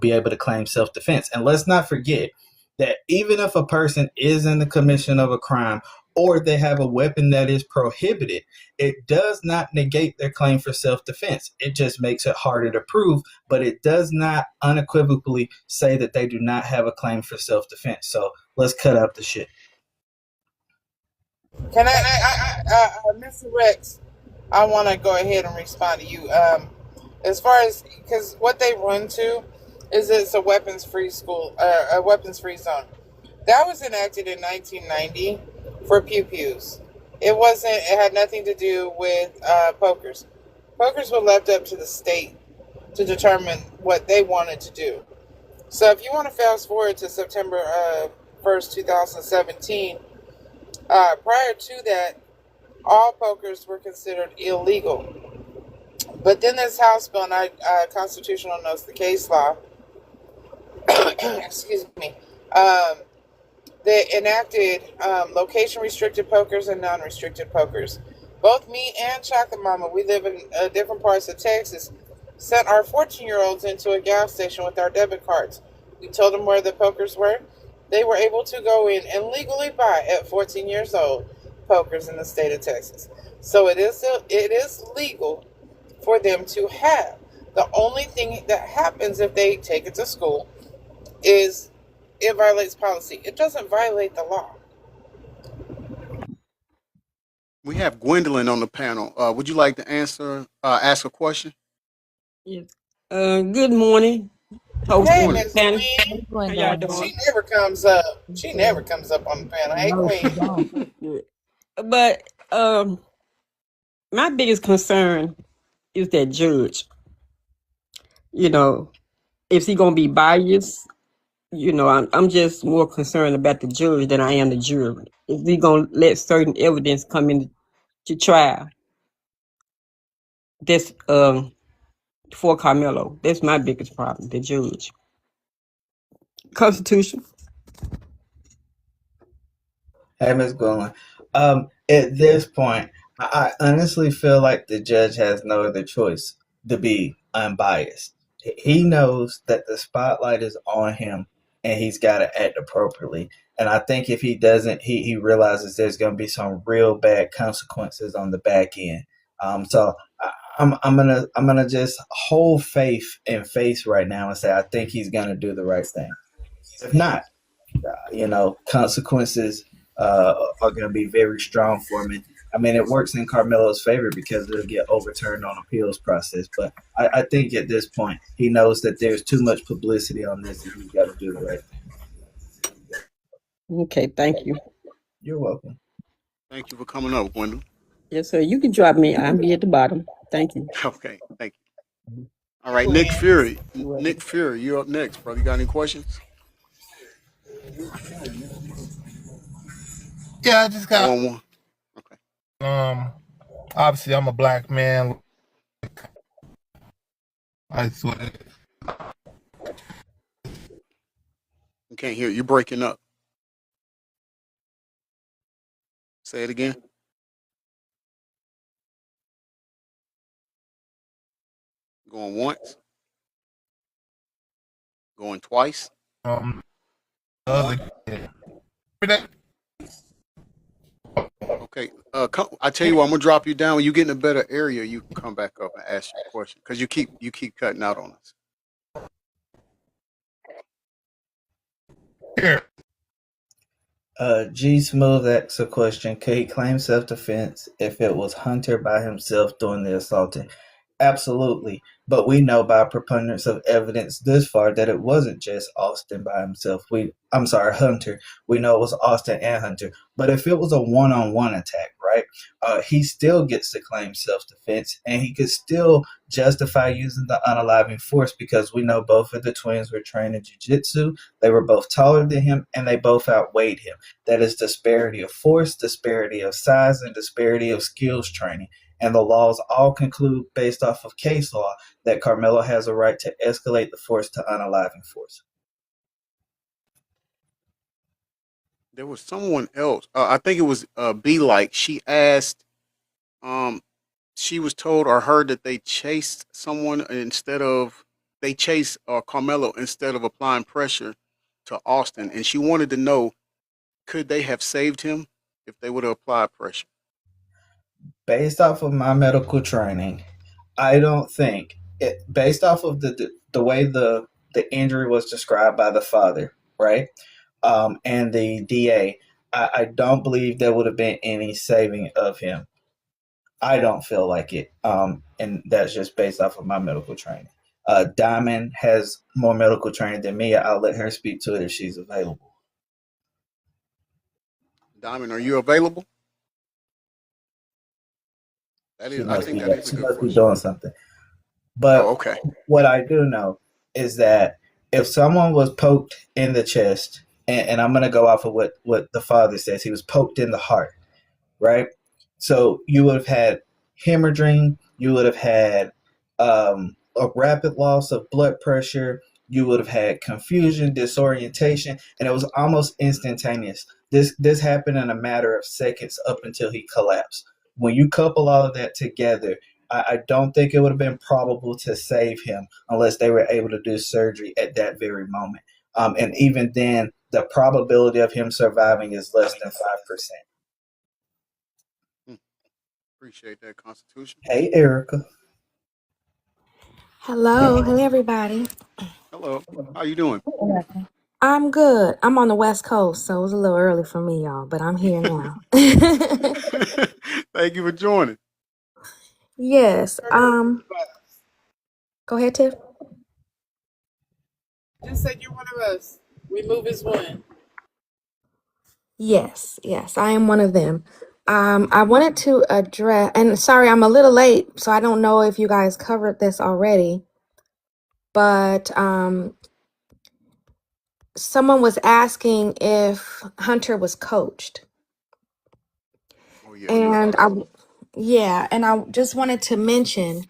Speaker 10: be able to claim self-defense. And let's not forget that even if a person is in the commission of a crime or they have a weapon that is prohibited, it does not negate their claim for self-defense. It just makes it harder to prove, but it does not unequivocally say that they do not have a claim for self-defense. So let's cut out the shit.
Speaker 3: Can Mr. Rex, I want to go ahead and respond to you. As far as, because what they run to is it's a weapons-free school, a weapons-free zone. That was enacted in 1990 for pew-pews. It had nothing to do with pokers. Pokers were left up to the state to determine what they wanted to do. So if you want to fast forward to September 1st, 2017, prior to that, all pokers were considered illegal. But then this House bill, and constitutional notes the case law, excuse me, they enacted location-restricted pokers and non-restricted pokers. Both me and Chocolate Mama, we live in different parts of Texas, sent our 14-year-olds into a gas station with our debit cards. We told them where the pokers were. They were able to go in and legally buy, at 14 years old, pokers in the state of Texas. So it is legal for them to have. The only thing that happens if they take it to school is it violates policy. It doesn't violate the law.
Speaker 2: We have Gwendolyn on the panel. Would you like to ask a question?
Speaker 15: Yes. Good morning.
Speaker 3: Hey,
Speaker 2: Morning.
Speaker 3: Miss Queen.
Speaker 15: How y'all doing?
Speaker 3: She never comes up. She never comes up on the panel. Hey, Queen.
Speaker 15: Good. But my biggest concern is that judge. Is he gonna be biased? I'm just more concerned about the judge than I am the jury. Is he gonna let certain evidence come into trial? That's for Carmelo. That's my biggest problem, the judge. Constitution.
Speaker 10: Hey, Ms. Gwendolyn. At this point, I honestly feel like the judge has no other choice to be unbiased. He knows that the spotlight is on him and he's got to act appropriately. And I think if he doesn't, he realizes there's going to be some real bad consequences on the back end. So I'm gonna just hold faith in face right now and say I think he's gonna do the right thing. If not, consequences are going to be very strong for me. I mean, it works in Carmelo's favor because it'll get overturned on appeals process. But I think at this point, he knows that there's too much publicity on this and he's got to do the right thing.
Speaker 15: Okay, thank you.
Speaker 10: You're welcome.
Speaker 2: Thank you for coming up, Gwendolyn.
Speaker 15: Yes, sir. You can drop me. I'll be at the bottom. Thank you.
Speaker 2: Okay, thank you. All right, Nick Fury. Nick Fury, you're up next, brother. You got any questions?
Speaker 16: Yeah, I just got
Speaker 2: One. Okay.
Speaker 16: obviously I'm a black man. I swear.
Speaker 2: I can't hear you. You're breaking up. Say it again. Going once. Going twice.
Speaker 16: Other kid.
Speaker 2: Okay. I tell you what, I'm gonna drop you down. When you get in a better area, you can come back up and ask your question because you keep cutting out on us.
Speaker 16: Here.
Speaker 10: G Smooth asks a question. Could he claim self-defense if it was Hunter by himself doing the assaulting? Absolutely. But we know by preponderance of evidence this far that it wasn't just Austin by himself. I'm sorry, Hunter. We know it was Austin and Hunter. But if it was a one-on-one attack, right, he still gets to claim self-defense, and he could still justify using the unaliving force because we know both of the twins were trained in jiu-jitsu. They were both taller than him, and they both outweighed him. That is disparity of force, disparity of size, and disparity of skills training. And the laws all conclude, based off of case law, that Carmelo has a right to escalate the force to unaliving force.
Speaker 2: There was someone else. I think it was Be Like. She asked. She was told or heard that they chased someone instead of they chased Carmelo instead of applying pressure to Austin, and she wanted to know, could they have saved him if they would have applied pressure?
Speaker 10: Based off of my medical training, I don't think it. Based off of the way the injury was described by the father, right, and the DA, I don't believe there would have been any saving of him. I don't feel like it, and that's just based off of my medical training. Diamond has more medical training than me. I'll let her speak to it if she's available.
Speaker 2: Diamond, are you available? That
Speaker 10: She
Speaker 2: is, I
Speaker 10: must
Speaker 2: think
Speaker 10: be
Speaker 2: that is a
Speaker 10: she
Speaker 2: good
Speaker 10: must be
Speaker 2: question.
Speaker 10: doing something. But
Speaker 2: Oh, okay.
Speaker 10: what I do know is that if someone was poked in the chest, and I'm going to go off of what the father says, he was poked in the heart, right? So you would have had hemorrhaging, you would have had a rapid loss of blood pressure, you would have had confusion, disorientation, and it was almost instantaneous. This happened in a matter of seconds up until he collapsed. When you couple all of that together, I don't think it would have been probable to save him unless they were able to do surgery at that very moment. And even then, the probability of him surviving is less than 5%.
Speaker 2: Appreciate that, Constitution.
Speaker 10: Hey, Erica.
Speaker 17: Hello, hey everybody.
Speaker 2: Hello. How you doing?
Speaker 17: I'm good. I'm on the West Coast, so it was a little early for me, y'all, but I'm here now.
Speaker 2: Thank you for joining.
Speaker 17: Yes. Go ahead, Tiff.
Speaker 3: Just said you're one of us. Remove is one.
Speaker 17: Yes, I am one of them. I wanted to address, and sorry, I'm a little late, so I don't know if you guys covered this already, but someone was asking if Hunter was coached.
Speaker 2: Oh yeah.
Speaker 17: And I just wanted to mention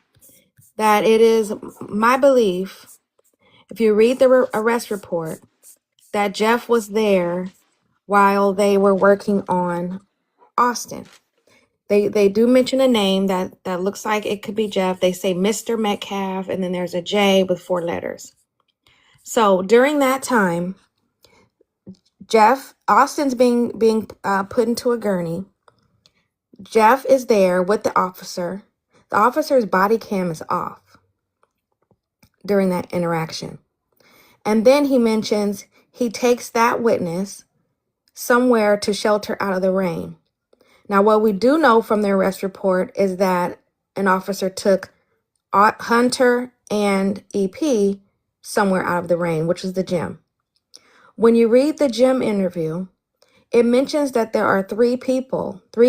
Speaker 17: that it is my belief, if you read the arrest report, that Jeff was there while they were working on Austin. They do mention a name that looks like it could be Jeff. They say Mr. Metcalf, and then there's a J with 4 letters. So during that time, Austin's being put into a gurney. Jeff is there with the officer. The officer's body cam is off during that interaction. And then he mentions he takes that witness somewhere to shelter out of the rain. Now, what we do know from the arrest report is that an officer took Hunter and EP somewhere out of the rain, which is the gym. When you read the gym interview, it mentions that there are 3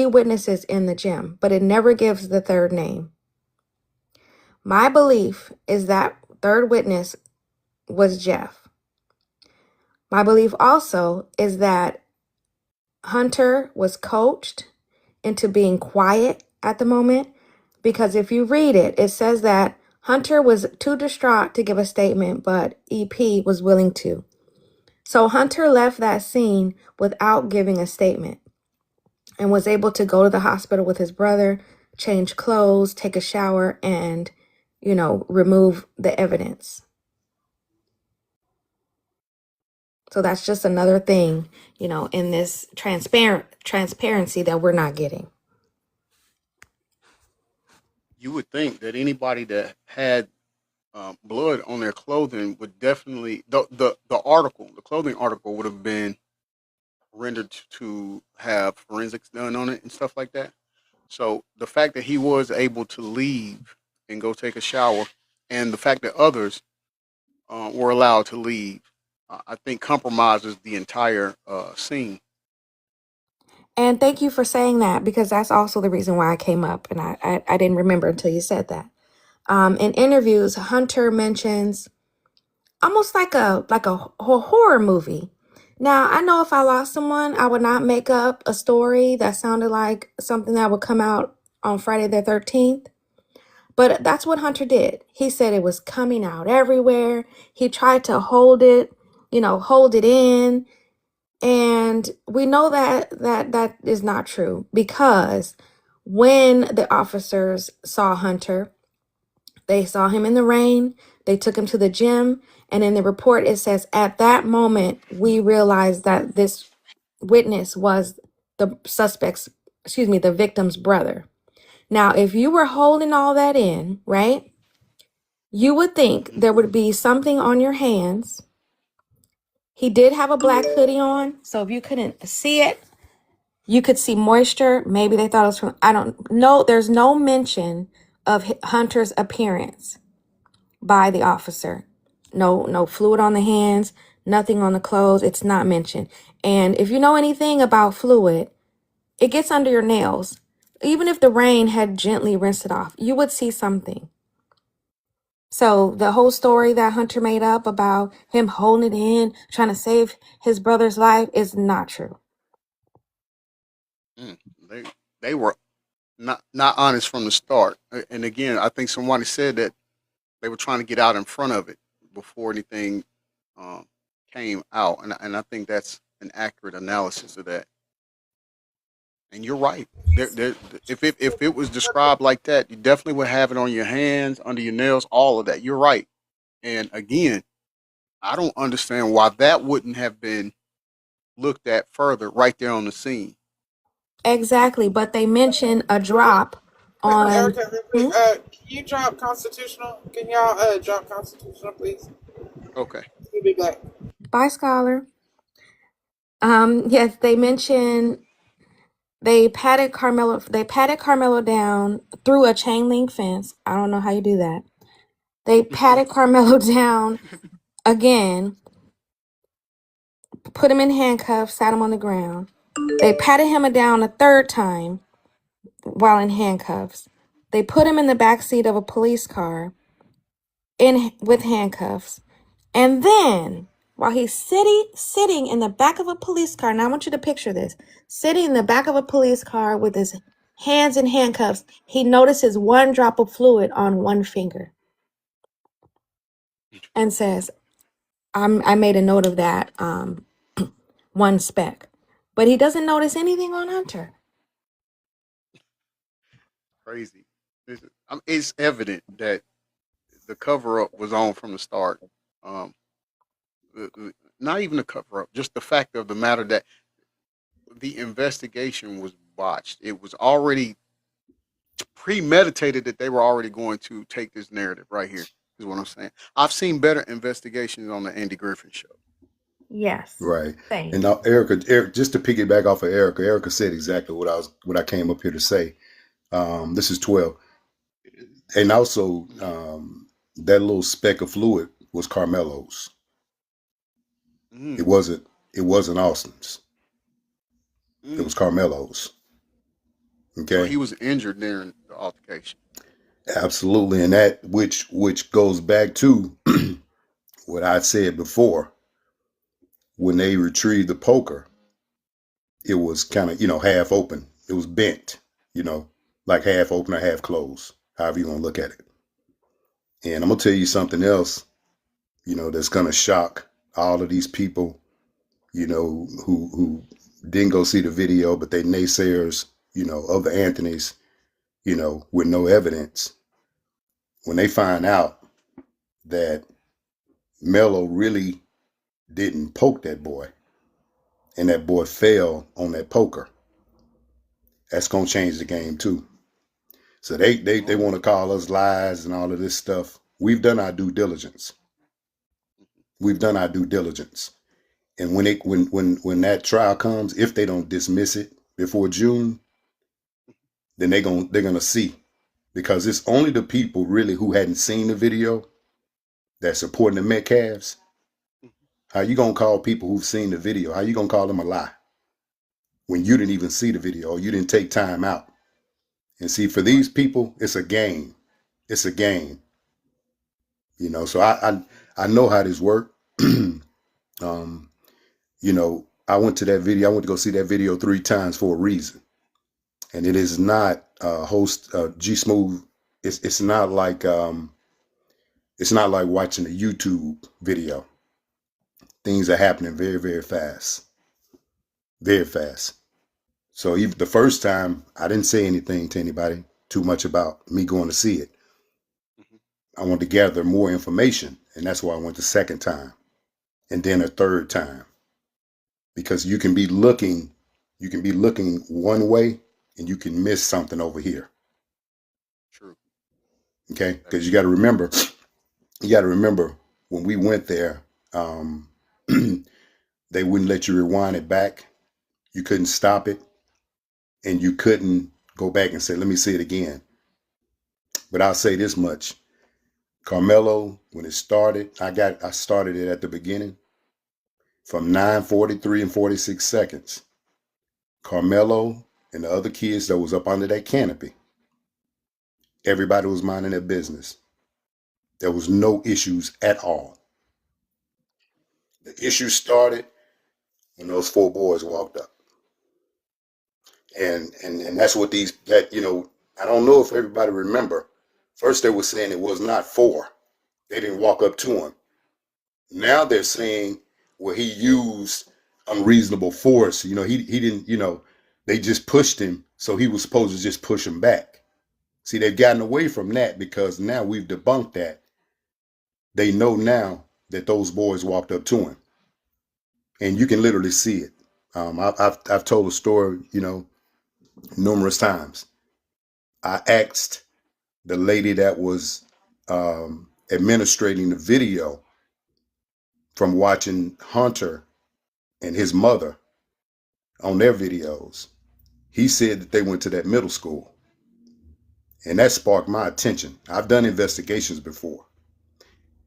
Speaker 17: witnesses in the gym, but it never gives the third name. My belief is that third witness was Jeff. My belief also is that Hunter was coached into being quiet at the moment, because if you read it, it says that Hunter was too distraught to give a statement, but EP was willing to. So Hunter left that scene without giving a statement and was able to go to the hospital with his brother, change clothes, take a shower, and, remove the evidence. So that's just another thing, in this transparency that we're not getting.
Speaker 2: You would think that anybody that had blood on their clothing would definitely the clothing article would have been rendered to have forensics done on it and stuff like that. So the fact that he was able to leave and go take a shower, and the fact that others were allowed to leave, I think compromises the entire scene.
Speaker 17: And thank you for saying that, because that's also the reason why I came up, and I didn't remember until you said that. In interviews, Hunter mentions almost like a horror movie. Now, I know if I lost someone, I would not make up a story that sounded like something that would come out on Friday the 13th. But that's what Hunter did. He said it was coming out everywhere. He tried to hold it in. And we know that is not true, because when the officers saw Hunter, they saw him in the rain, they took him to the gym, and in the report it says, at that moment, we realized that this witness was the the victim's brother. Now, if you were holding all that in, right, you would think there would be something on your hands. He did have a black hoodie on, so if you couldn't see it, you could see moisture. Maybe they thought it was from, I don't know. There's no mention of Hunter's appearance by the officer. No fluid on the hands, nothing on the clothes. It's not mentioned. And if you know anything about fluid, it gets under your nails. Even if the rain had gently rinsed it off, you would see something. So the whole story that Hunter made up about him holding it in, trying to save his brother's life, is not true.
Speaker 2: They were not honest from the start. And again, I think somebody said that they were trying to get out in front of it before anything came out, and I think that's an accurate analysis of that. And you're right. If it was described like that, you definitely would have it on your hands, under your nails, all of that. You're right. And again, I don't understand why that wouldn't have been looked at further right there on the scene.
Speaker 17: Exactly, but they mention a drop on.
Speaker 3: Erica, can you drop constitutional? Can y'all drop constitutional, please?
Speaker 2: Okay.
Speaker 3: You'll be back.
Speaker 17: Bye, Scholar. Yes, they mention they patted Carmelo down through a chain link fence. I don't know how you do that. They patted Carmelo down again, put him in handcuffs, sat him on the ground. They patted him down a third time while in handcuffs. They put him in the back seat of a police car with handcuffs. And then, while he's sitting in the back of a police car, now I want you to picture this, sitting in the back of a police car with his hands in handcuffs, he notices one drop of fluid on one finger and says, I made a note of that one speck. But he doesn't notice anything on Hunter.
Speaker 2: Crazy. It's evident that the cover up was on from the start. Not even the cover up, just the fact of the matter that the investigation was botched. It was already premeditated that they were already going to take this narrative right here, is what I'm saying. I've seen better investigations on the Andy Griffin show.
Speaker 17: Yes.
Speaker 18: Right.
Speaker 17: Same.
Speaker 18: And now Erica, just to piggyback off of Erica said exactly what I came up here to say. This is 12. And also that little speck of fluid was Carmelo's. It wasn't Austin's. It was Carmelo's. Okay.
Speaker 2: So he was injured during the altercation.
Speaker 18: Absolutely. And that which goes back to what I said before. When they retrieved the poker, it was kind of, half open. It was bent, like half open or half closed, however you want to look at it. And I'm going to tell you something else, that's going to shock all of these people, who didn't go see the video, but they naysayers, of the Anthonys, with no evidence. When they find out that Melo really didn't poke that boy, and that boy fell on that poker, that's gonna change the game too. So they want to call us lies and all of this stuff. We've done our due diligence. And when that trial comes, if they don't dismiss it before June, then they're gonna see because it's only the people really who hadn't seen the video that's supporting the Metcalves. How you gonna call people who've seen the video? How you gonna call them a lie when you didn't even see the video or you didn't take time out? And see, for these people, it's a game. It's a game. You know, so I know how this works. You know, I went to that video. I went to go see that video 3 times for a reason. And it is not host G Smooth. It's not like watching a YouTube video. Things are happening very, very fast. Very fast. So even the first time, I didn't say anything to anybody too much about me going to see it. I wanted to gather more information, and that's why I went the second time, and then a third time, because you can be looking one way, and you can miss something over here.
Speaker 2: True.
Speaker 18: Okay, because you got to remember when we went there, they wouldn't let you rewind it back. You couldn't stop it, and you couldn't go back and say, "Let me see it again." But I'll say this much. Carmelo, when it started, I started it at the beginning from 9:43 and 46 seconds. Carmelo and the other kids that was up under that canopy, everybody was minding their business. There was no issues at all. The issue started when those 4 boys walked up. And that's what I don't know if everybody remember. First they were saying it was not 4. They didn't walk up to him. Now they're saying, well, he used unreasonable force. You know, he didn't, they just pushed him, so he was supposed to just push him back. See, they've gotten away from that because now we've debunked that. They know now that those boys walked up to him. And you can literally see it. I've told a story, numerous times. I asked the lady that was administrating the video from watching Hunter and his mother on their videos. He said that they went to that middle school. And that sparked my attention. I've done investigations before.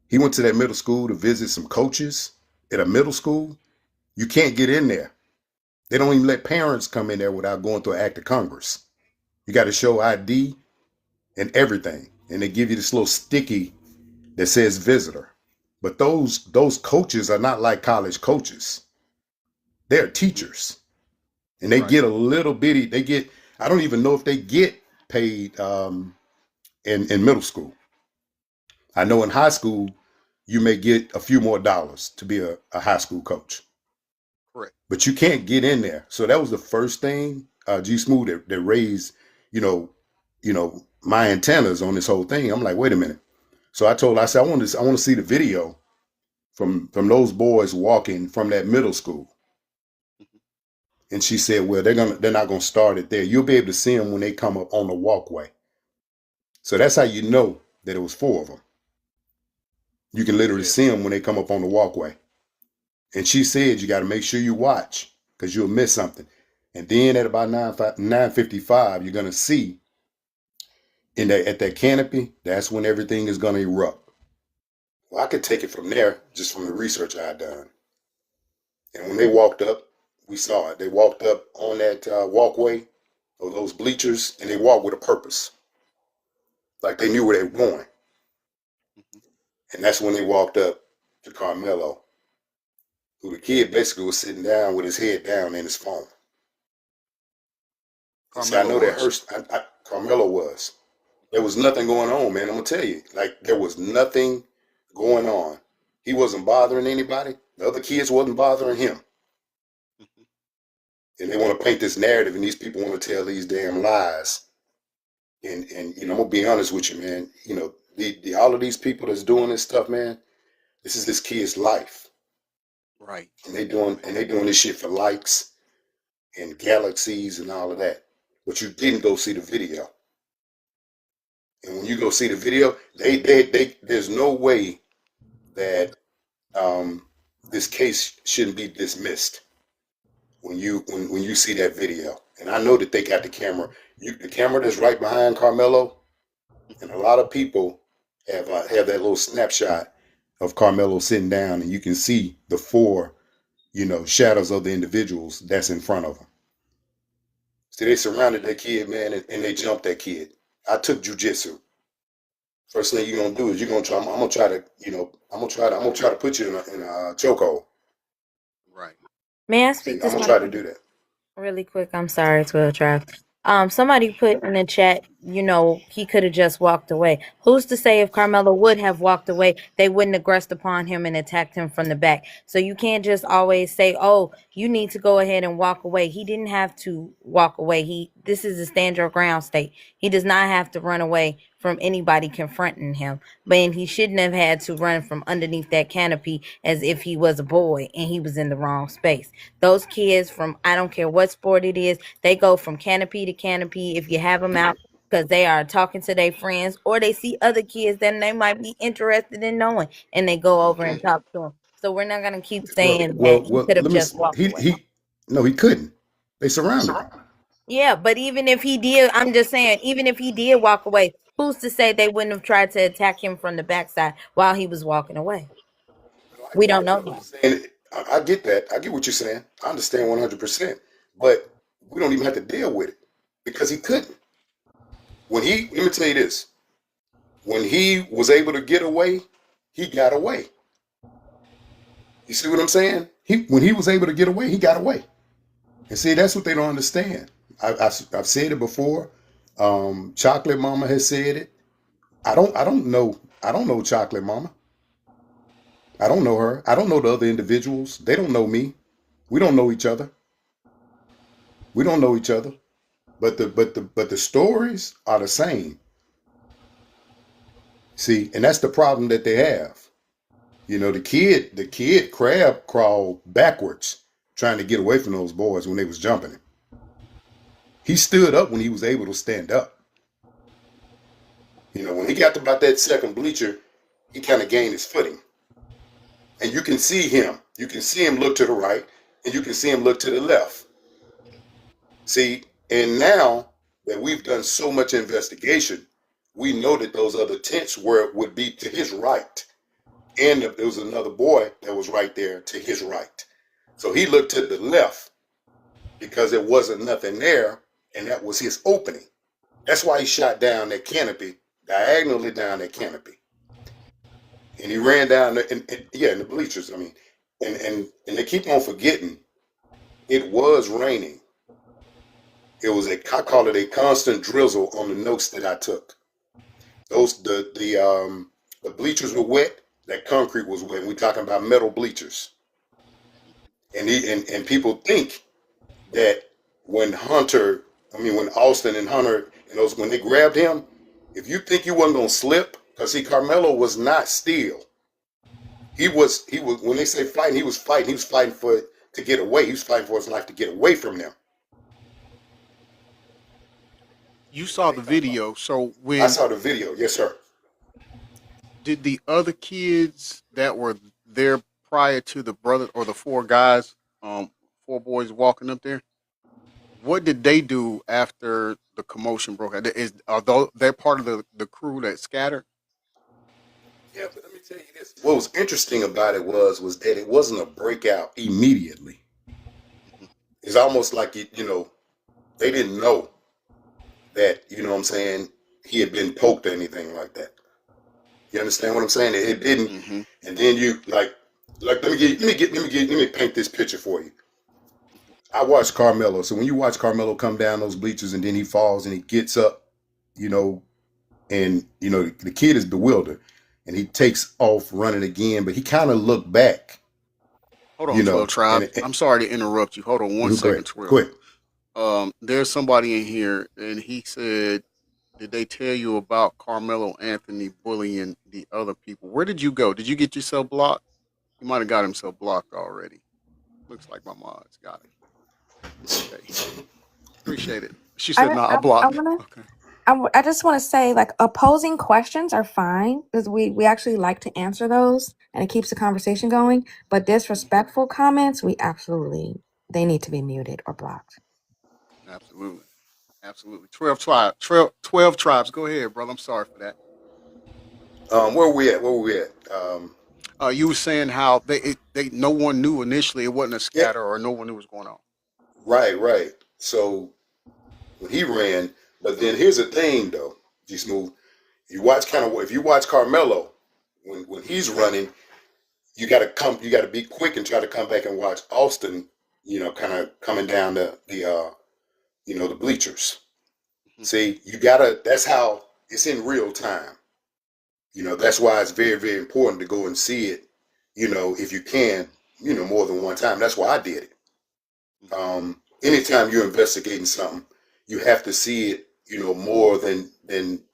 Speaker 18: He went to that middle school to visit some coaches at a middle school. You can't get in there. They don't even let parents come in there without going through an act of Congress. You got to show ID and everything. And they give you this little sticky that says visitor. But those coaches are not like college coaches. They're teachers. And they get a little bitty, I don't even know if they get paid in middle school. I know in high school, you may get a few more dollars to be a high school coach.
Speaker 2: Correct.
Speaker 18: But you can't get in there. So that was the first thing, G Smooth, that raised, my antennas on this whole thing. I'm like, wait a minute. So I said, I want to see the video from those boys walking from that middle school. And she said, well, they're not gonna start it there. You'll be able to see them when they come up on the walkway. So that's how you know that it was 4 of them. You can literally see them when they come up on the walkway. And she said, you got to make sure you watch because you'll miss something. And then at about 9:55, you're gonna see at that canopy. That's when everything is gonna erupt. Well, I could take it from there, just from the research I had done. And when they walked up, we saw it. They walked up on that walkway or those bleachers, and they walked with a purpose. Like they knew where they were going. And that's when they walked up to Carmelo, who the kid basically was sitting down with his head down in his phone. See, I know that hurts. Carmelo was. There was nothing going on, man. I'm going to tell you. Like, there was nothing going on. He wasn't bothering anybody. The other kids wasn't bothering him. And they want to paint this narrative, and these people want to tell these damn lies. And I'm going to be honest with you, man. All of these people that's doing this stuff, man, this is this kid's life.
Speaker 2: Right.
Speaker 18: And they doing this shit for likes and galaxies and all of that. But you didn't go see the video. And when you go see the video, there's no way that this case shouldn't be dismissed when you see that video. And I know that they got the camera. The camera that's right behind Carmelo, And a lot of people have that little snapshot of Carmelo sitting down, and you can see the four, shadows of the individuals that's in front of him. See, they surrounded that kid, man, and they jumped that kid. I took jujitsu. First thing you're gonna do is you're gonna try. I'm gonna try to, I'm gonna try to put you in a chokehold.
Speaker 2: Right.
Speaker 11: May I
Speaker 18: See,
Speaker 11: speak
Speaker 18: I'm
Speaker 11: to
Speaker 18: gonna try to
Speaker 11: something
Speaker 18: do that.
Speaker 11: really quick? I'm sorry, 12 Trav. Somebody put in the chat, he could have just walked away. Who's to say if Carmelo would have walked away, they wouldn't have aggressed upon him and attacked him from the back? So you can't just always say, "Oh, you need to go ahead and walk away." He didn't have to walk away. This is a stand your ground state. He does not have to run away from anybody confronting him. But he shouldn't have had to run from underneath that canopy as if he was a boy and he was in the wrong space. Those kids from, I don't care what sport it is, they go from canopy to canopy. If you have them out because they are talking to their friends or they see other kids that they might be interested in knowing, and they go over and talk to them. So we're not going to keep saying that he could have
Speaker 18: Let me.
Speaker 11: just walked away.
Speaker 18: No, he couldn't. They surrounded him.
Speaker 11: Yeah, but even if he did, I'm just saying, even if he did walk away, who's to say they wouldn't have tried to attack him from the backside while he was walking away? We don't know that.
Speaker 18: And I get that. I get what you're saying. I understand 100%. But we don't even have to deal with it because he couldn't. Let me tell you this. When he was able to get away, he got away. You see what I'm saying? When he was able to get away, he got away. And see, that's what they don't understand. I've said it before. Chocolate Mama has said it. I don't know Chocolate Mama. I don't know her. I don't know the other individuals. They don't know me. We don't know each other. We don't know each other. But the stories are the same. See, and that's the problem that they have. The kid crab crawled backwards trying to get away from those boys when they was jumping him. He stood up when he was able to stand up. When he got to about that second bleacher, he kind of gained his footing. And you can see him. You can see him look to the right, and you can see him look to the left. See, and now that we've done so much investigation, we know that those other tents would be to his right. And there was another boy that was right there to his right. So he looked to the left because there wasn't nothing there, and that was his opening. That's why he shot down that canopy, diagonally down that canopy. And he ran down in the bleachers. I mean, and they keep on forgetting it was raining. It was I call it a constant drizzle on the notes that I took. The bleachers were wet. That concrete was wet. We're talking about metal bleachers. And people think that when Austin and Hunter and when they grabbed him, if you think you wasn't gonna slip, because see, Carmelo was not still. He was when they say fighting, he was fighting. He was fighting to get away. He was fighting for his life to get away from them.
Speaker 2: You saw the video, so
Speaker 18: I saw the video. Yes, sir.
Speaker 2: Did the other kids that were there prior to the brother or the four guys, four boys walking up there, what did they do after the commotion broke out? They're part of the crew that scattered?
Speaker 18: Yeah, but let me tell you this. What was interesting about it was that it wasn't a breakout immediately. It's almost like they didn't know that, what I'm saying, he had been poked or anything like that. You understand what I'm saying? It didn't. Mm-hmm. And then you let me paint this picture for you. I watched Carmelo. So when you watch Carmelo come down those bleachers and then he falls and he gets up, and the kid is bewildered and he takes off running again, but he kind of looked back.
Speaker 2: Hold on, 12 Tribe. I'm sorry to interrupt you. Hold on one second, 12.
Speaker 18: Quick.
Speaker 2: There's somebody in here and he said, did they tell you about Carmelo Anthony bullying the other people? Where did you go? Did you get yourself blocked? He might have got himself blocked already. Looks like my mods got it. Okay. Appreciate it. She said, "No, I blocked." Okay.
Speaker 17: I just want to say, opposing questions are fine because we actually like to answer those and it keeps the conversation going. But disrespectful comments, they need to be muted or blocked.
Speaker 2: Absolutely. Absolutely. 12 tribes. Go ahead, brother. I'm sorry for that.
Speaker 18: Where we at? Where we at?
Speaker 2: You were saying how they no one knew initially, it wasn't a
Speaker 18: Yeah,
Speaker 2: scatter or no one knew what was going on.
Speaker 18: right, right. So when he ran, but then here's the thing though, G Smooth. If you watch Carmelo when he's running, you gotta be quick and try to come back and watch Austin, kind of coming down the bleachers.
Speaker 2: Mhm.
Speaker 18: See, that's how it's in real time. That's why it's very, very important to go and see it, if you can, more than one time. That's why I did it. Anytime you're investigating something, you have to see it, more than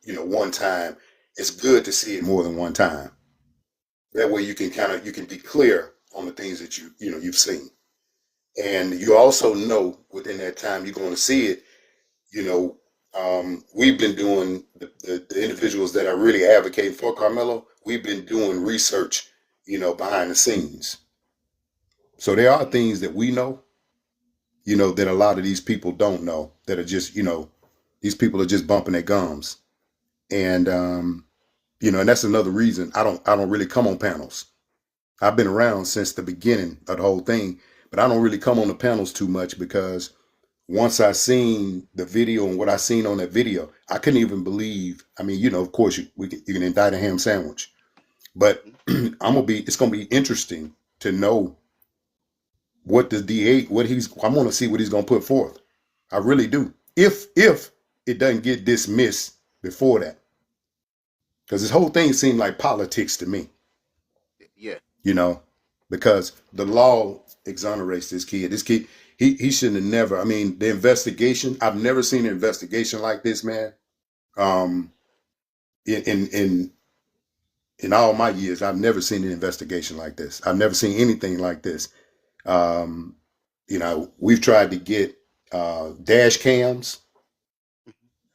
Speaker 18: one time. It's good to see it more than one time. That way you can be clear on the things that you've seen. And you also know within that time you're going to see it, we've been doing the individuals that are really advocating for Carmelo, we've been doing research, behind the scenes. So there are things that we know, that a lot of these people don't know, that are just, these people are just bumping their gums. And, and that's another reason I don't really come on panels. I've been around since the beginning of the whole thing, but I don't really come on the panels too much because once I seen the video and what I seen on that video, I couldn't even believe. I mean, of course you can indict a ham sandwich, but it's gonna be interesting to know what the DA, I want to see what he's gonna put forth. I really do. If it doesn't get dismissed before that, because this whole thing seemed like politics to me.
Speaker 2: Yeah.
Speaker 18: Because the law exonerates this kid. This kid, he shouldn't have never. I mean, the investigation. I've never seen an investigation like this, man. In all my years, I've never seen an investigation like this. I've never seen anything like this. We've tried to get dash cams,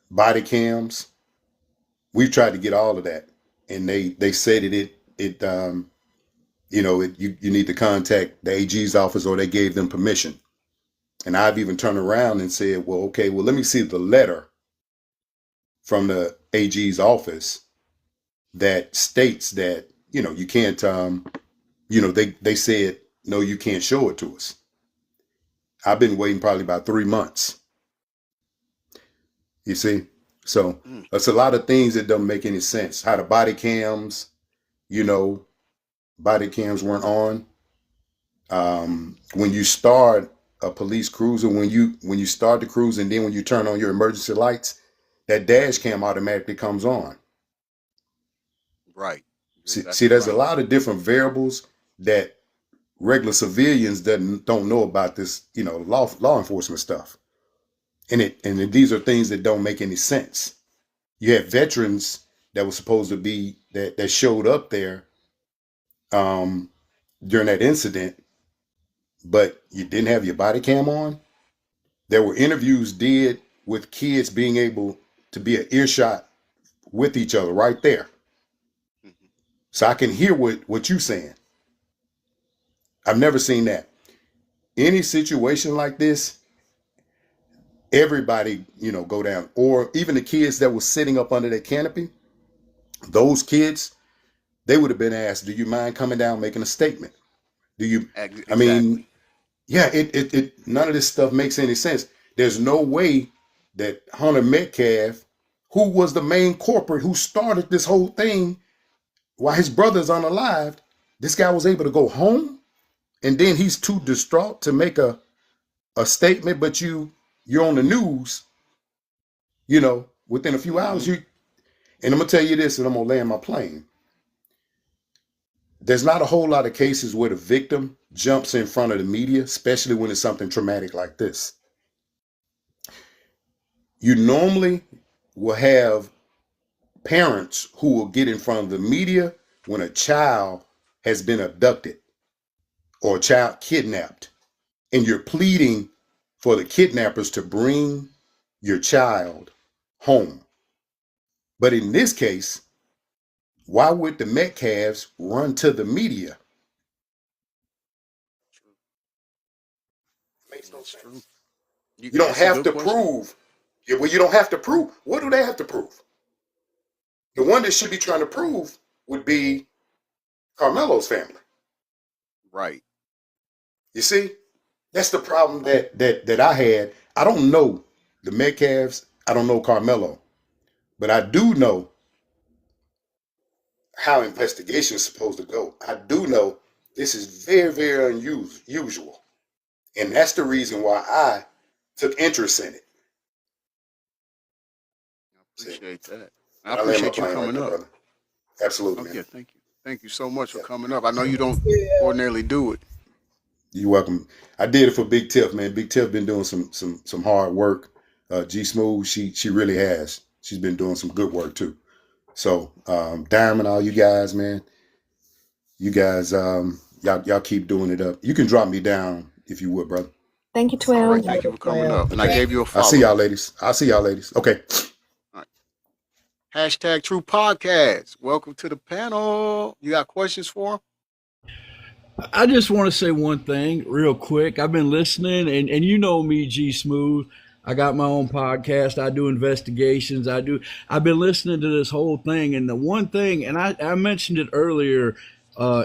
Speaker 18: body cams. We've tried to get all of that, and they said you need to contact the AG's office or they gave them permission. And I've even turned around and said, well, okay, well, let me see the letter from the AG's office that states that, you can't, they said, no, you can't show it to us. I've been waiting probably about 3 months. You see? So that's a lot of things that don't make any sense. How the body cams weren't on. When you start a police cruiser, when you start the cruise and then when you turn on your emergency lights, that dash cam automatically comes on.
Speaker 2: Right.
Speaker 18: See, there's a lot of different variables that regular civilians don't know about this, law enforcement stuff. And these are things that don't make any sense. You had veterans that were supposed to be that showed up there during that incident, but you didn't have your body cam on. There were interviews did with kids being able to be an earshot with each other right there. So I can hear what you're saying. I've never seen that. Any situation like this, everybody, go down. Or even the kids that were sitting up under that canopy, those kids, they would have been asked, do you mind coming down making a statement? Do you,
Speaker 2: Exactly.
Speaker 18: I mean, yeah, it none of this stuff makes any sense. There's no way that Hunter Metcalf, who was the main corporate who started this whole thing while his brother's unalived, this guy was able to go home and then he's too distraught to make a statement, but you're on the news, within a few hours. And I'm gonna tell you this, and I'm gonna land my plane. There's not a whole lot of cases where the victim jumps in front of the media, especially when it's something traumatic like this. You normally will have parents who will get in front of the media when a child has been abducted or a child kidnapped, and you're pleading for the kidnappers to bring your child home. But in this case, why would the Metcalfs run to the media? Makes no sense. You don't have to prove Yeah, well, you don't have to prove. What do they have to prove? The one that should be trying to prove would be Carmelo's family.
Speaker 2: Right.
Speaker 18: You see, that's the problem that I had. I don't know the Metcalfs. I don't know Carmelo, but I do know how investigation is supposed to go. I do know this is very, very unusual, and that's the reason why I took interest in it.
Speaker 2: I appreciate that. I
Speaker 18: I land my
Speaker 2: appreciate you
Speaker 18: plane right
Speaker 2: coming
Speaker 18: there,
Speaker 2: up.
Speaker 18: brother. Absolutely,
Speaker 2: Okay,
Speaker 18: man.
Speaker 2: thank you. Thank you so much for coming up. I know you don't ordinarily do it.
Speaker 18: You're welcome. I did it for Big Tiff, man. Big Tiff been doing some hard work. G Smooth, she really has. She's been doing some good work too. So Diamond, all you guys, man, you guys, y'all keep doing it up. You can drop me down if you would, brother.
Speaker 17: Thank you,
Speaker 2: All right,
Speaker 17: 12.
Speaker 2: thank you for coming up. And I gave you a
Speaker 18: I'll
Speaker 2: follow.
Speaker 18: see y'all ladies. Okay.
Speaker 2: All right. Hashtag True Podcast. Welcome to the panel. You got questions for him?
Speaker 19: I just want to say one thing real quick. I've been listening, and you know me, G Smooth. I got my own podcast. I do investigations. I've been listening to this whole thing, and the one thing, and I mentioned it earlier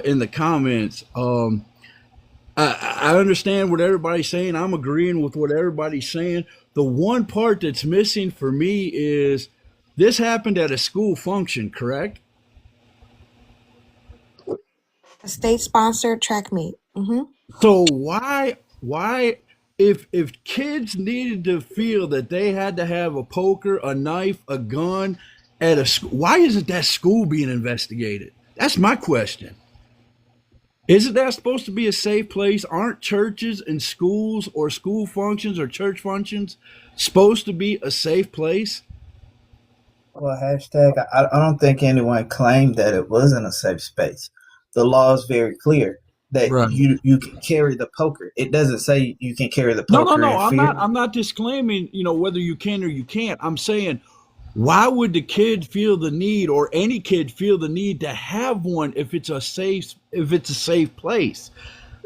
Speaker 19: in the comments. I understand what everybody's saying. I'm agreeing with what everybody's saying. The one part that's missing for me is this happened at a school function, correct?
Speaker 17: A state-sponsored track meet.
Speaker 19: So why if kids needed to feel that they had to have a poker, a knife, a gun at a school, why isn't that school being investigated? That's my question. Isn't that supposed to be a safe place? Aren't churches and schools or school functions or church functions supposed to be a safe place?
Speaker 10: Well, hashtag, I don't think anyone claimed that it wasn't a safe space. The law is very clear that
Speaker 19: Right.
Speaker 10: you can carry the poker. It doesn't say you can carry the
Speaker 19: No,
Speaker 10: poker in fear.
Speaker 19: I'm not disclaiming, whether you can or you can't. I'm saying, why would the kid feel the need, or any kid feel the need to have one if it's a safe place?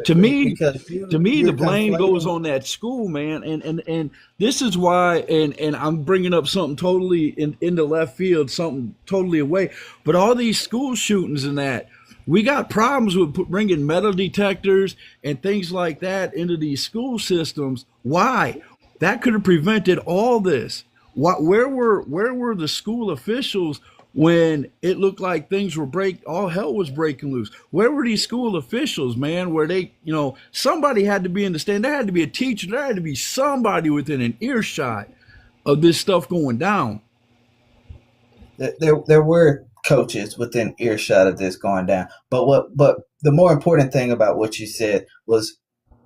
Speaker 19: To me,
Speaker 10: Because
Speaker 19: the blame goes
Speaker 10: conflating-
Speaker 19: on that school, man. And this is why, and I'm bringing up something totally in the left field, something totally away. But all these school shootings and that, we got problems with bringing metal detectors and things like that into these school systems. Why? That could have prevented all this. Where were the school officials when it looked like things were all hell was breaking loose? Where were these school officials, man? Where they, somebody had to be in the stand. There had to be a teacher. There had to be somebody within an earshot of this stuff going down.
Speaker 10: There were coaches within earshot of this going down. But the more important thing about what you said was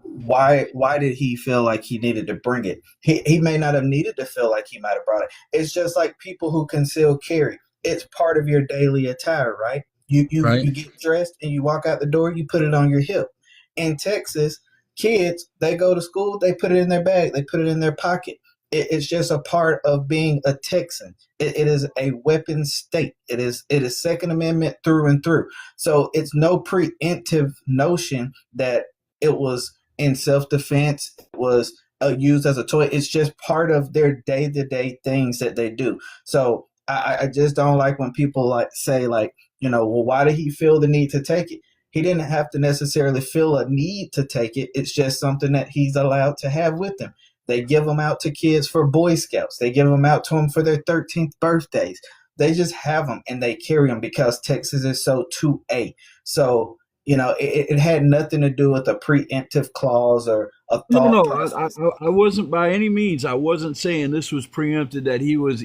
Speaker 10: why did he feel like he needed to bring it? He may not have needed to feel like he might have brought it. It's just like people who conceal carry. It's part of your daily attire, right? You get dressed and you walk out the door, you put it on your hip. In Texas, kids, they go to school, they put it in their bag, they put it in their pocket. It's just a part of being a Texan. It is a weapon state. It is Second Amendment through and through. So it's no preemptive notion that it was in self-defense, was used as a toy. It's just part of their day-to-day things that they do. So I just don't like when people say, well, why did he feel the need to take it? He didn't have to necessarily feel a need to take it. It's just something that he's allowed to have with him. They give them out to kids for Boy Scouts. They give them out to them for their 13th birthdays. They just have them and they carry them because Texas is so 2A. So, it had nothing to do with a preemptive clause or a thought process.
Speaker 19: I wasn't by any means. I wasn't saying this was preempted, that he was,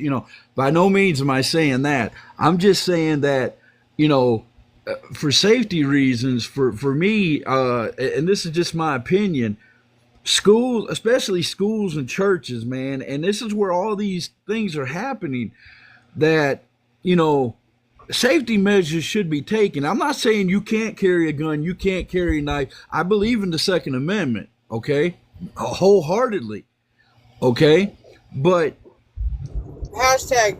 Speaker 19: by no means am I saying that. I'm just saying that, for safety reasons, for me, and this is just my opinion, schools, especially schools and churches, man, and this is where all these things are happening, that, safety measures should be taken. I'm not saying you can't carry a gun, you can't carry a knife. I believe in the Second Amendment, okay? Wholeheartedly, okay? But
Speaker 3: Hashtag,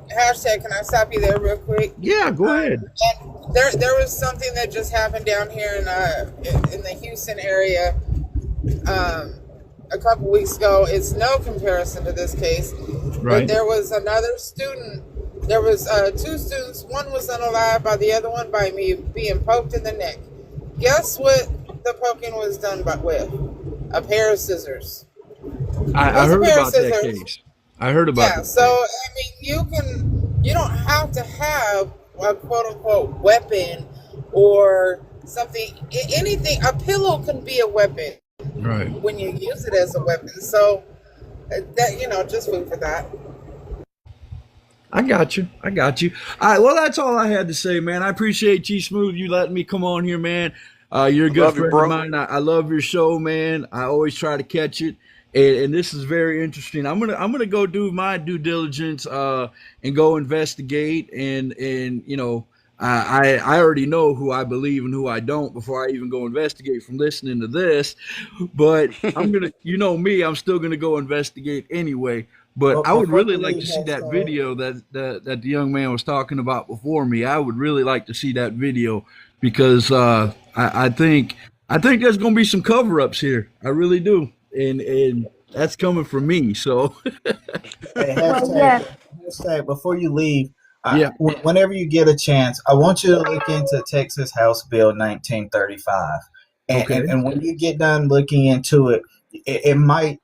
Speaker 3: can I stop you there real quick?
Speaker 19: yeah, go ahead.
Speaker 3: And there was something that just happened down here in the Houston area. a couple weeks ago. It's no comparison to this case, but
Speaker 19: Right.
Speaker 3: there was another student. There was two students. One was unalive by the other one by me being poked in the neck. Guess what the poking was done with? A pair of scissors.
Speaker 19: I
Speaker 3: Just a
Speaker 19: heard
Speaker 3: pair of
Speaker 19: about that
Speaker 3: scissors.
Speaker 19: case. I heard about
Speaker 3: Yeah,
Speaker 19: that
Speaker 3: so
Speaker 19: case.
Speaker 3: I mean, you don't have to have a quote unquote weapon or something. Anything, a pillow can be a weapon
Speaker 19: Right.
Speaker 3: when you use it as a weapon. So that just food for that.
Speaker 19: I got you. I got you. All right. Well, that's all I had to say, man. I appreciate G Smooth you letting me come on here, man. You're a good
Speaker 2: Love you,
Speaker 19: friend of
Speaker 2: bro.
Speaker 19: mine. I love your show, man. I always try to catch it, and this is very interesting. I'm gonna go do my due diligence and go investigate and I already know who I believe and who I don't before I even go investigate from listening to this. But I'm gonna, me, I'm still gonna go investigate anyway. But
Speaker 4: But
Speaker 19: I would
Speaker 4: before
Speaker 19: really
Speaker 4: you
Speaker 19: like to
Speaker 4: leave,
Speaker 19: see that
Speaker 4: hashtag,
Speaker 19: video that the young man was talking about before me. I would really like to see that video because I think there's gonna be some cover-ups here. I really do, and that's coming from me. So
Speaker 4: hey,
Speaker 17: Well, yeah.
Speaker 4: hashtag, before you leave,
Speaker 19: yeah,
Speaker 4: whenever you get a chance, I want you to look into Texas House Bill 1935.
Speaker 19: okay,
Speaker 4: And when you get done looking into it, it might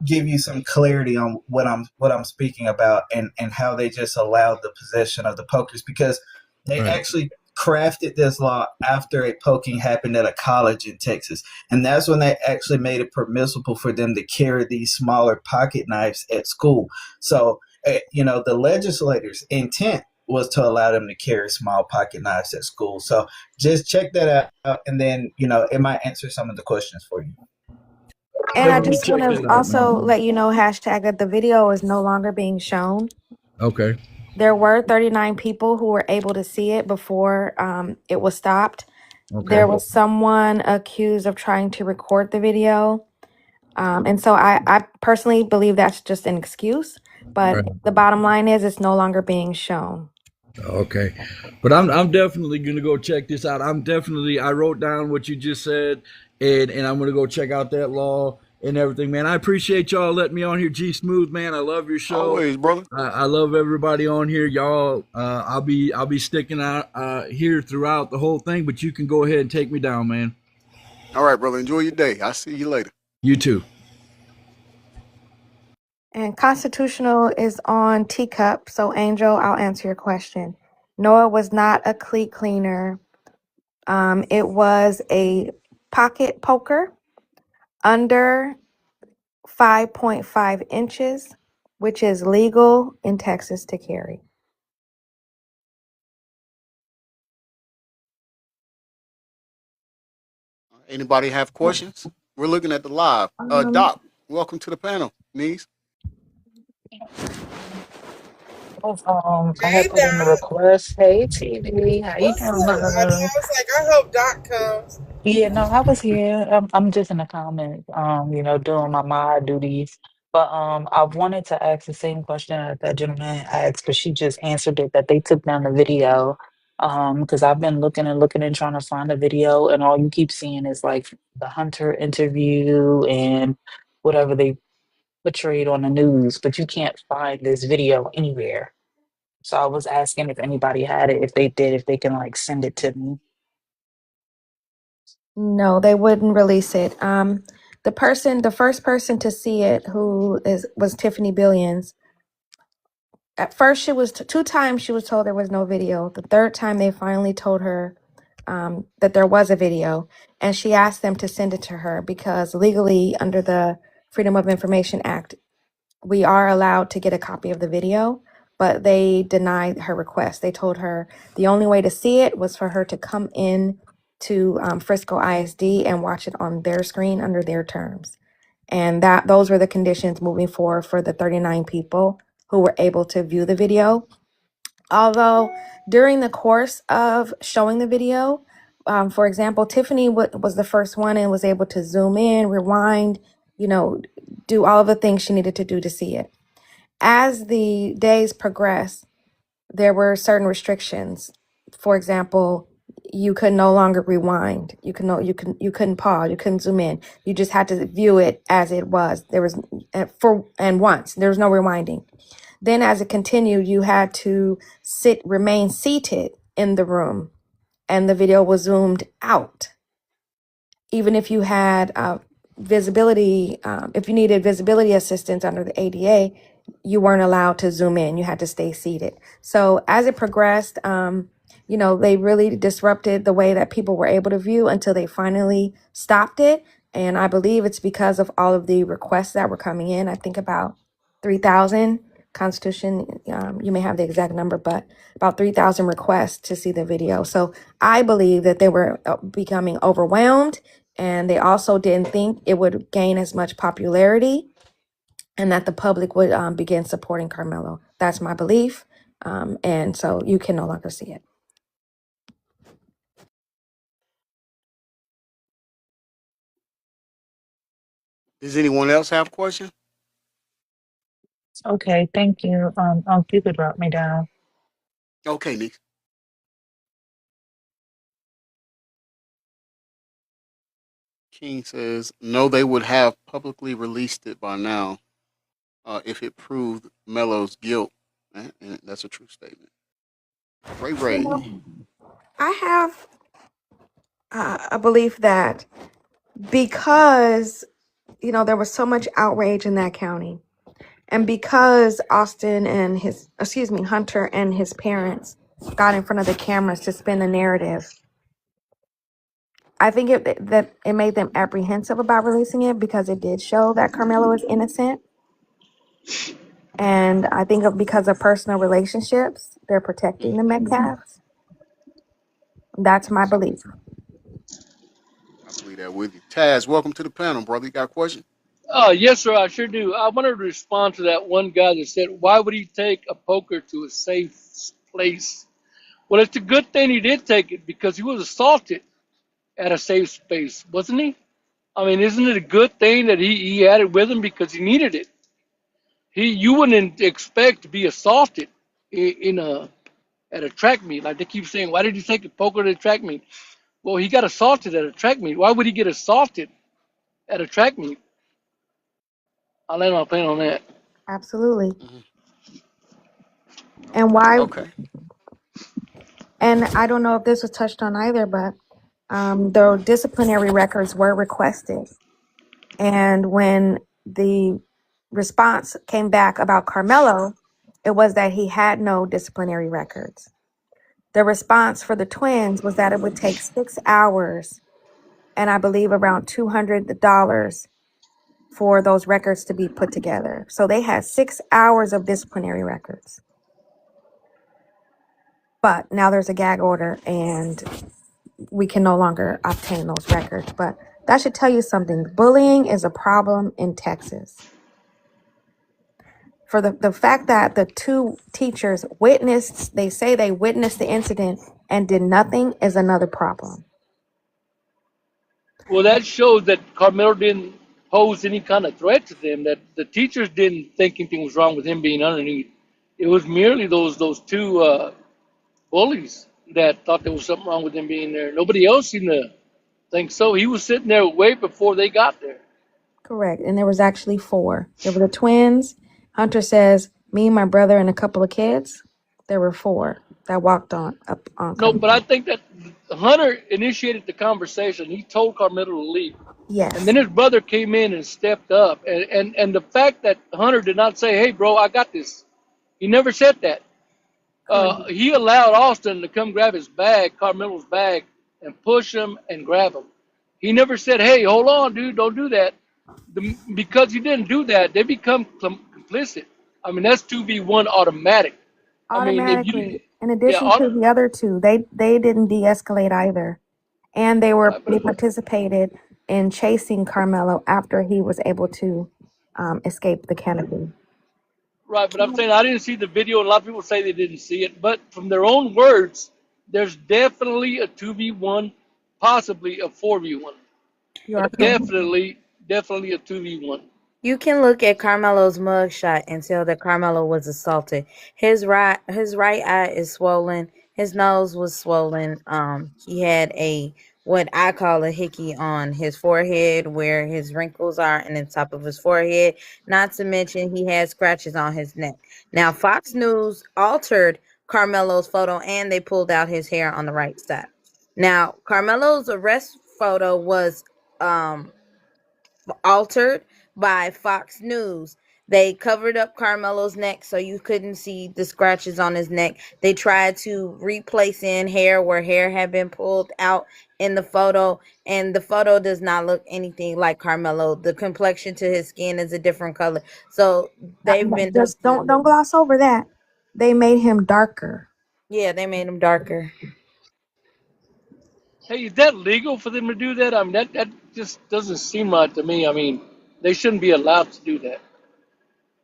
Speaker 4: give you some clarity on what I'm speaking about and how they just allowed the possession of the pokers, because they
Speaker 19: right,
Speaker 4: actually crafted this law after a poking happened at a college in Texas, and that's when they actually made it permissible for them to carry these smaller pocket knives at school. So the legislators' intent was to allow them to carry small pocket knives at school. So just check that out, and then it might answer some of the questions for you.
Speaker 17: And I
Speaker 19: definitely
Speaker 17: just want
Speaker 19: check that
Speaker 17: to
Speaker 19: out,
Speaker 17: also
Speaker 19: man.
Speaker 17: let you know, hashtag, that the video is no longer being shown.
Speaker 19: Okay,
Speaker 17: There were 39 people who were able to see it before it was stopped. There
Speaker 19: okay,
Speaker 17: was someone accused of trying to record the video. And so I personally believe that's just an excuse. But
Speaker 19: right.
Speaker 17: the bottom line is it's no longer being shown.
Speaker 19: Okay, but I'm definitely gonna go check this out. I wrote down what you just said, and I'm gonna go check out that law and everything, man. I appreciate y'all letting me on here, G Smooth, man. I love your show.
Speaker 2: Always, brother.
Speaker 19: I love everybody on here, y'all. I'll be sticking out here throughout the whole thing, but you can go ahead and take me down, man.
Speaker 2: All right, brother. Enjoy your day. I'll see you later.
Speaker 19: You too.
Speaker 17: And Constitutional is on Teacup. So, Angel, I'll answer your question. Noah was not a cleat cleaner. It was a pocket poker under 5.5 inches, which is legal in Texas to carry.
Speaker 2: Anybody have questions? We're looking at the live. Doc, welcome to the panel. Niece.
Speaker 20: I
Speaker 3: Hey
Speaker 20: had put in the
Speaker 3: Doc,
Speaker 20: request. Hey, TV, how you
Speaker 3: what's up? I
Speaker 20: doing?
Speaker 3: was like, I hope Doc comes.
Speaker 20: Yeah, no, I was here. I'm just in the comments, doing my mod duties. But I wanted to ask the same question that gentleman asked, but she just answered it that they took down the video. Because I've been looking and trying to find a video, and all you keep seeing is like the Hunter interview and whatever they portrayed on the news, but you can't find this video anywhere. So I was asking if anybody had it. If they did, if they can like send it to me.
Speaker 17: No, they wouldn't release it. The first person to see it, was Tiffany Billions. At first, she was two times she was told there was no video. The third time, they finally told her that there was a video, and she asked them to send it to her because legally, under the Freedom of Information Act, we are allowed to get a copy of the video, but they denied her request. They told her the only way to see it was for her to come in to Frisco ISD and watch it on their screen under their terms. And those were the conditions moving forward for the 39 people who were able to view the video. Although during the course of showing the video, for example, Tiffany was the first one and was able to zoom in, rewind, do all of the things she needed to do to see it. As the days progressed, there were certain restrictions. For example, you could no longer rewind. You couldn't pause. You couldn't zoom in. You just had to view it as it was. There was once there was no rewinding. Then as it continued, you had to remain seated in the room, and the video was zoomed out. Even if you had visibility, if you needed visibility assistance under the ADA, you weren't allowed to zoom in. You had to stay seated. So as it progressed, they really disrupted the way that people were able to view until they finally stopped it. And I believe it's because of all of the requests that were coming in. I think about 3,000 Constitution. You may have the exact number, but about 3,000 requests to see the video. So I believe that they were becoming overwhelmed, and they also didn't think it would gain as much popularity and that the public would begin supporting Carmelo. That's my belief. And so you can no longer see it.
Speaker 2: Does anyone else have a question?
Speaker 20: Okay, thank you. You could drop me down.
Speaker 2: Okay, Nick. King says, no, they would have publicly released it by now if it proved Melo's guilt. And that's a true statement. Ray Ray.
Speaker 17: I have a belief that because, there was so much outrage in that county, and because Hunter and his parents got in front of the cameras to spin the narrative, I think that it made them apprehensive about releasing it because it did show that Carmelo is innocent. And I think because of personal relationships, they're protecting the Metcalfs. That's my belief.
Speaker 2: I believe that with you. Taz, welcome to the panel, brother. You got a question?
Speaker 21: Yes, sir, I sure do. I wanted to respond to that one guy that said, why would he take a poker to a safe place? Well, it's a good thing he did take it because he was assaulted at a safe space, wasn't he? I mean, isn't it a good thing that he had it with him because he needed it? You wouldn't expect to be assaulted at a track meet. Like they keep saying, why did you take a poker to a track meet? Well, he got assaulted at a track meet. Why would he get assaulted at a track meet? I'll land my plane on that.
Speaker 17: Absolutely. And why?
Speaker 2: Okay.
Speaker 17: And I don't know if this was touched on either, but the disciplinary records were requested. And when the response came back about Carmelo, it was that he had no disciplinary records. The response for the twins was that it would take 6 hours and I believe around $200 for those records to be put together. So they had 6 hours of disciplinary records. But now there's a gag order and we can no longer obtain those records. But that should tell you something. Bullying is a problem in Texas. For the fact that the two teachers they say they witnessed the incident and did nothing is another problem.
Speaker 21: Well, that shows that Carmelo didn't pose any kind of threat to them, that the teachers didn't think anything was wrong with him being underneath. It was merely those two bullies that thought there was something wrong with him being there. Nobody else seemed to think so. He was sitting there way before they got there.
Speaker 17: Correct. And there was actually 4. There were the twins. Hunter says, me, my brother, and a couple of kids. There were 4 that walked up on.
Speaker 21: No, but I think that Hunter initiated the conversation. He told Carmelo to leave.
Speaker 17: Yes.
Speaker 21: And then his brother came in and stepped up. And the fact that Hunter did not say, hey, bro, I got this. He never said that. He allowed Austin to come grab his bag, Carmelo's bag, and push him and grab him. He never said, hey, hold on, dude, don't do that. Because he didn't do that, they become complicit. I mean, that's 2v1 automatic.
Speaker 17: Automatically.
Speaker 21: I mean,
Speaker 17: in addition to the other two, they didn't de-escalate either. And they participated in chasing Carmelo after he was able to escape the canopy.
Speaker 21: Right, but I'm saying I didn't see the video. A lot of people say they didn't see it, but from their own words, there's definitely a 2v1, possibly a 4v1. Definitely a 2v1.
Speaker 11: You can look at Carmelo's mugshot and tell that Carmelo was assaulted. His right eye is swollen. His nose was swollen. He had a what I call a hickey on his forehead where his wrinkles are and the top of his forehead. Not to mention he had scratches on his neck. Now Fox News altered Carmelo's photo and they pulled out his hair on the right side. Now Carmelo's arrest photo was altered by Fox News. They covered up Carmelo's neck so you couldn't see the scratches on his neck. They tried to replace in hair where hair had been pulled out in the photo, and the photo does not look anything like Carmelo. The complexion to his skin is a different color. So they've been
Speaker 17: Just don't gloss over that. They made him darker.
Speaker 11: yeah, they made him darker.
Speaker 21: Hey, is that legal for them to do that? I mean, that just doesn't seem right to me. I mean, they shouldn't be allowed to do that.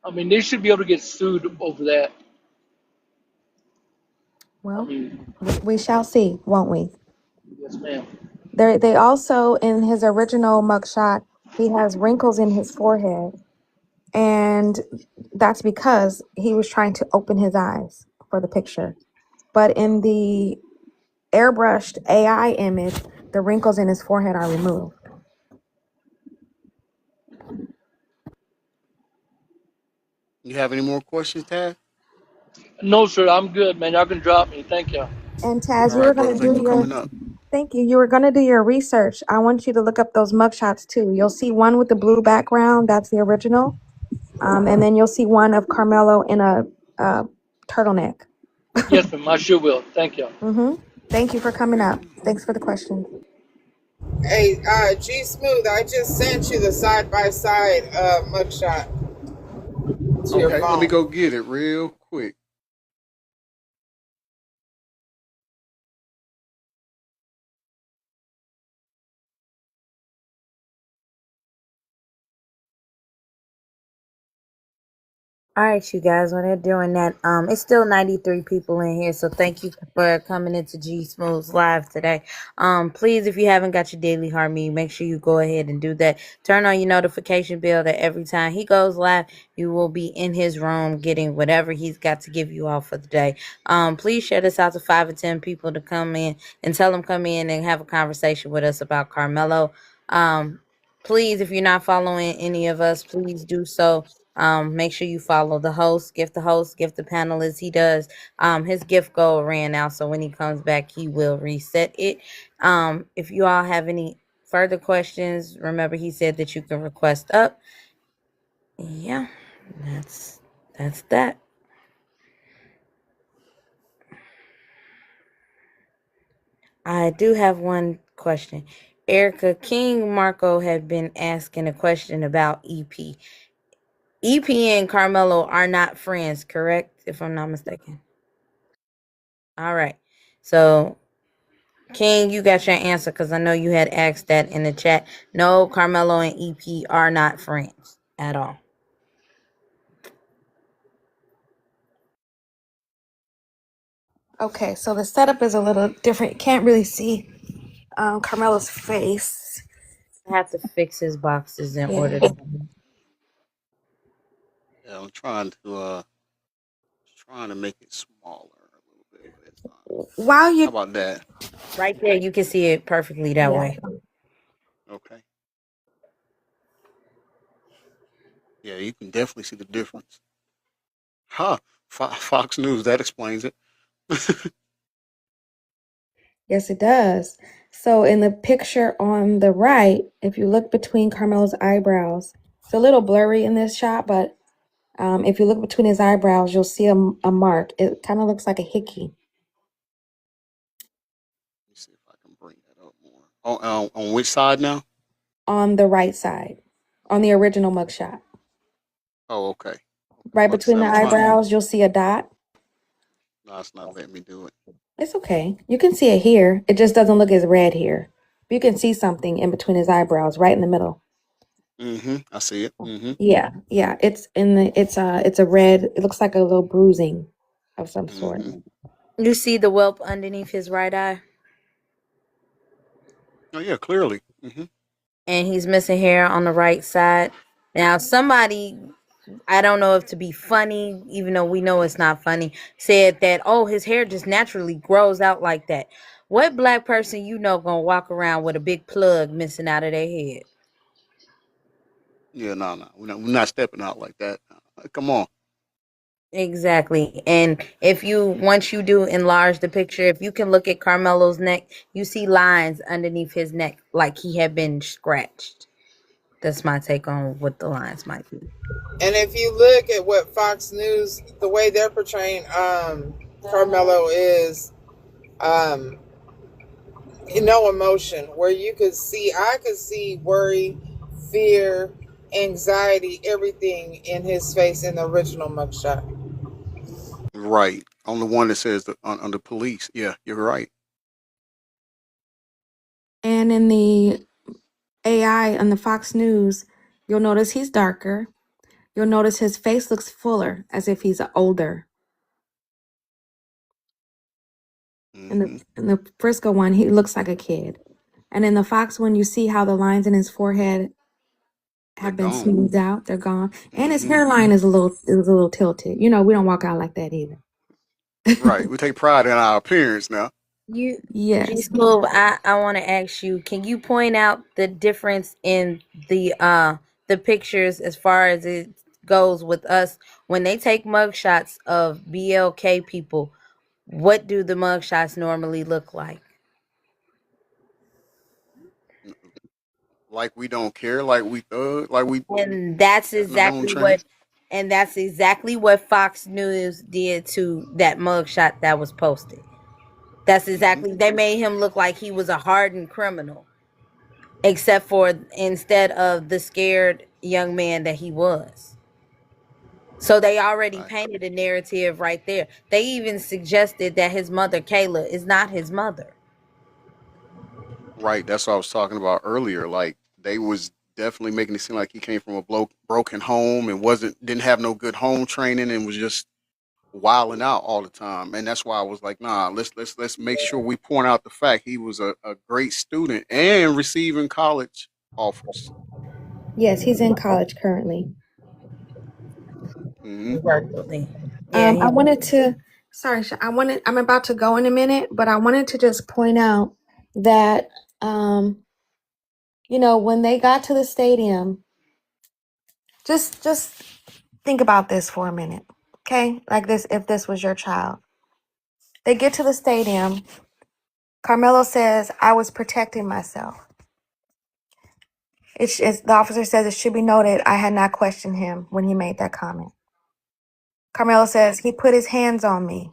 Speaker 21: I mean, they should be able to get sued over that. I
Speaker 17: Well,
Speaker 21: mean,
Speaker 17: we shall see, won't we?
Speaker 21: yes, ma'am.
Speaker 17: They also, in his original mugshot, he has wrinkles in his forehead, and that's because he was trying to open his eyes for the picture. But in the airbrushed AI image, the wrinkles in his forehead are removed.
Speaker 2: You have any more questions, Tad?
Speaker 21: No, sir, I'm good, man. Y'all can drop me. Thank you.
Speaker 17: And Taz,
Speaker 2: All
Speaker 17: you were
Speaker 2: right,
Speaker 17: going
Speaker 2: brother.
Speaker 17: to
Speaker 2: Thank
Speaker 17: do
Speaker 2: you for
Speaker 17: your
Speaker 2: coming up.
Speaker 17: thank you. You were going to do your research. I want you to look up those mugshots too. You'll see one with the blue background. That's the original. And then you'll see one of Carmelo in a turtleneck.
Speaker 21: Yes, ma'am. I sure will. Thank you.
Speaker 17: Thank you for coming up. Thanks for the question.
Speaker 3: Hey, G Smooth, I just sent you the side by side mugshot to your
Speaker 2: Okay, let me
Speaker 3: phone.
Speaker 2: go get it real quick.
Speaker 11: All right, you guys, when they're doing that, it's still 93 people in here, so thank you for coming into G Smooth's live today. Please, if you haven't got your daily heart meeting, make sure you go ahead and do that. Turn on your notification bell that every time he goes live, you will be in his room getting whatever he's got to give you all for the day. Please share this out to 5 or 10 people to come in and tell them come in and have a conversation with us about Carmelo. Please, if you're not following any of us, please do so. Make sure you follow the host, gift the panelist. He does. His gift goal ran out, so when he comes back, he will reset it. If you all have any further questions, remember he said that you can request up. Yeah, that's that. I do have one question. Erica King Marco had been asking a question about EP. EP and Carmelo are not friends, correct? If I'm not mistaken. All right. So, King, you got your answer because I know you had asked that in the chat. No, Carmelo and EP are not friends at all.
Speaker 17: Okay, so the setup is a little different. You can't really see Carmelo's face.
Speaker 11: I have to fix his boxes in
Speaker 17: Yeah.
Speaker 11: order to.
Speaker 2: Yeah, I'm trying to make it smaller a little bit, but it's not.
Speaker 17: While
Speaker 2: How
Speaker 17: you
Speaker 2: about that?
Speaker 11: Right there, you can see it perfectly that
Speaker 17: yeah.
Speaker 11: way.
Speaker 2: Okay. Yeah, you can definitely see the difference. Huh. Fox News, that explains it.
Speaker 17: Yes, it does. So in the picture on the right, if you look between Carmelo's eyebrows, it's a little blurry in this shot, but if you look between his eyebrows, you'll see a mark. It kind of looks like a hickey.
Speaker 2: Let me see if I can bring that up more. On which side now?
Speaker 17: On the right side, on the original mugshot.
Speaker 2: Oh, okay.
Speaker 17: Right
Speaker 2: About to say
Speaker 17: between the
Speaker 2: I'm trying.
Speaker 17: eyebrows, you'll see a dot.
Speaker 2: No, it's not letting me do it.
Speaker 17: It's okay. You can see it here. It just doesn't look as red here. You can see something in between his eyebrows, right in the middle.
Speaker 2: I see it.
Speaker 17: Yeah, yeah. It's a red. It looks like a little bruising of some sort.
Speaker 11: You see the whelp underneath his right eye?
Speaker 2: Oh yeah, clearly.
Speaker 11: And he's missing hair on the right side. Now, somebody I don't know if to be funny, even though we know it's not funny, said that, oh, his hair just naturally grows out like that. What black person you know gonna walk around with a big plug missing out of their head?
Speaker 2: Yeah, no, no, we're not stepping out like that. Come on.
Speaker 11: Exactly. And if you once you do enlarge the picture, if you can look at Carmelo's neck, you see lines underneath his neck like he had been scratched. That's my take on what the lines might be.
Speaker 3: And if you look at what Fox News, the way they're portraying Carmelo is um, no emotion, where I could see worry, fear, anxiety, everything in his face in the original mugshot.
Speaker 2: Right. On the one that says on the police. Yeah, you're right.
Speaker 17: And in the AI on the Fox News, you'll notice he's darker. You'll notice his face looks fuller, as if he's older.
Speaker 2: Mm-hmm.
Speaker 17: In the Frisco one, he looks like a kid. And in the Fox one, you see how the lines in his forehead
Speaker 2: They're
Speaker 17: have been
Speaker 2: gone.
Speaker 17: smoothed out. They're gone. And his
Speaker 2: Mm-hmm.
Speaker 17: hairline is a little tilted. You know, we don't walk out like that either.
Speaker 2: Right. We take pride in our appearance now.
Speaker 11: You
Speaker 17: Yes.
Speaker 11: G-Smooth, I want to ask you, can you point out the difference in the pictures as far as it goes with us when they take mugshots of BLK people? What do the mugshots normally look like?
Speaker 2: Like we don't care, like we thug, like we
Speaker 11: And that's
Speaker 2: got in the wrong
Speaker 11: exactly what
Speaker 2: train.
Speaker 11: and that's exactly what Fox News did to that mugshot that was posted. That's
Speaker 2: Mm-hmm.
Speaker 11: exactly, they made him look like he was a hardened criminal, except for instead of the scared young man that he was. So they already
Speaker 2: Right.
Speaker 11: painted a narrative right there. They even suggested that his mother, Kayla, is not his mother.
Speaker 2: Right. That's what I was talking about earlier. Like they was definitely making it seem like he came from a broken home and didn't have no good home training and was just wilding out all the time. And that's why I was like, nah, let's make sure we point out the fact he was a great student and receiving college offers.
Speaker 17: Yes, he's in college currently.
Speaker 2: Mm-hmm.
Speaker 11: Virtually. Yeah,
Speaker 17: I
Speaker 11: he
Speaker 17: wanted to, sorry, I'm about to go in a minute, but I wanted to just point out that, when they got to the stadium, just think about this for a minute, okay? Like this, if this was your child. They get to the stadium. Carmelo says, I was protecting myself. The officer says it should be noted I had not questioned him when he made that comment. Carmelo says he put his hands on me.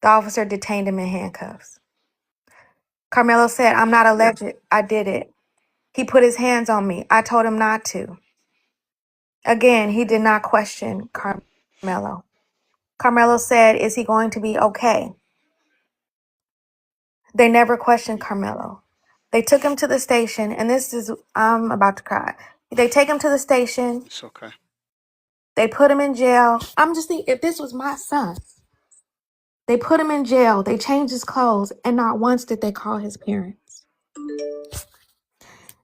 Speaker 17: The officer detained him in handcuffs. Carmelo said, I'm not alleged. I did it. He put his hands on me. I told him not to. Again, he did not question Carmelo. Carmelo said, is he going to be okay? They never questioned Carmelo. They took him to the station, and I'm about to cry. They take him to the station.
Speaker 2: It's okay.
Speaker 17: They put him in jail. I'm just thinking, if this was my son, they put him in jail. They changed his clothes, and not once did they call his parents.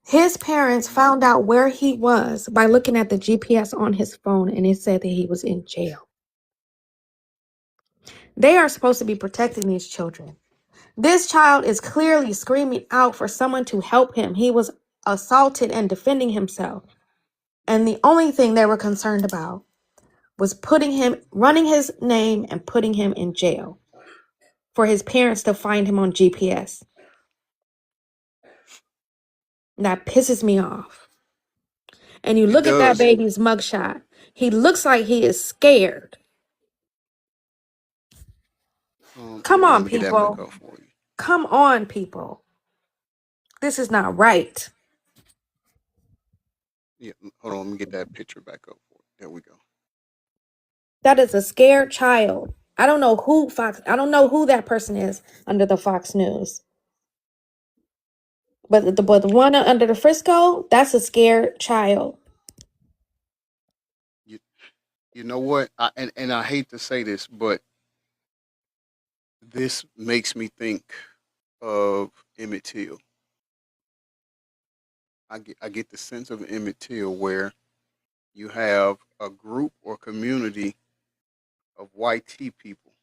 Speaker 17: His parents found out where he was by looking at the GPS on his phone, and it said that he was in jail. They are supposed to be protecting these children. This child is clearly screaming out for someone to help him. He was assaulted and defending himself. And the only thing they were concerned about was running his name and putting him in jail for his parents to find him on GPS. That pisses me off. And you
Speaker 2: It
Speaker 17: look at that
Speaker 2: does.
Speaker 17: baby's mugshot. He looks like he is scared. Come
Speaker 2: Hold on,
Speaker 17: on,
Speaker 2: let me get that back
Speaker 17: people.
Speaker 2: up for you.
Speaker 17: Come on, people. This is not right.
Speaker 2: Yeah, hold on, let me get that picture back up for you. There we go.
Speaker 17: That is a scared child. I don't know who that person is under the Fox News. But the one under the Frisco, that's a scared child.
Speaker 2: You know what? And I hate to say this, but this makes me think of Emmett Till. I get the sense of Emmett Till where you have a group or community of white tea people,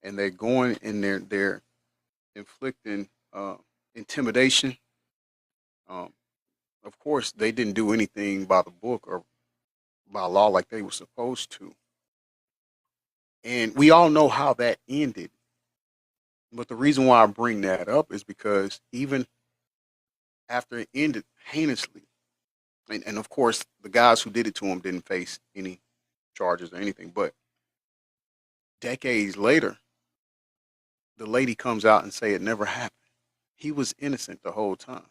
Speaker 2: and they're going and they're inflicting intimidation. Um, of course, they didn't do anything by the book or by law like they were supposed to, and we all know how that ended. But the reason why I bring that up is because even after it ended heinously, and of course the guys who did it to him didn't face any charges or anything, but decades later, the lady comes out and say it never happened. He was innocent the whole time.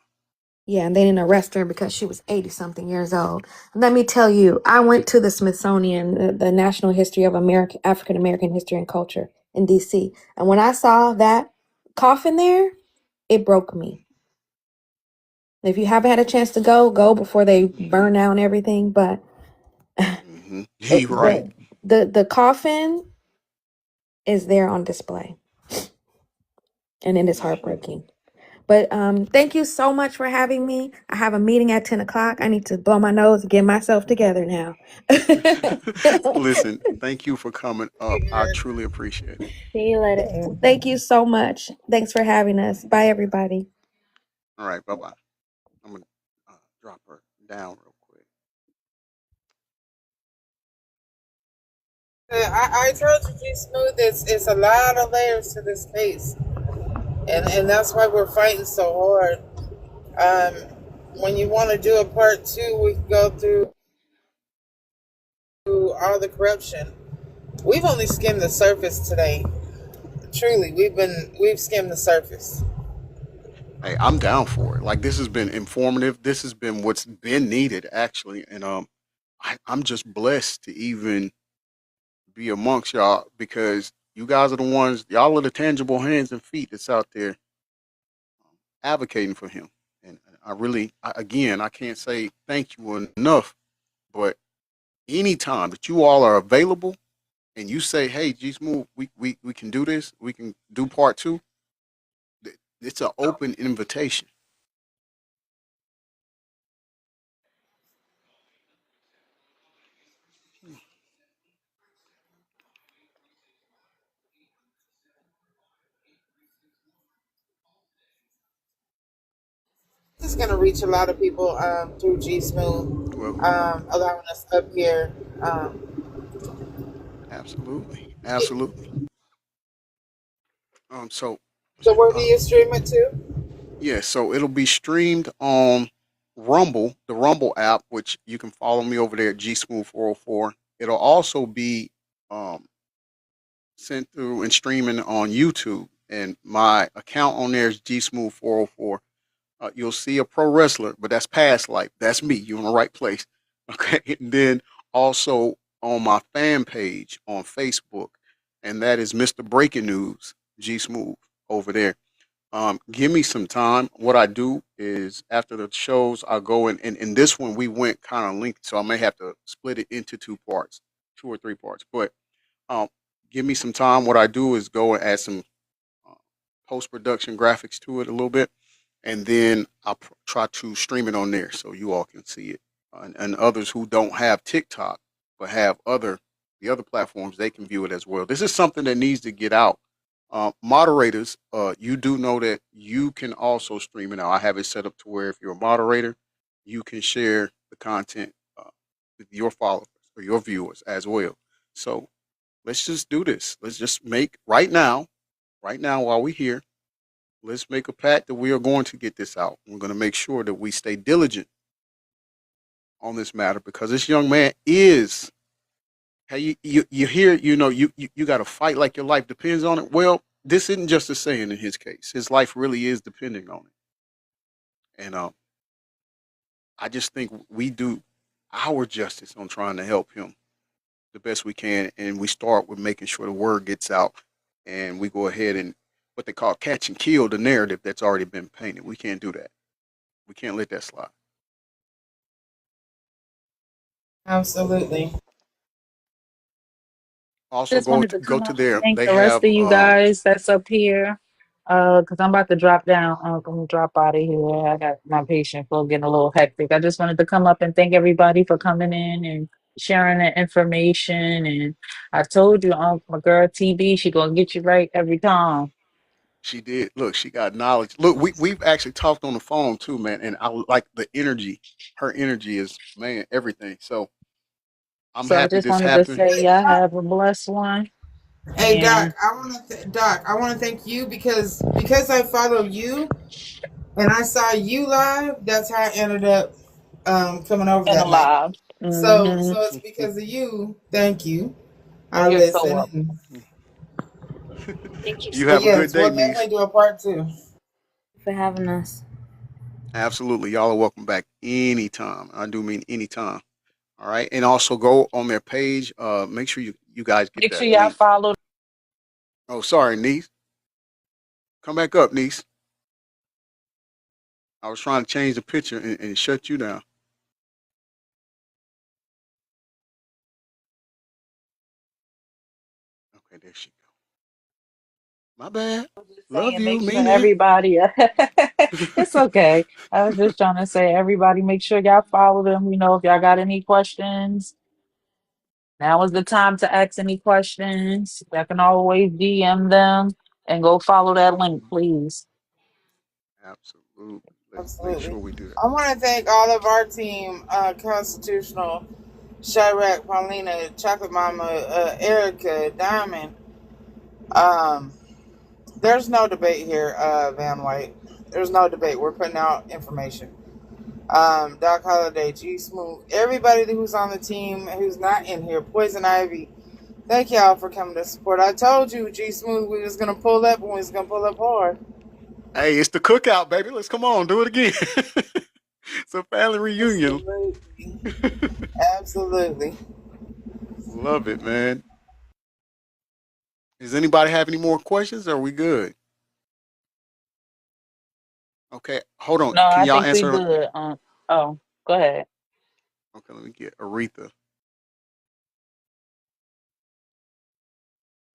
Speaker 17: Yeah, and they didn't arrest her because she was 80 something years old. Let me tell you, I went to the Smithsonian, the National History of African American History and Culture in DC. And when I saw that coffin there, it broke me. If you haven't had a chance to go before they burn down everything. But
Speaker 2: You're right.
Speaker 17: the coffin is there on display. And it is heartbreaking. But thank you so much for having me. I have a meeting at 10 o'clock. I need to blow my nose and get myself together now.
Speaker 2: Listen, thank you for coming up. I truly appreciate it.
Speaker 17: See you later. Thank you so much. Thanks for having us. Bye, everybody.
Speaker 2: All right, bye bye. I'm gonna drop her down real quick.
Speaker 3: I told you, G Smooth, it's a lot of layers to this case, and that's why we're fighting so hard. When you want to do a part two, we can go through all the corruption. We've only skimmed the surface today. Truly, we've skimmed the surface.
Speaker 2: Hey, I'm down for it. Like, this has been informative. This has been what's been needed actually, and I'm just blessed to even be amongst y'all because you guys are the ones. Y'all are the tangible hands and feet that's out there advocating for him. And I really, again, I can't say thank you enough. But anytime that you all are available and you say, "Hey, G Smooth, we can do this. We can do part two." It's an open invitation.
Speaker 3: This is gonna reach a lot of people through G Smooth,
Speaker 2: Well,
Speaker 3: allowing us up here.
Speaker 2: absolutely, absolutely. So
Speaker 3: So where do you stream it to?
Speaker 2: yeah, so it'll be streamed on Rumble, the Rumble app, which you can follow me over there at G Smooth 404. It'll also be um, sent through and streaming on YouTube, and my account on there is G Smooth 404. You'll see a pro wrestler, but that's past life. That's me. You're in the right place. Okay. And then also on my fan page on Facebook, and that is Mr. Breaking News, G Smooth over there. Give me some time. What I do is after the shows, I go and in this one we went kind of linked, so I may have to split it into two parts, two or three parts. But um, give me some time. What I do is go and add some uh, post production graphics to it a little bit, and then I'll try to stream it on there so you all can see it. And others who don't have TikTok but have the other platforms, they can view it as well. This is something that needs to get out. Moderators, you do know that you can also stream it now. I have it set up to where if you're a moderator, you can share the content with your followers or your viewers as well. So let's just do this. Let's just make right now while we're here, let's make a pact that we are going to get this out. We're going to make sure that we stay diligent on this matter because this young man is. Hey, you hear, you got to fight like your life depends on it. Well, this isn't just a saying in his case. His life really is depending on it. And I just think we do our justice on trying to help him the best we can. And we start with making sure the word gets out and we go ahead and what they call catch and kill the narrative that's already been painted. We can't do that. We can't let that slide.
Speaker 3: Absolutely.
Speaker 2: Also,
Speaker 20: Just wanted to
Speaker 2: go
Speaker 20: come
Speaker 2: to
Speaker 20: up and
Speaker 2: there.
Speaker 20: thank
Speaker 2: They
Speaker 20: the rest
Speaker 2: have
Speaker 20: of you guys that's up here. Because I'm about to drop down. I'm gonna drop out of here. I got my patient flow getting a little hectic. I just wanted to come up and thank everybody for coming in and sharing the information. And I told you, my girl TB, she gonna get you right every time.
Speaker 2: She did. Look, she got knowledge. Look, we've actually talked on the phone too, man, and I like the energy. Her energy is, man, everything. So I'm
Speaker 20: So I
Speaker 2: happy
Speaker 20: just
Speaker 2: this
Speaker 20: wanted to
Speaker 2: happened.
Speaker 20: say, y'all have a blessed one.
Speaker 3: Hey Doc,
Speaker 20: And
Speaker 3: I want to thank you because I follow you and I saw you live. That's how I ended up coming over
Speaker 20: and
Speaker 3: that night.
Speaker 20: alive.
Speaker 3: So it's because of you. Thank you. I
Speaker 20: You're so
Speaker 3: listen.
Speaker 20: welcome. Thank you
Speaker 2: You
Speaker 20: so
Speaker 3: But
Speaker 2: have a good
Speaker 3: yes,
Speaker 2: day,
Speaker 3: we'll
Speaker 2: niece.
Speaker 3: definitely do a part two.
Speaker 11: For having us.
Speaker 2: Absolutely. Y'all are welcome back anytime. I do mean anytime. All right. And also go on their page. Make sure you guys get
Speaker 20: Make sure
Speaker 2: that
Speaker 20: y'all
Speaker 2: link.
Speaker 20: follow.
Speaker 2: Oh, sorry, niece. Come back up, niece. I was trying to change the picture and shut you down. Okay, there she go. My bad. Love
Speaker 20: Saying
Speaker 2: you,
Speaker 20: make
Speaker 2: mean
Speaker 20: sure
Speaker 2: it.
Speaker 20: everybody it's okay. I was just trying to say everybody make sure y'all follow them. If y'all got any questions, now is the time to ask any questions. Y'all can always DM them and go follow that link, please.
Speaker 2: Absolutely. Let's make
Speaker 3: Absolutely.
Speaker 2: sure we do that.
Speaker 3: I want to thank all of our team, Constitutional, Chirac, Paulina, Chocolate Mama, Erica, Diamond. Um, there's no debate here, Van White. There's no debate. We're putting out information. Doc Holliday, G Smooth, everybody who's on the team who's not in here, Poison Ivy. Thank y'all for coming to support. I told you, G Smooth, we was gonna pull up and we was gonna pull up hard.
Speaker 2: Hey, it's the cookout, baby. Let's come on, do it again. It's a family reunion.
Speaker 3: Absolutely. Absolutely.
Speaker 2: Love it, man. Does anybody have any more questions? Or are we good? Okay, hold on.
Speaker 20: No,
Speaker 2: Can
Speaker 20: I
Speaker 2: y'all
Speaker 20: think we
Speaker 2: answer?
Speaker 20: good. Oh, go ahead.
Speaker 2: Okay, let me get Aretha.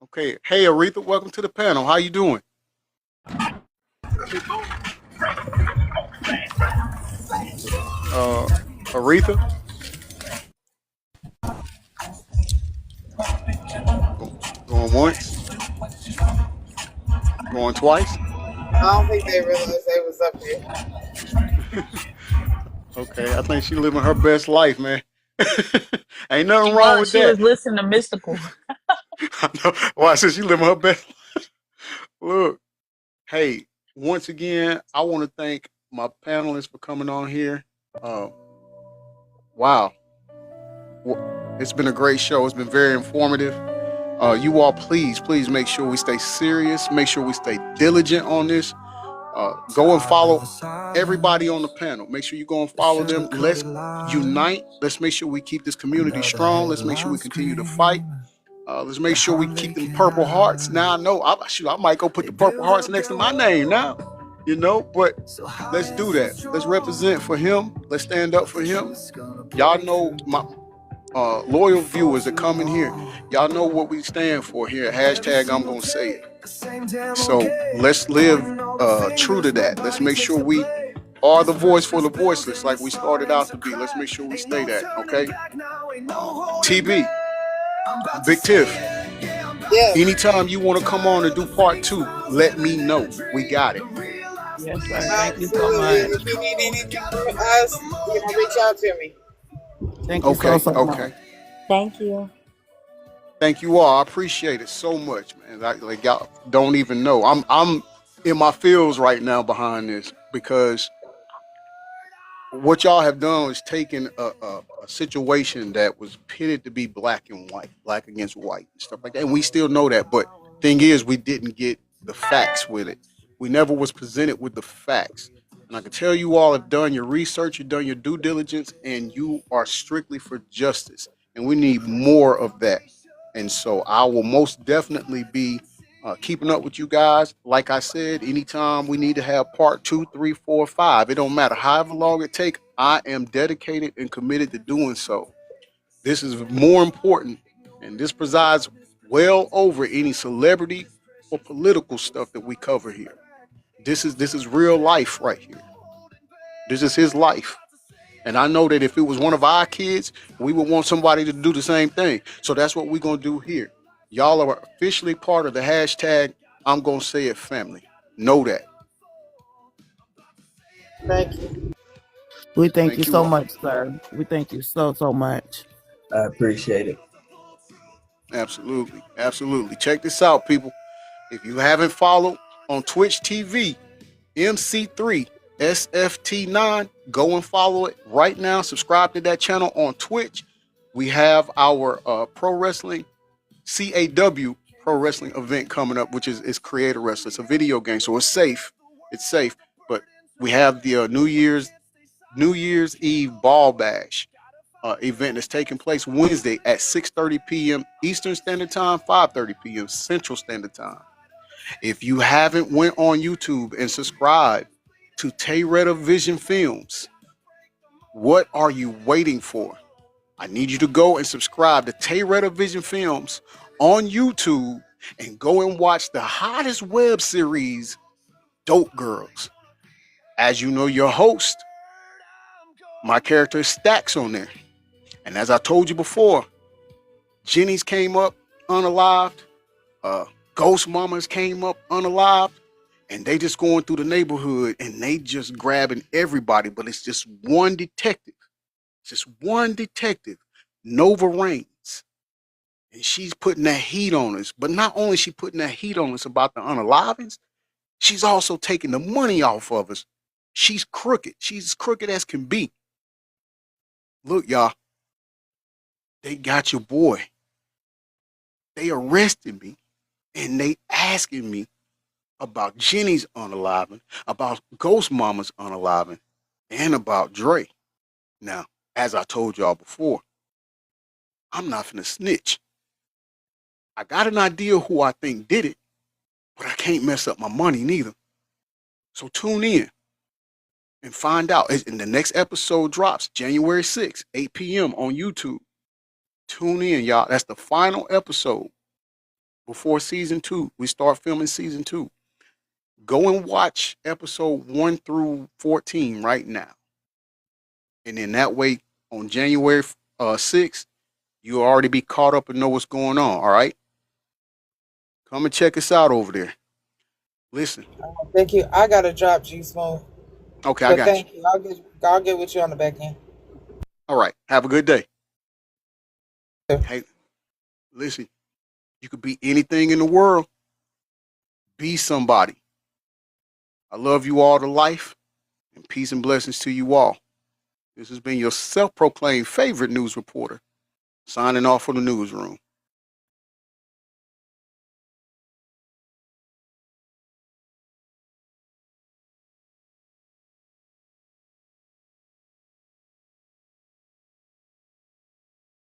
Speaker 2: Okay, hey Aretha, welcome to the panel. How you doing? Uh, Aretha, Go- going once, going twice.
Speaker 3: I don't think they realized they was up here.
Speaker 2: Okay, I think she living her best life, man. Ain't nothing
Speaker 20: She
Speaker 2: wrong
Speaker 20: was.
Speaker 2: with
Speaker 20: She
Speaker 2: that.
Speaker 20: was listening to Mystical.
Speaker 2: I know. Why? Since she living her best. Look, hey, once again, I want to thank my panelists for coming on here. Uh, wow, it's been a great show. It's been very informative. You all, please make sure we stay serious. Make sure we stay diligent on this. Go and follow everybody on the panel. Make sure you go and follow them. Let's unite. Let's make sure we keep this community strong. Let's make sure we continue to fight. Let's make sure we keep them purple hearts. Now I know I might go put the purple hearts next to my name now. But let's do that. Let's represent for him. Let's stand up for him. Y'all know my loyal viewers that come in here. Y'all know what we stand for here. Hashtag I'm gonna say it. So let's live true to that. Let's make sure we are the voice for the voiceless, like we started out to be. Let's make sure we stay that. Okay. TB, Big Tiff.
Speaker 3: Yes.
Speaker 2: Anytime you want to come on and do part 2, let me know. We got it.
Speaker 20: Yes, sir. Thank you so
Speaker 3: Absolutely.
Speaker 20: much.
Speaker 3: If you need anything from us, reach out to me.
Speaker 12: Thank you so
Speaker 2: Okay.
Speaker 12: so much.
Speaker 2: Okay.
Speaker 11: Thank you.
Speaker 2: Thank you all. I appreciate it so much, man. Like y'all don't even know. I'm in my feels right now behind this because what y'all have done is taken a situation that was pitted to be black and white, black against white, and stuff like that. And we still know that, but thing is, we didn't get the facts with it. We never was presented with the facts. And I can tell you all have done your research, you've done your due diligence, and you are strictly for justice. And we need more of that. And so I will most definitely be keeping up with you guys. Like I said, anytime we need to have part 2, 3, 4, 5, it don't matter however long it take. I am dedicated and committed to doing so. This is more important, and this presides well over any celebrity or political stuff that we cover here. This is real life right here. This is his life. And I know that if it was one of our kids, we would want somebody to do the same thing. So that's what we're going to do here. Y'all are officially part of the hashtag I'm going to say it family. Know that.
Speaker 3: Thank you.
Speaker 12: We thank you
Speaker 2: Thank you
Speaker 12: so
Speaker 2: all.
Speaker 12: much, sir. We thank you so much.
Speaker 10: I appreciate it.
Speaker 2: Absolutely. Absolutely. Check this out, people. If you haven't followed on Twitch TV, MC3 SFT9, go and follow it right now. Subscribe to that channel on Twitch. We have our pro wrestling CAW pro wrestling event coming up, which is Creator Wrestling. It's a video game, so it's safe. It's safe. But we have the New Year's Eve Ball Bash event that's taking place Wednesday at 6:30 p.m. Eastern Standard Time, 5:30 p.m. Central Standard Time. If you haven't went on YouTube and subscribed to Tayretta Vision Films, what are you waiting for? I need you to go and subscribe to Tayretta Vision Films on YouTube and go and watch the hottest web series, Dope Girls. As you know, your host, my character is Stacks on there. And as I told you before, Jenny's came up unalived. Ghost Mamas came up unalived. And they just going through the neighborhood and they just grabbing everybody. But it's just one detective. Just one detective, Nova Reigns. And she's putting that heat on us. But not only is she putting that heat on us about the unalivings, she's also taking the money off of us. She's crooked. She's as crooked as can be. Look, y'all. They got your boy. They arrested me. And they asking me about Jenny's unaliving, about Ghost Mama's unaliving, and about Dre. Now, as I told y'all before, I'm not finna snitch. I got an idea who I think did it, but I can't mess up my money neither. So tune in and find out. And the next episode drops January 6th, 8 p.m. on YouTube. Tune in, y'all. That's the final episode before season 2. We start filming season 2. Go and watch episode 1 through 14 right now. And then that way, on January 6th, you'll already be caught up and know what's going on, all right? Come and check us out over there. Listen.
Speaker 3: Thank you. I got to drop G Smooth.
Speaker 2: Okay, I got
Speaker 3: thank you. I'll get with you on the back end.
Speaker 2: All right. Have a good day. Hey, listen. You could be anything in the world. Be somebody. I love you all to life, and peace and blessings to you all. This has been your self-proclaimed favorite news reporter, signing off from the newsroom.